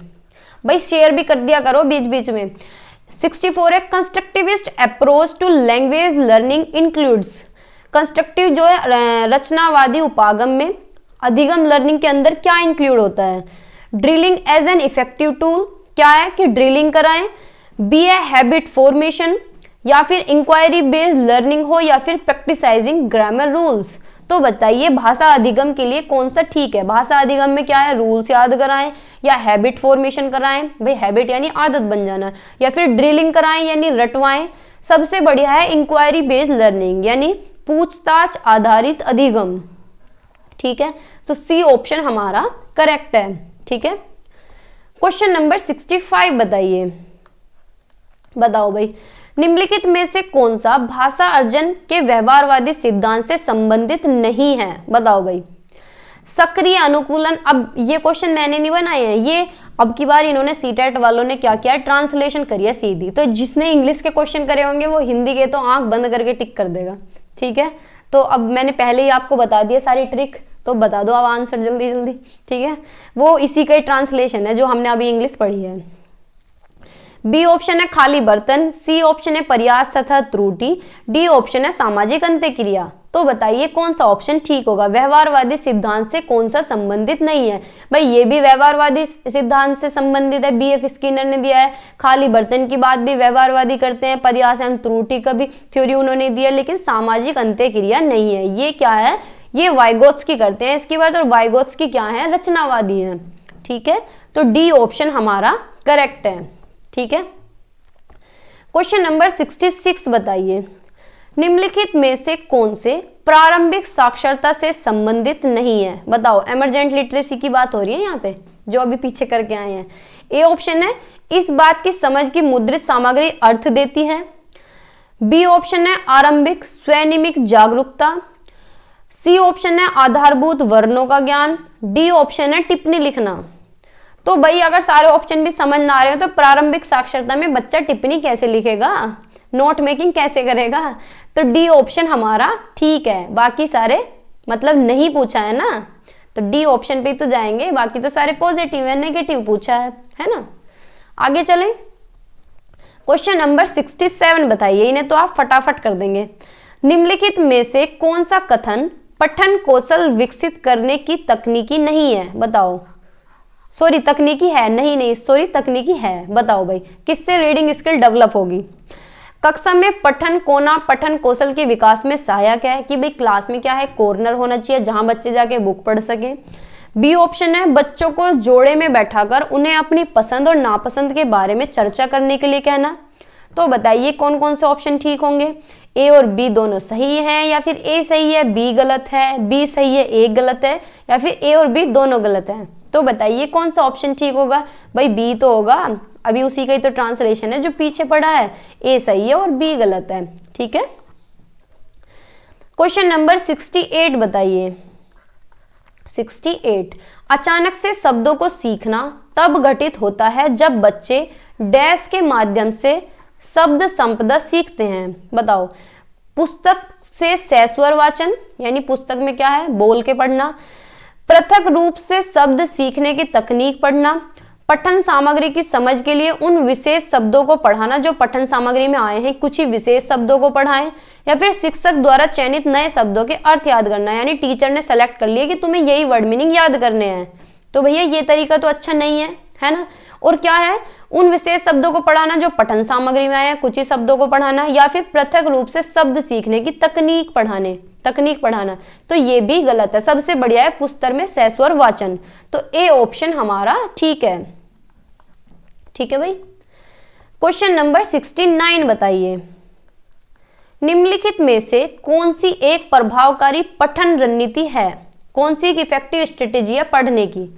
भाई शेयर भी कर दिया करो बीच बीच में। 64 है constructivist approach to language learning includes, constructive जो है रचनावादी उपागम में अधिगम लर्निंग के अंदर क्या इंक्लूड होता है? Drilling as an effective tool, क्या है कि ड्रिलिंग कराएं, बी ए हैबिट फॉर्मेशन, या फिर इंक्वायरी बेस्ड लर्निंग हो, या फिर प्रैक्टिसाइजिंग ग्रामर रूल्स। तो बताइए भाषा अधिगम के लिए कौन सा ठीक है? भाषा अधिगम में क्या है? रूल्स याद कराएं, या हैबिट फॉर्मेशन कराएं, भाई हैबिट यानी आदत बन जाना, या फिर ड्रिलिंग कराएं यानी रटवाएं। सबसे बढ़िया है इंक्वायरी बेस्ड लर्निंग यानी पूछताछ आधारित अधिगम। ठीक है, तो सी ऑप्शन हमारा करेक्ट है। ठीक है, क्वेश्चन नंबर 65 बताइए। बताओ भाई निम्नलिखित में से कौन सा भाषा अर्जन के व्यवहारवादी सिद्धांत से संबंधित नहीं है? बताओ भाई। सक्रिय अनुकूलन, अब ये क्वेश्चन मैंने नहीं बनाए हैं, ये अब की बार इन्होंने सीटेट वालों ने क्या किया, ट्रांसलेशन करिए सीधी। तो जिसने इंग्लिश के क्वेश्चन करे होंगे वो हिंदी के तो आंख बंद करके टिक कर देगा। ठीक है, तो अब मैंने पहले ही आपको बता दिया सारी ट्रिक, तो बता दो अब आंसर जल्दी जल्दी। ठीक है, वो इसी का ही ट्रांसलेशन है जो हमने अभी इंग्लिश पढ़ी है। बी ऑप्शन है खाली बर्तन, सी ऑप्शन है प्रयास तथा त्रुटि, डी ऑप्शन है सामाजिक अंत्यक्रिया। तो बताइए कौन सा ऑप्शन ठीक होगा? व्यवहारवादी सिद्धांत से कौन सा संबंधित नहीं है? भाई ये भी व्यवहारवादी सिद्धांत से संबंधित है, बीएफ स्किनर ने दिया है। खाली बर्तन की बात भी व्यवहारवादी करते हैं, प्रयास एवं त्रुटि का भी थ्योरी उन्होंने दिया, लेकिन सामाजिक अंत्यक्रिया नहीं है। ये क्या है? ये वाइगोत्स्की करते हैं इसकी बात, और वाइगोत्स्की क्या है? रचनावादी हैं। ठीक है, तो डी ऑप्शन हमारा करेक्ट है। ठीक है, क्वेश्चन नंबर 66 बताइए। निम्नलिखित में से कौन से प्रारंभिक साक्षरता से संबंधित नहीं है? बताओ, एमरजेंट लिटरेसी की बात हो रही है यहाँ पे, जो अभी पीछे करके आए हैं। ए ऑप्शन है इस बात की समझ की मुद्रित सामग्री अर्थ देती है, बी ऑप्शन है आरंभिक स्वनिमिक जागरूकता, सी ऑप्शन है आधारभूत वर्णों का ज्ञान, डी ऑप्शन है टिप्पणी लिखना। तो भाई अगर सारे ऑप्शन भी समझ ना आ रहे हो तो प्रारंभिक साक्षरता में बच्चा टिप्पणी कैसे लिखेगा, नोट मेकिंग कैसे करेगा? तो डी ऑप्शन हमारा ठीक है, बाकी सारे मतलब नहीं पूछा है ना, तो डी ऑप्शन पे तो जाएंगे, बाकी तो सारे पॉजिटिव है, नेगेटिव पूछा है ना। आगे चलें, क्वेश्चन नंबर 67 बताइए, इन्हें तो आप फटाफट कर देंगे। निम्नलिखित में से कौन सा कथन पठन कौशल विकसित करने की तकनीकी नहीं है? बताओ। सॉरी तकनीकी है, नहीं सॉरी तकनीकी है। बताओ भाई किससे रीडिंग स्किल डेवलप होगी? कक्षा में पठन कोना पठन कौशल के विकास में सहायक है, कि भाई क्लास में क्या है, कॉर्नर होना चाहिए जहां बच्चे जाके बुक पढ़ सके। बी ऑप्शन है बच्चों को जोड़े में बैठाकर उन्हें अपनी पसंद और नापसंद के बारे में चर्चा करने के लिए कहना। तो बताइए कौन कौन से ऑप्शन ठीक होंगे। ए और बी दोनों सही हैं, या फिर ए सही है बी गलत है, बी सही है ए गलत है, या फिर ए और बी दोनों गलत है। तो बताइए कौन सा ऑप्शन ठीक होगा। भाई बी तो होगा, अभी उसी का ही तो ट्रांसलेशन है जो पीछे पड़ा है। ए सही है और बी गलत है। ठीक है, क्वेश्चन नंबर 68 बताइए। 68, अचानक से शब्दों को सीखना तब घटित होता है जब बच्चे डैश के माध्यम से शब्द संपदा सीखते हैं। बताओ। पुस्तक से सस्वर वाचन, यानी पुस्तक में क्या है, बोल के पढ़ना। पृथक रूप से शब्द सीखने की तकनीक पढ़ना। पठन सामग्री की समझ के लिए उन विशेष शब्दों को पढ़ाना जो पठन सामग्री में आए हैं, कुछ ही विशेष शब्दों को पढ़ाएं। या फिर शिक्षक द्वारा चयनित नए शब्दों के अर्थ याद करना, यानी टीचर ने सेलेक्ट कर लिया कि तुम्हें यही वर्ड मीनिंग याद करने हैं। तो भैया ये तरीका तो अच्छा नहीं है ना। और क्या है, उन विशेष शब्दों को पढ़ाना जो पठन सामग्री में आए हैं, कुछ ही शब्दों को पढ़ाना, या फिर पृथक रूप से शब्द सीखने की तकनीक पढ़ाना। तो ये भी गलत है। सबसे बढ़िया है पुस्तक में सस्वर वाचन। तो ए ऑप्शन हमारा ठीक है। ठीक है भाई। क्वेश्चन नंबर 69 बताइए। निम्नलिखित में से कौन सी एक प्रभावकारी पठन रणनीति है, कौन सी एक इफेक्टिव स्ट्रेटेजी है पढ़ने की।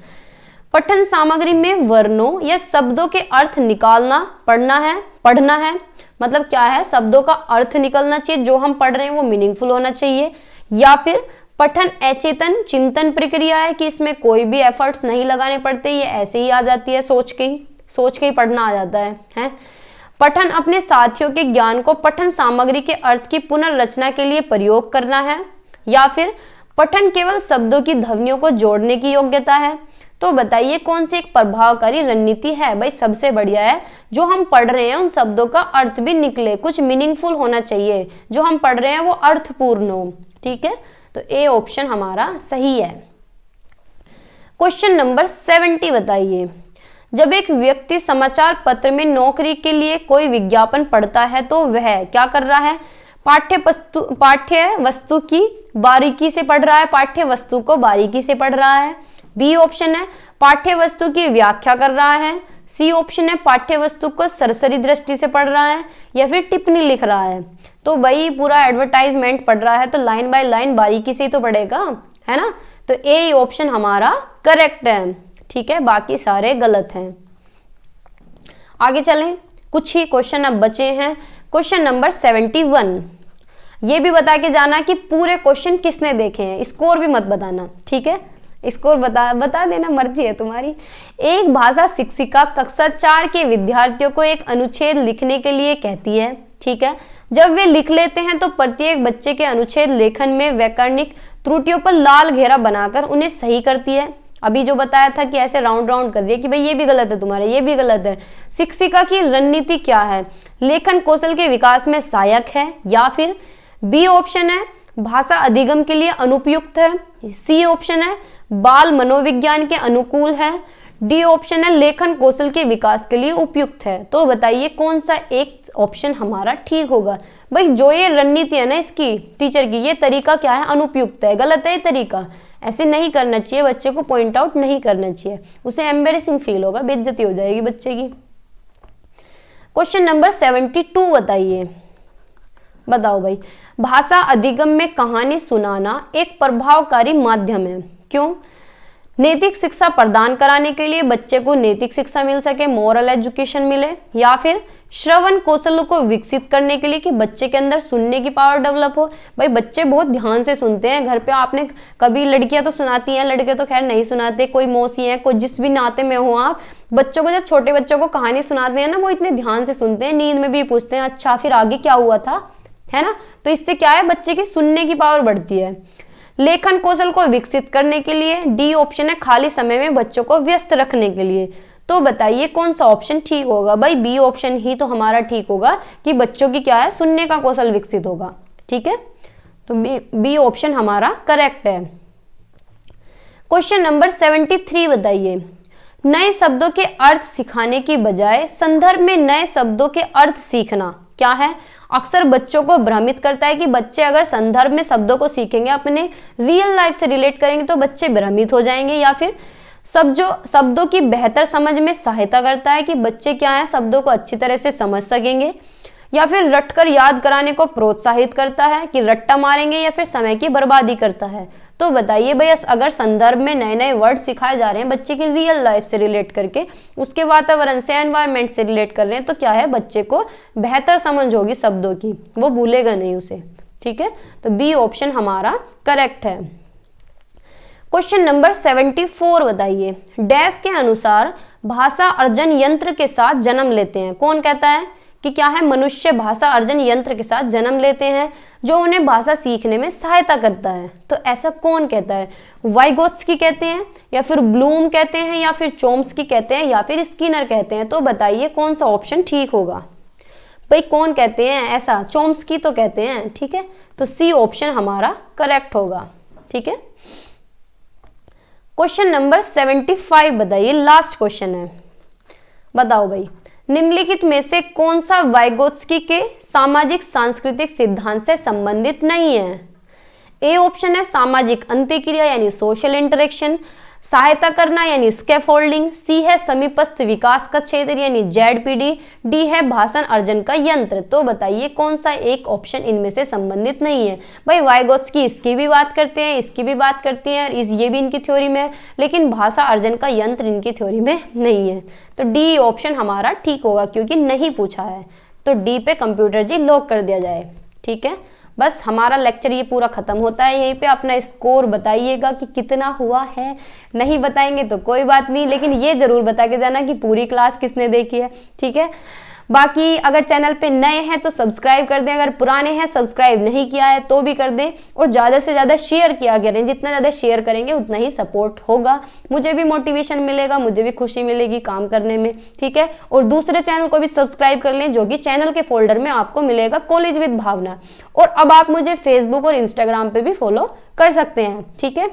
पठन सामग्री में वर्णों या शब्दों के अर्थ निकालना पढ़ना है। मतलब क्या है, शब्दों का अर्थ निकलना चाहिए, जो हम पढ़ रहे हैं वो मीनिंगफुल होना चाहिए। या फिर पठन अचेतन चिंतन प्रक्रिया है, कि इसमें कोई भी एफर्ट्स नहीं लगाने पड़ते, ये ऐसे ही आ जाती है, सोच के ही पढ़ना आ जाता है। पठन अपने साथियों के ज्ञान को पठन सामग्री के अर्थ की पुनर्रचना के लिए प्रयोग करना है। या फिर पठन केवल शब्दों की ध्वनियों को जोड़ने की योग्यता है। तो बताइए कौन सी एक प्रभावकारी रणनीति है। भाई सबसे बढ़िया है जो हम पढ़ रहे हैं उन शब्दों का अर्थ भी निकले, कुछ मीनिंगफुल होना चाहिए, जो हम पढ़ रहे हैं वो अर्थपूर्ण हो। ठीक है, तो ए ऑप्शन हमारा सही है। क्वेश्चन नंबर 70 बताइए। जब एक व्यक्ति समाचार पत्र में नौकरी के लिए कोई विज्ञापन पढ़ता है तो वह क्या कर रहा है, पाठ्य वस्तु की बारीकी से पढ़ रहा है, पाठ्य वस्तु को बारीकी से पढ़ रहा है। बी ऑप्शन है पाठ्य वस्तु की व्याख्या कर रहा है। सी ऑप्शन है पाठ्य वस्तु को सरसरी दृष्टि से पढ़ रहा है, या फिर टिप्पणी लिख रहा है। तो भाई पूरा एडवर्टाइजमेंट पढ़ रहा है तो लाइन बाय लाइन बारीकी से ही तो पढ़ेगा, है ना। तो ए ऑप्शन हमारा करेक्ट है। ठीक है, बाकी सारे गलत हैं। आगे चलें, कुछ ही क्वेश्चन अब बचे हैं। Question number 71। ये भी बता के जाना कि पूरे क्वेश्चन किसने देखे हैं, स्कोर भी मत बताना। ठीक है, स्कोर बता देना, मर्जी है तुम्हारी। एक भाषा शिक्षिका कक्षा 4 के विद्यार्थियों को एक अनुच्छेद लिखने के लिए कहती है। ठीक है, जब वे लिख लेते हैं तो प्रत्येक बच्चे के अनुच्छेद लेखन में वैकरणिक त्रुटियों पर लाल घेरा बनाकर उन्हें सही करती है। अभी जो बताया था कि ऐसे राउंड कर दिया कि भाई ये भी गलत है तुम्हारा, ये भी गलत है। शिक्षिका की रणनीति क्या है, लेखन कौशल के विकास में सहायक है। या फिर बी ऑप्शन है भाषा अधिगम के लिए अनुपयुक्त है। सी ऑप्शन है बाल मनोविज्ञान के अनुकूल है। डी ऑप्शन है लेखन कौशल के विकास के लिए उपयुक्त है। तो बताइए कौन सा एक ऑप्शन हमारा ठीक होगा। भाई जो ये रणनीति है ना इसकी टीचर की, ये तरीका क्या है, अनुपयुक्त है, गलत है ये तरीका। ऐसे नहीं करना चाहिए, बच्चे को पॉइंट आउट नहीं करना चाहिए, उसे एम्बेरेसिंग फील होगा, बेइज्जती हो जाएगी बच्चे की। क्वेश्चन नंबर 72 बताइए। बताओ भाई, भाषा अधिगम में कहानी सुनाना एक प्रभावकारी माध्यम है। क्यों? नैतिक शिक्षा प्रदान कराने के लिए, बच्चे को नैतिक शिक्षा मिल सके, मोरल एजुकेशन मिले। या फिर श्रवण कौशल को विकसित करने के लिए कि बच्चे के अंदर सुनने की पावर डेवलप हो। भाई बच्चे बहुत ध्यान से सुनते हैं, घर पे आपने कभी, लड़कियां तो सुनाती हैं, लड़के तो खैर नहीं सुनाते, कोई मौसी है, कोई जिस भी नाते में हो आप, बच्चों को जब छोटे बच्चों को कहानी सुनाते हैं ना, वो इतने ध्यान से सुनते हैं, नींद में भी पूछते हैं अच्छा फिर आगे क्या हुआ था, है ना। तो इससे क्या है, बच्चे की सुनने की पावर बढ़ती है। लेखन कौशल को विकसित करने के लिए, डी ऑप्शन है खाली समय में बच्चों को व्यस्त रखने के लिए। तो बताइए कौन सा ऑप्शन ठीक होगा। भाई बी ऑप्शन ही तो हमारा ठीक होगा कि बच्चों की क्या है, सुनने का कौशल विकसित होगा। ठीक है, तो बी ऑप्शन हमारा करेक्ट है। क्वेश्चन नंबर 73 बताइए। नए शब्दों के अर्थ सिखाने की बजाय संदर्भ में नए शब्दों के अर्थ सीखना क्या है, अक्सर बच्चों को भ्रमित करता है कि बच्चे अगर संदर्भ में शब्दों को सीखेंगे, अपने रियल लाइफ से रिलेट करेंगे तो बच्चे भ्रमित हो जाएंगे, या फिर शब्दों की बेहतर समझ में सहायता करता है कि बच्चे क्या है शब्दों को अच्छी तरह से समझ सकेंगे, या फिर रटकर याद कराने को प्रोत्साहित करता है कि रट्टा मारेंगे, या फिर समय की बर्बादी करता है। तो बताइए भैया, अगर संदर्भ में नए नए वर्ड सिखाए जा रहे हैं बच्चे की रियल लाइफ से रिलेट करके, उसके वातावरण से, एनवायरनमेंट से रिलेट कर रहे हैं, तो क्या है बच्चे को बेहतर समझ होगी शब्दों की, वो भूलेगा नहीं उसे। ठीक है, तो बी ऑप्शन हमारा करेक्ट है। क्वेश्चन नंबर 74 बताइए, डैश के अनुसार भाषा अर्जन यंत्र के साथ जन्म लेते हैं। कौन कहता है कि क्या है, मनुष्य भाषा अर्जन यंत्र के साथ जन्म लेते हैं जो उन्हें भाषा सीखने में सहायता करता है। तो ऐसा कौन कहता है? वाइगोत्स्की कहते हैं, या फिर ब्लूम कहते हैं, या फिर चोम्स्की कहते हैं, या फिर स्किनर कहते हैं। तो बताइए कौन सा ऑप्शन ठीक होगा? भाई कौन कहते हैं ऐसा? चोम्स्की तो कहते हैं। ठीक है, तो सी ऑप्शन हमारा करेक्ट होगा। ठीक है, क्वेश्चन नंबर 75 बताइए, लास्ट क्वेश्चन है। बताओ भाई, निम्नलिखित में से कौन सा वाइगोत्स्की के सामाजिक सांस्कृतिक सिद्धांत से संबंधित नहीं है? ए ऑप्शन है सामाजिक अंत्यक्रिया यानी सोशल इंटरेक्शन, सहायता करना यानी स्कैफोल्डिंग, सी है समीपस्थ विकास का क्षेत्र यानी जेडपीडी, डी है भाषण अर्जन का यंत्र। तो बताइए कौन सा एक ऑप्शन इनमें से संबंधित नहीं है? भाई वाइगोत्स्की इसकी भी बात करते हैं, इसकी भी बात करती हैं, ये भी इनकी थ्योरी में है, लेकिन भाषा अर्जन का यंत्र इनकी थ्योरी में नहीं है। तो डी ऑप्शन हमारा ठीक होगा, क्योंकि नहीं पूछा है। तो डी पे कंप्यूटर जी लॉक कर दिया जाए। ठीक है, बस हमारा लेक्चर ये पूरा खत्म होता है। यहीं पे अपना स्कोर बताइएगा कि कितना हुआ है। नहीं बताएंगे तो कोई बात नहीं, लेकिन ये जरूर बता के जाना कि पूरी क्लास किसने देखी है। ठीक है, बाकी अगर चैनल पे नए हैं तो सब्सक्राइब कर दें, अगर पुराने हैं सब्सक्राइब नहीं किया है तो भी कर दें, और ज़्यादा से ज़्यादा शेयर किया करें। जितना ज़्यादा शेयर करेंगे उतना ही सपोर्ट होगा, मुझे भी मोटिवेशन मिलेगा, मुझे भी खुशी मिलेगी काम करने में। ठीक है, और दूसरे चैनल को भी सब्सक्राइब कर लें, जो कि चैनल के फोल्डर में आपको मिलेगा कॉलेज विद भावना। और अब आप मुझे फेसबुक और इंस्टाग्राम पर भी फॉलो कर सकते हैं। ठीक है,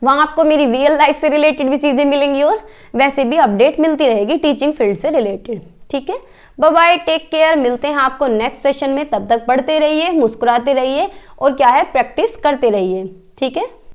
वहाँ आपको मेरी रियल लाइफ से रिलेटेड भी चीज़ें मिलेंगी और वैसे भी अपडेट मिलती रहेगी टीचिंग फील्ड से रिलेटेड। ठीक है, बाय बाय, टेक केयर। मिलते हैं आपको नेक्स्ट सेशन में। तब तक पढ़ते रहिए, मुस्कुराते रहिए और क्या है प्रैक्टिस करते रहिए। ठीक है।